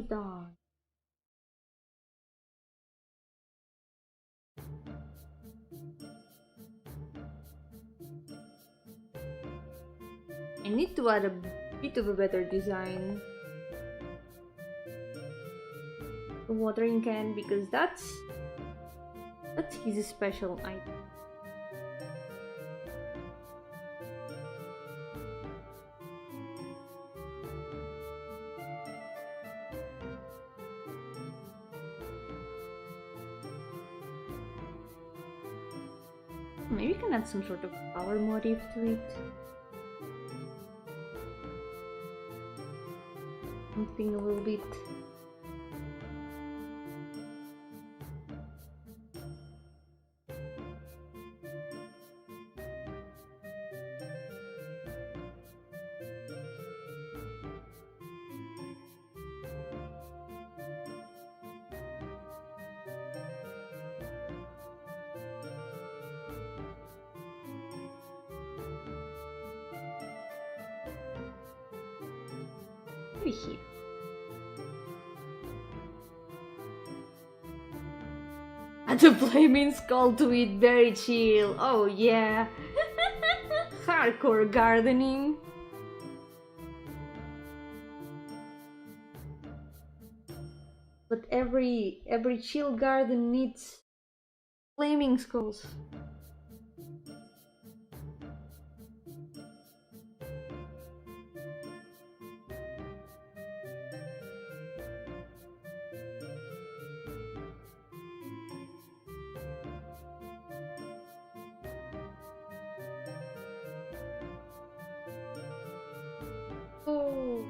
done. I need to add a bit of a better design. The watering can, because that's his special item. Maybe we can add some sort of flower motif to it. Something a little bit. Maybe here. And the flaming skull to it, very chill. Oh yeah. Hardcore gardening. But every chill garden needs flaming skulls. Oh.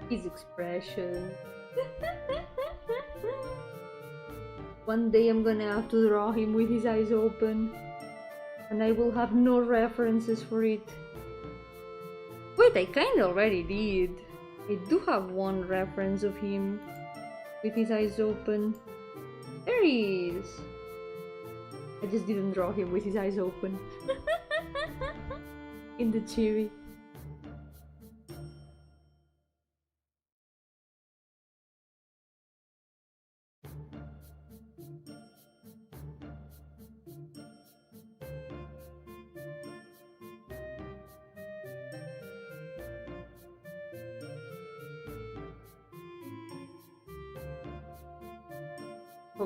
His expression. One day I'm gonna have to draw him with his eyes open, and I will have no references for it. Wait, I kinda already did. I do have one reference of him with his eyes open. There he is. I just didn't draw him with his eyes open. In the chibi.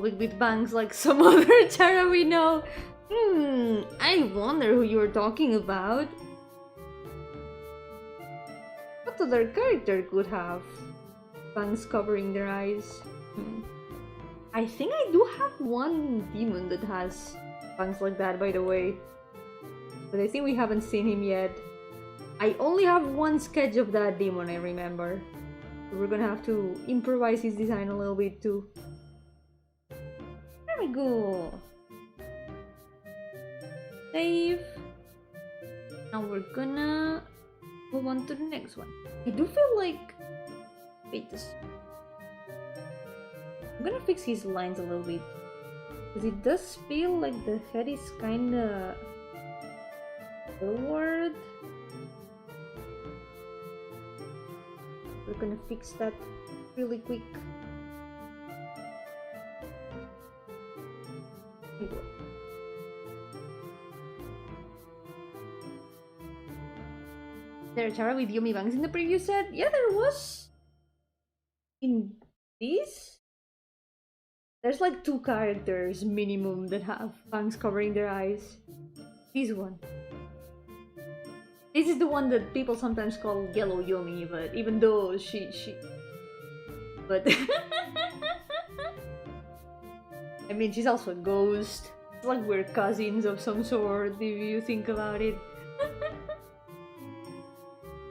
With bangs like some other Tara we know. I wonder who you're talking about. What other character could have bangs covering their eyes? I think I do have one demon that has bangs like that, by the way. But I think we haven't seen him yet. I only have one sketch of that demon, I remember. So we're gonna have to improvise his design a little bit too. There we go. Save. Now we're gonna move on to the next one. I do feel like... Wait this. I'm gonna fix his lines a little bit. Because it does feel like the head is kinda... forward. We're gonna fix that really quick. There we go. There, Tara with Yomi bangs in the previous set? Yeah, there was. In this? There's like 2 characters minimum that have bangs covering their eyes. This one. This is the one that people sometimes call Yellow Yomi, but even though she... But... I mean, she's also a ghost. It's like we're cousins of some sort, if you think about it.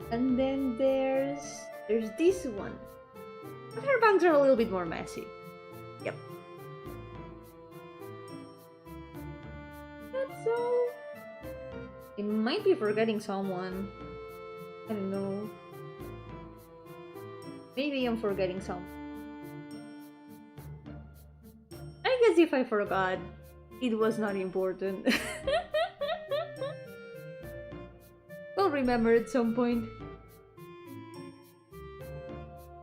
And then there's this one. But her bangs are a little bit more messy. Yep. That's all. I might be forgetting someone. I don't know. Maybe I'm forgetting some. I guess if I forgot, it was not important. We'll remember at some point.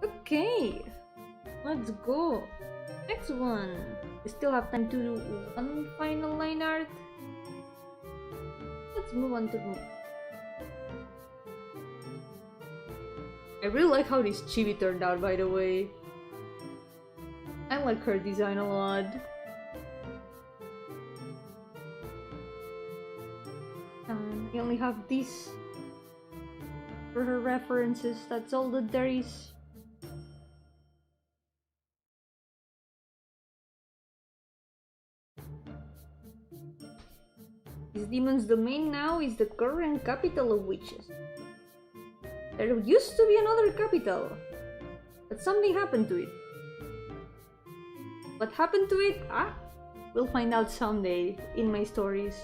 Okay, let's go. Next one. We still have time to do one final line art. Let's move on to the next. I really like how this chibi turned out, by the way. I like her design a lot. I only have this for her references, that's all that there is. This demon's domain now is the current capital of witches. There used to be another capital, but something happened to it. What happened to it? We'll find out someday in my stories.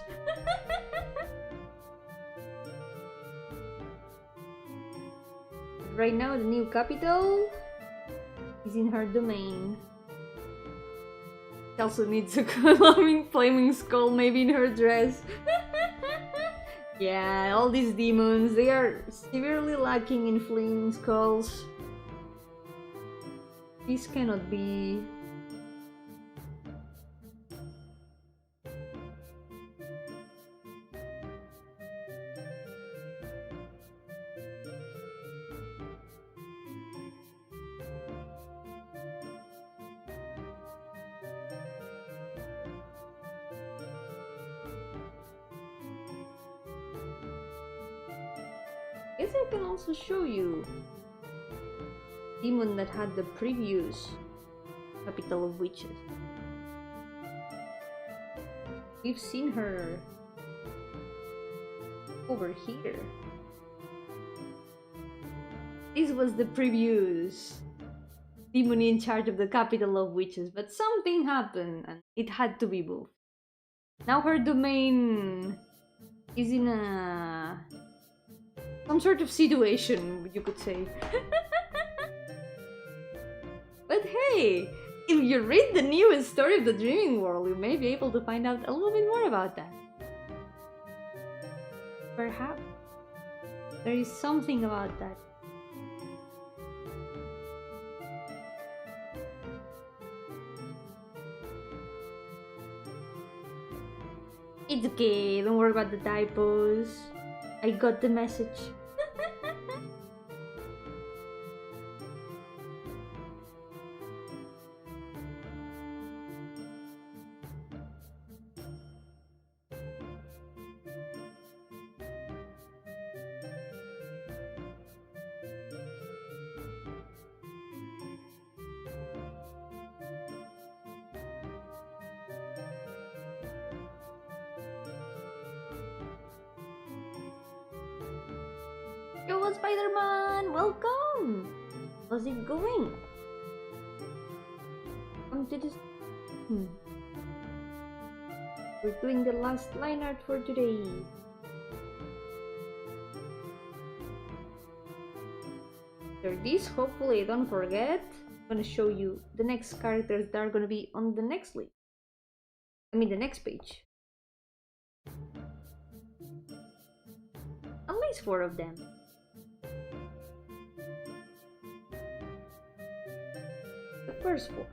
Right now, the new capital is in her domain. She also needs a flaming skull maybe in her dress. Yeah, all these demons, they are severely lacking in flaming skulls. This cannot be. I guess I can also show you demon that had the previous capital of witches. We've seen her over here. This was the previous demon in charge of the capital of witches, but something happened and it had to be moved. Now her domain is in some sort of situation, you could say. But hey, if you read the newest story of the Dreaming World, you may be able to find out a little bit more about that. Perhaps there is something about that. It's okay, don't worry about the typos. I got the message. Yo, Spider-Man! Welcome! How's it going? Come to this... We're doing the last line art for today. After this, hopefully I don't forget, I'm gonna show you the next characters that are gonna be on the next link. I mean the next page. At least 4 of them. The first 4.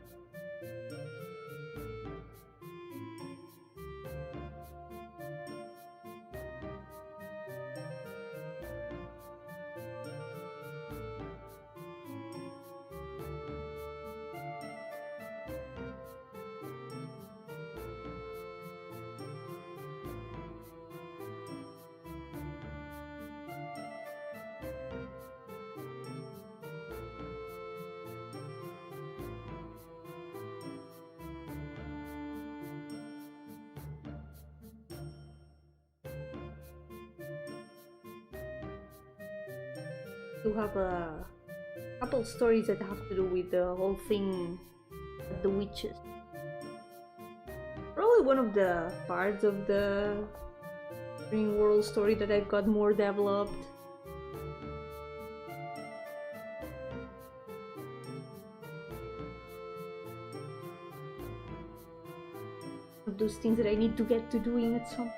To have a couple stories that have to do with the whole thing of the witches. Probably one of the parts of the Dream World story that I've got more developed. Of those things that I need to get to doing at some point.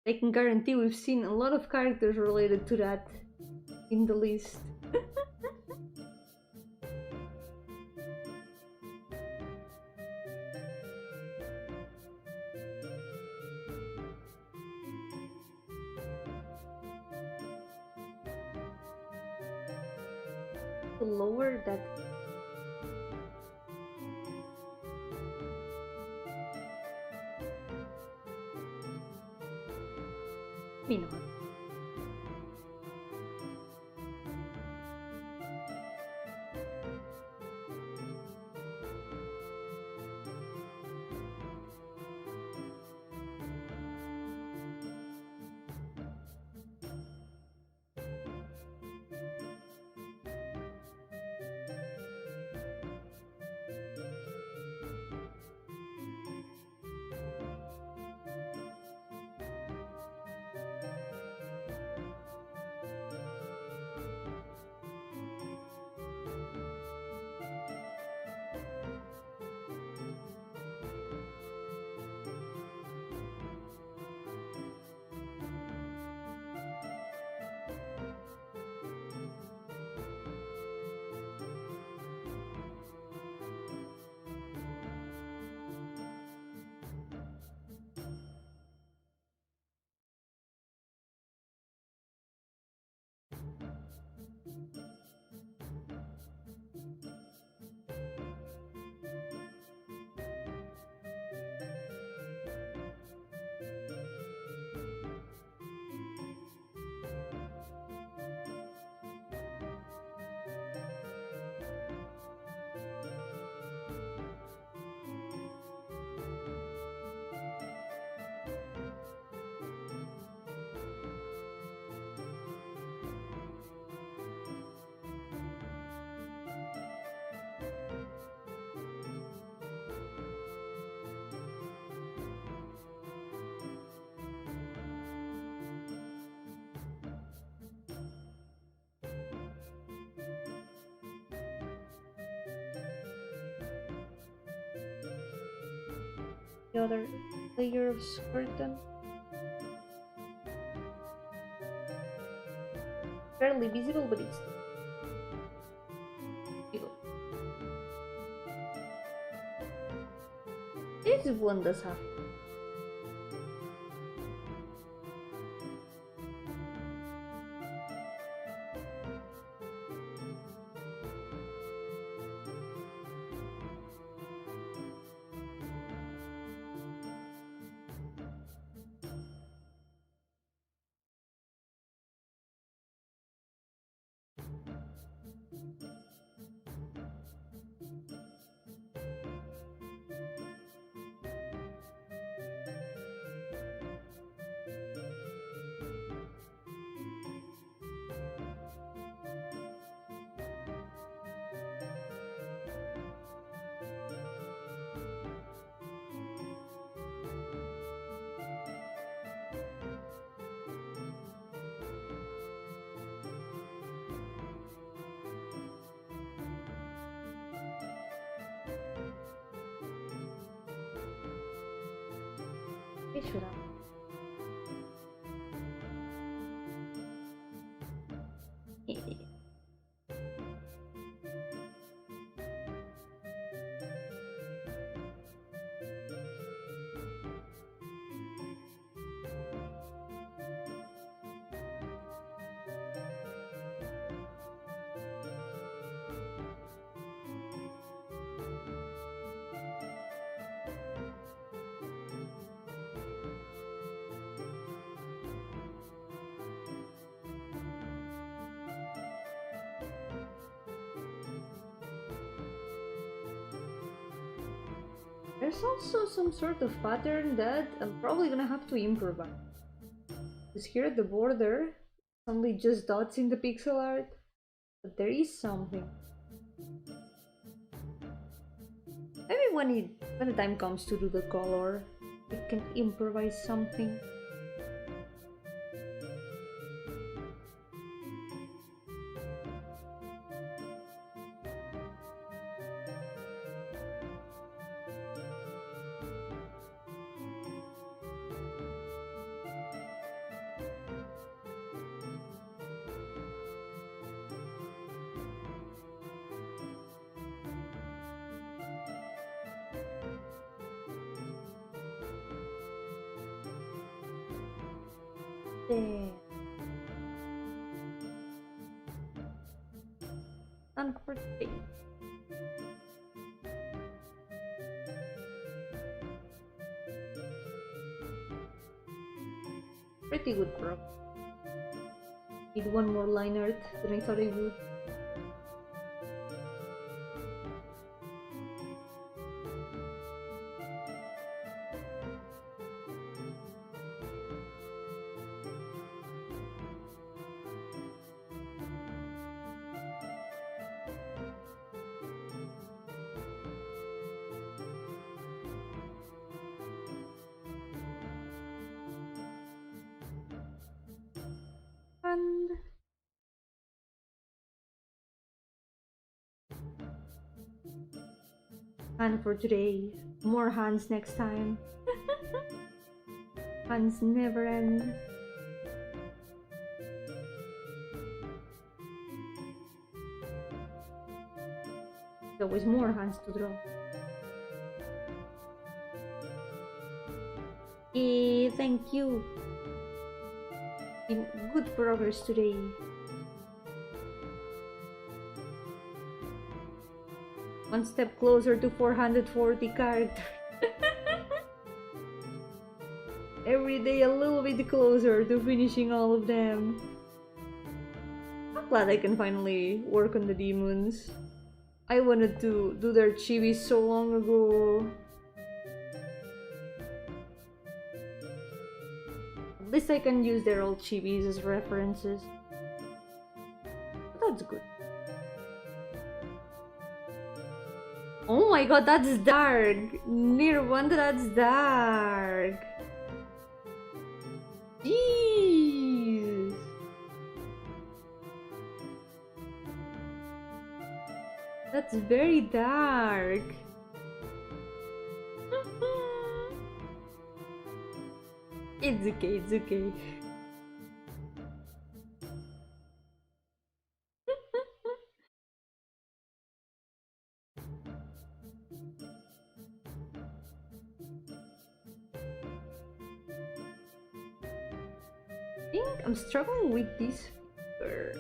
I can guarantee we've seen a lot of characters related to that in the list. To lower that. Me not. The other layer of skirting. Barely visible, but it's still. This one does have. Should I? There's also some sort of pattern that I'm probably gonna have to improvise. Because here at the border, only just dots in the pixel art, but there is something. Maybe when the time comes to do the color, I can improvise something. There. And for today. Pretty good, bro. Did one more line art than I thought I would. And for today, more hands next time. Hands never end. There's always more hands to draw. Thank you. In good progress today. One step closer to 440 characters. Every day a little bit closer to finishing all of them. I'm glad I can finally work on the demons. I wanted to do their chibis so long ago. At least I can use their old chibis as references. That's good. Oh my god, that's dark! Nirvana, that's dark! Jeez! That's very dark! It's okay, it's okay. I think I'm struggling with this figure.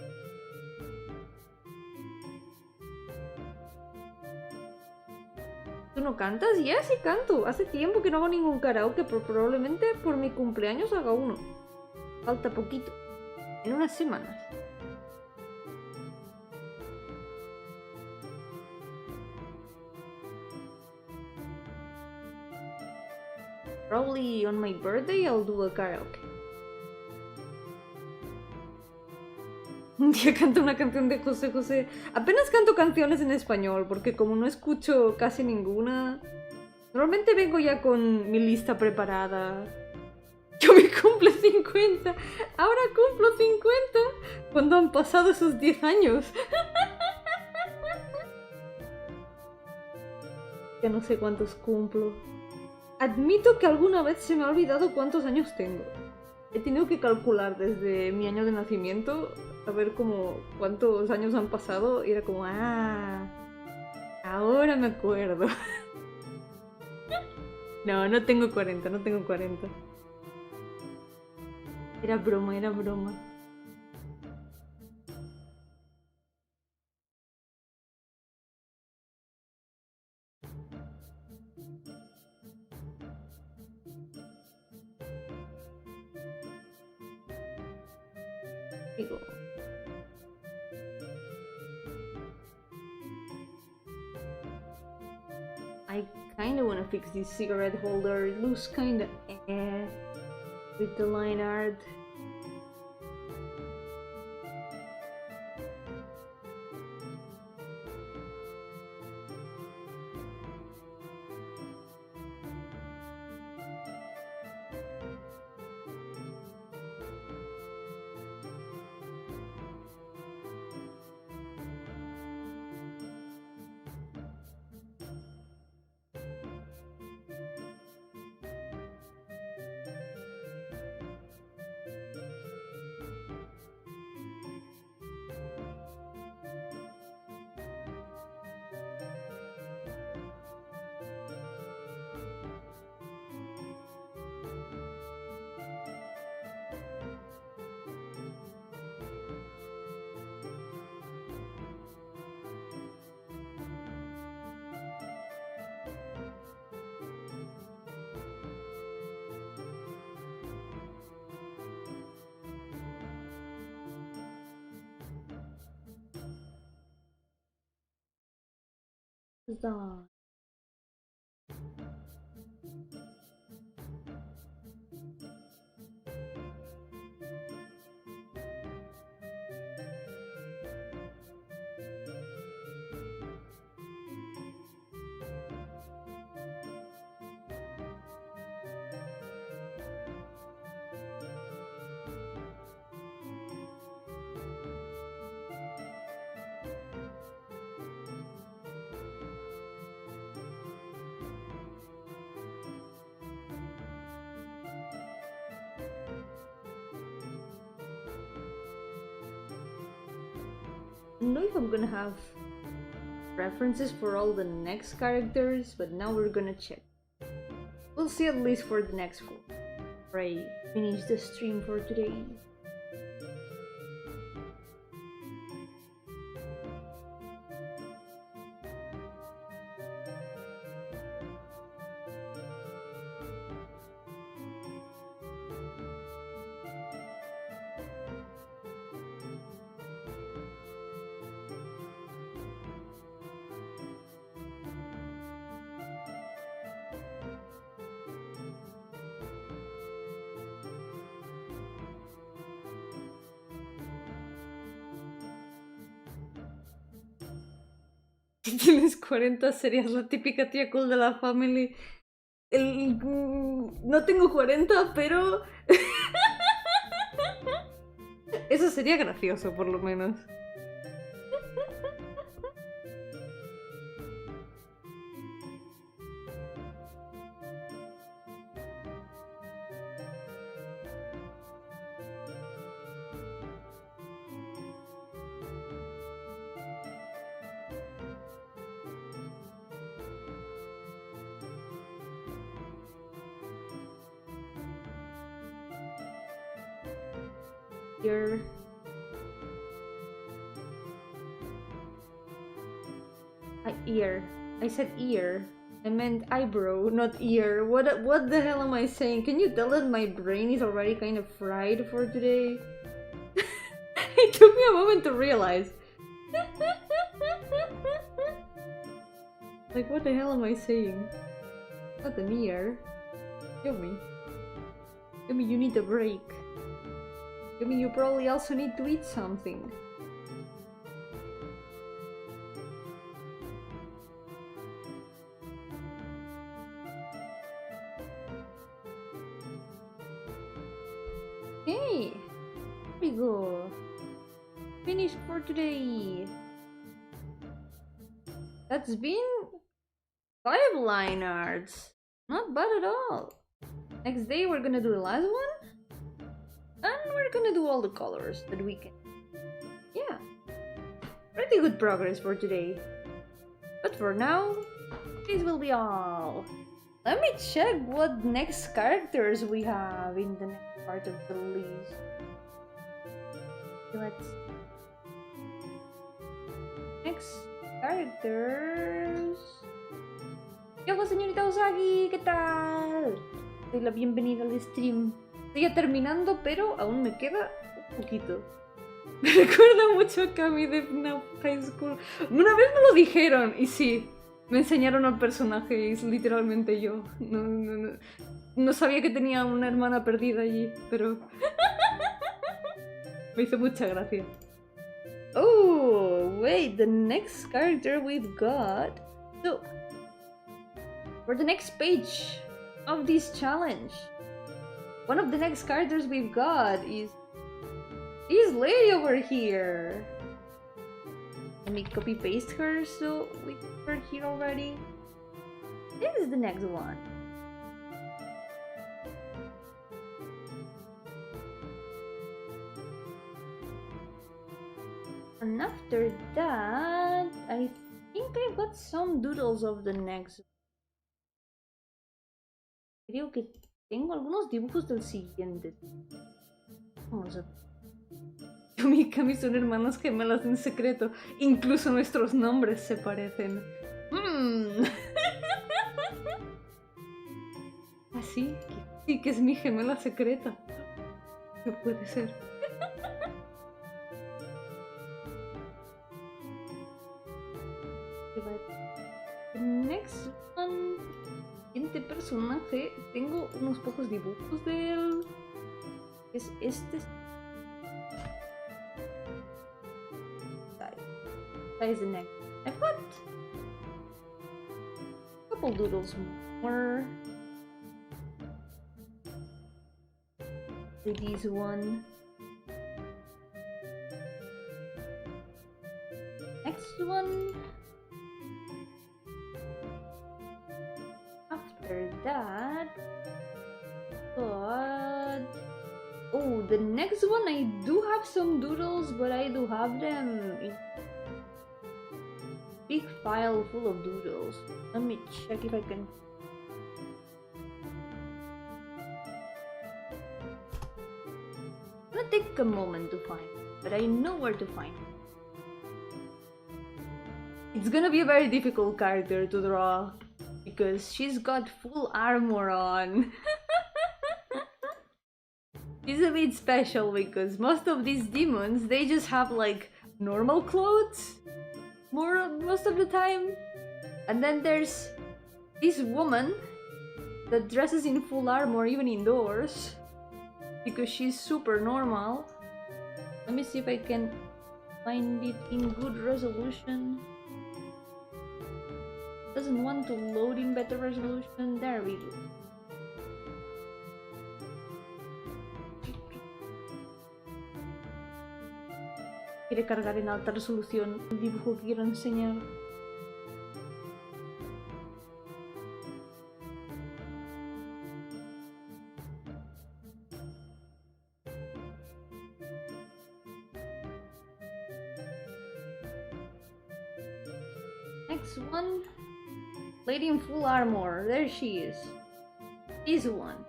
¿Tú no cantas? Ya sí canto. Hace tiempo que no hago ningún karaoke, pero probablemente por mi cumpleaños haga uno. Falta poquito. En unas semanas. Probably on my birthday I'll do a karaoke. Un día canto una canción de José José. Apenas canto canciones en español, porque como no escucho casi ninguna, normalmente vengo ya con mi lista preparada. Yo me cumplo 50. Ahora cumplo 50 cuando han pasado esos 10 años. Ya no sé cuántos cumplo. Admito que alguna vez se me ha olvidado cuántos años tengo. He tenido que calcular desde mi año de nacimiento a ver como cuántos años han pasado y era como, ahora me acuerdo. No, no tengo 40, no tengo 40. Era broma, era broma. Digo. I kinda wanna fix this cigarette holder. It looks kinda with the line art. What's that? I don't know if I'm gonna have references for all the next characters, but now we're gonna check. We'll see at least for the next four. Right, finish the stream for today. Si tienes 40 serías la típica tía cool de la family. No tengo 40, pero... Eso sería gracioso, por lo menos. Ear. Ear. I said ear. I meant eyebrow, not ear. What the hell am I saying? Can you tell that my brain is already kind of fried for today? It took me a moment to realize. Like, what the hell am I saying? Not an ear. Yomi. Yomi, you need a break. Yomi, you probably also need to eat something. Hey! Here we go. Finished for today. That's been 5 line arts. Not bad at all. Next day we're gonna do the last one. And we're gonna do all the colors that we can. Yeah. Pretty good progress for today. But for now, this will be all. Let me check what next characters we have in the next part of the list. Let's... Next characters... Hola señorita Usagi, ¿qué tal? Doy la bienvenida al stream. Estoy ya terminando, pero aún me queda un poquito. Me recuerda mucho a Cami de FNAF High School. Una vez me lo dijeron, y sí, me enseñaron al personaje y es literalmente yo. No sabía que tenía una hermana perdida allí, pero... me hizo mucha gracia. Oh, wait, the next character we've got... So, for the next page of this challenge, one of the next characters we've got is this lady over here. Let me copy paste her so we have her here already. This is the next one. And after that, I think I've got some doodles of the next. Creo que tengo algunos dibujos del siguiente. Vamos a ver. Yomi y Kami son hermanas gemelas en secreto. Incluso nuestros nombres se parecen. Así que sí que es mi gemela secreta. No puede ser. personaje, tengo unos pocos dibujos de él. Es este. That is the next. I've got a couple doodles more. This one. Next one. After that, but oh, the next one I do have some doodles, but I do have them in big file full of doodles. Let me check if I can. I'm gonna take a moment to find it, but I know where to find it. It's gonna be a very difficult character to draw because she's got full armor on. She's a bit special because most of these demons, they just have like normal clothes most of the time. And then there's this woman that dresses in full armor even indoors because she's super normal. Let me see if I can find it in good resolution. Doesn't want to load in better resolution. There we go. Quiere cargar en alta resolución el dibujo que quiero enseñar. Next one. Lady in full armor. There she is. This one.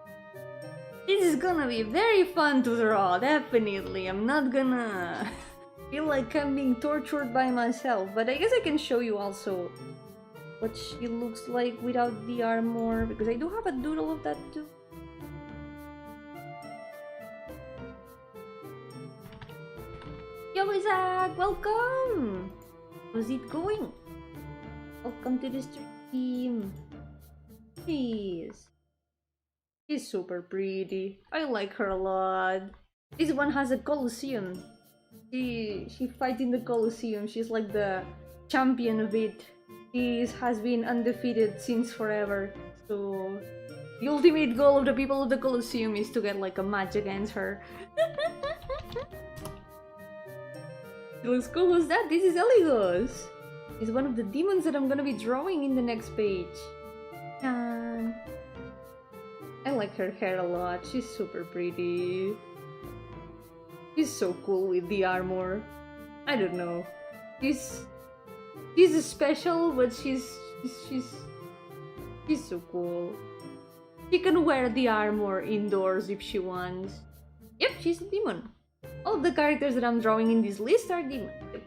This is gonna be very fun to draw, definitely. I'm not gonna feel like I'm being tortured by myself, but I guess I can show you also what she looks like without the armor, because I do have a doodle of that too. Yo, Isaac! Welcome! How's it going? Welcome to the stream. She's super pretty. I like her a lot. This one has a Colosseum. She fights in the Colosseum. She's like the champion of it. She has been undefeated since forever. So the ultimate goal of the people of the Colosseum is to get like a match against her. She looks cool. Who's that? This is Eligos. He's one of the demons that I'm gonna be drawing in the next page. I like her hair a lot. She's super pretty. She's so cool with the armor. I don't know. She's special, but she's so cool. She can wear the armor indoors if she wants. Yep, she's a demon. All the characters that I'm drawing in this list are demons. Yep.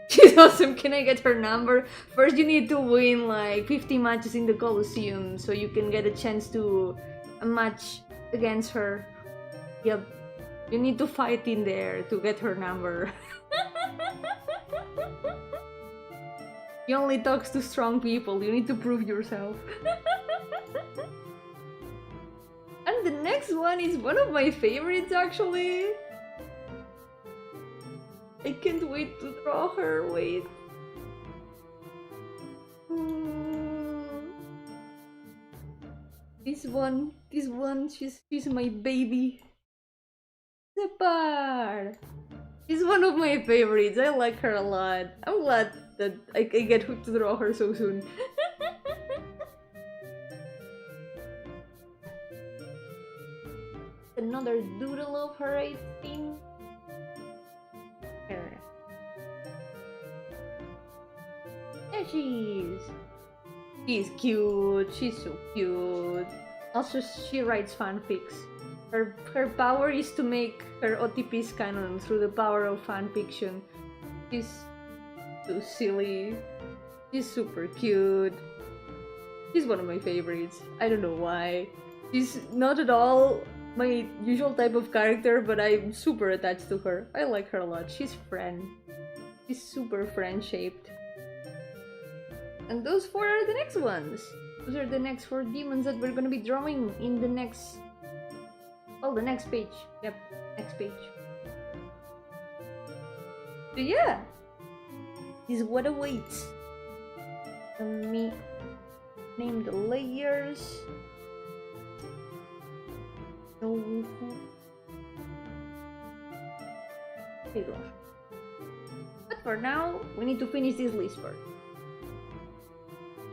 She's awesome. Can I get her number? First, you need to win like 50 matches in the Colosseum so you can get a chance to a match against her. Yep. You need to fight in there to get her number. He only talks to strong people. You need to prove yourself. And the next one is one of my favorites, actually. I can't wait to draw her. Wait. This one, she's my baby. Separ! She's one of my favorites. I like her a lot. I'm glad that I get to draw her so soon. Another doodle of her, I think. There she is. She's cute. She's so cute. Also, she writes fanfics. Her power is to make her OTPs canon through the power of fanfiction. She's so silly. She's super cute. She's one of my favorites. I don't know why. She's not at all my usual type of character, but I'm super attached to her. I like her a lot. She's friend. She's super friend-shaped. And those four are the next ones. Those are the next 4 demons that we're gonna be drawing in the next... Oh, the next page. Yep, next page. So yeah, this is what awaits. Let me name the layers. Yo-hooo. There you go. But for now, we need to finish this list first.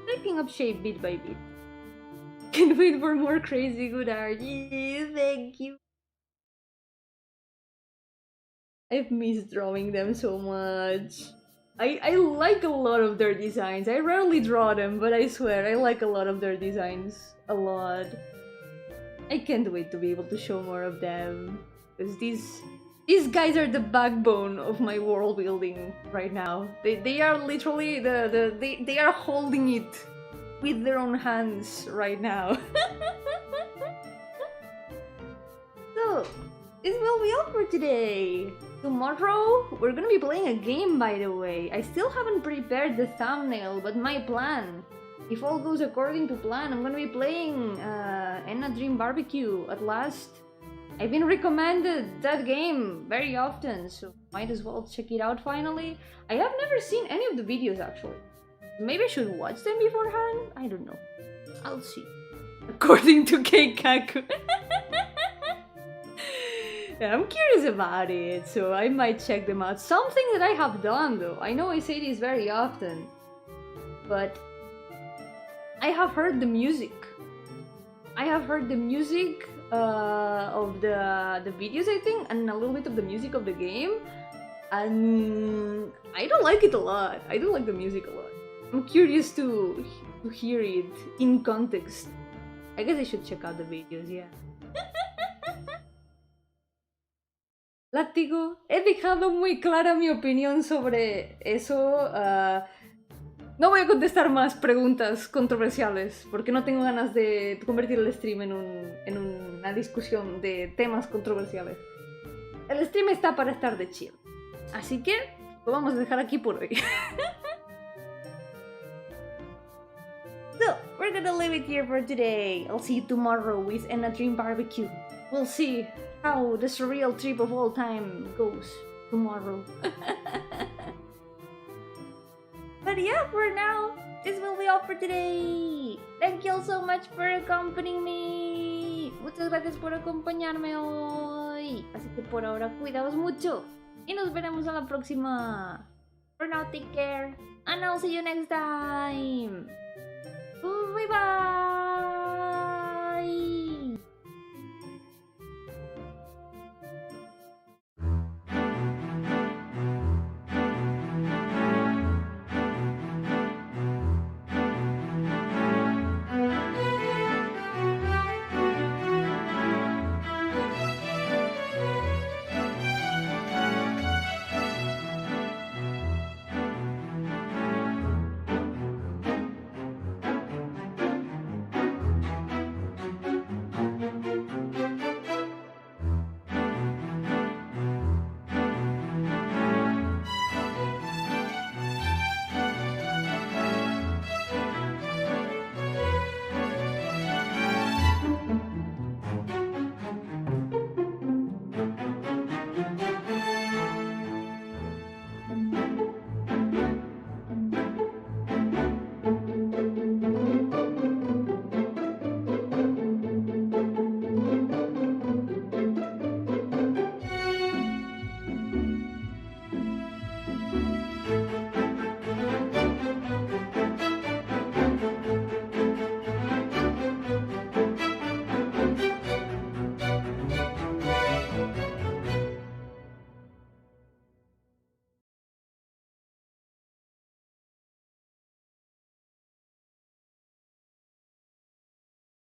Taking up shape bit by bit. Can't wait for more crazy good art. Yeah, thank you. I've missed drawing them so much. I like a lot of their designs. I rarely draw them, but I swear I like a lot of their designs. A lot. I can't wait to be able to show more of them. Because these guys are the backbone of my world building right now. They are literally they are holding it with their own hands right now. So, this will be all for today. Tomorrow, we're gonna be playing a game, by the way. I still haven't prepared the thumbnail, but my plan, if all goes according to plan, I'm gonna be playing Enna Dream Barbecue at last. I've been recommended that game very often, so might as well check it out finally. I have never seen any of the videos, actually. Maybe I should watch them beforehand? I don't know. I'll see. According to Keikaku. Yeah, I'm curious about it, so I might check them out. Something that I have done, though. I know I say this very often, but I have heard the music. I have heard the music of the videos, I think, and a little bit of the music of the game, and I don't like it a lot. I don't like the music a lot. I'm curious to hear it in context. I guess I should check out the videos, yeah. Látigo, he dejado muy clara mi opinión sobre eso. No voy a contestar más preguntas controversiales porque no tengo ganas de convertir el stream en una discusión de temas controversiales. El stream está para estar de chill. Así que lo vamos a dejar aquí por hoy. So, we're gonna leave it here for today. I'll see you tomorrow with Enna Dream Barbecue. We'll see how the surreal trip of all time goes tomorrow. But yeah, for now, this will be all for today. Thank you all so much for accompanying me. Muchas gracias por acompañarme hoy. Así que por ahora, cuidaos mucho. Y nos veremos a la próxima. For now, take care. And I'll see you next time. Bye bye.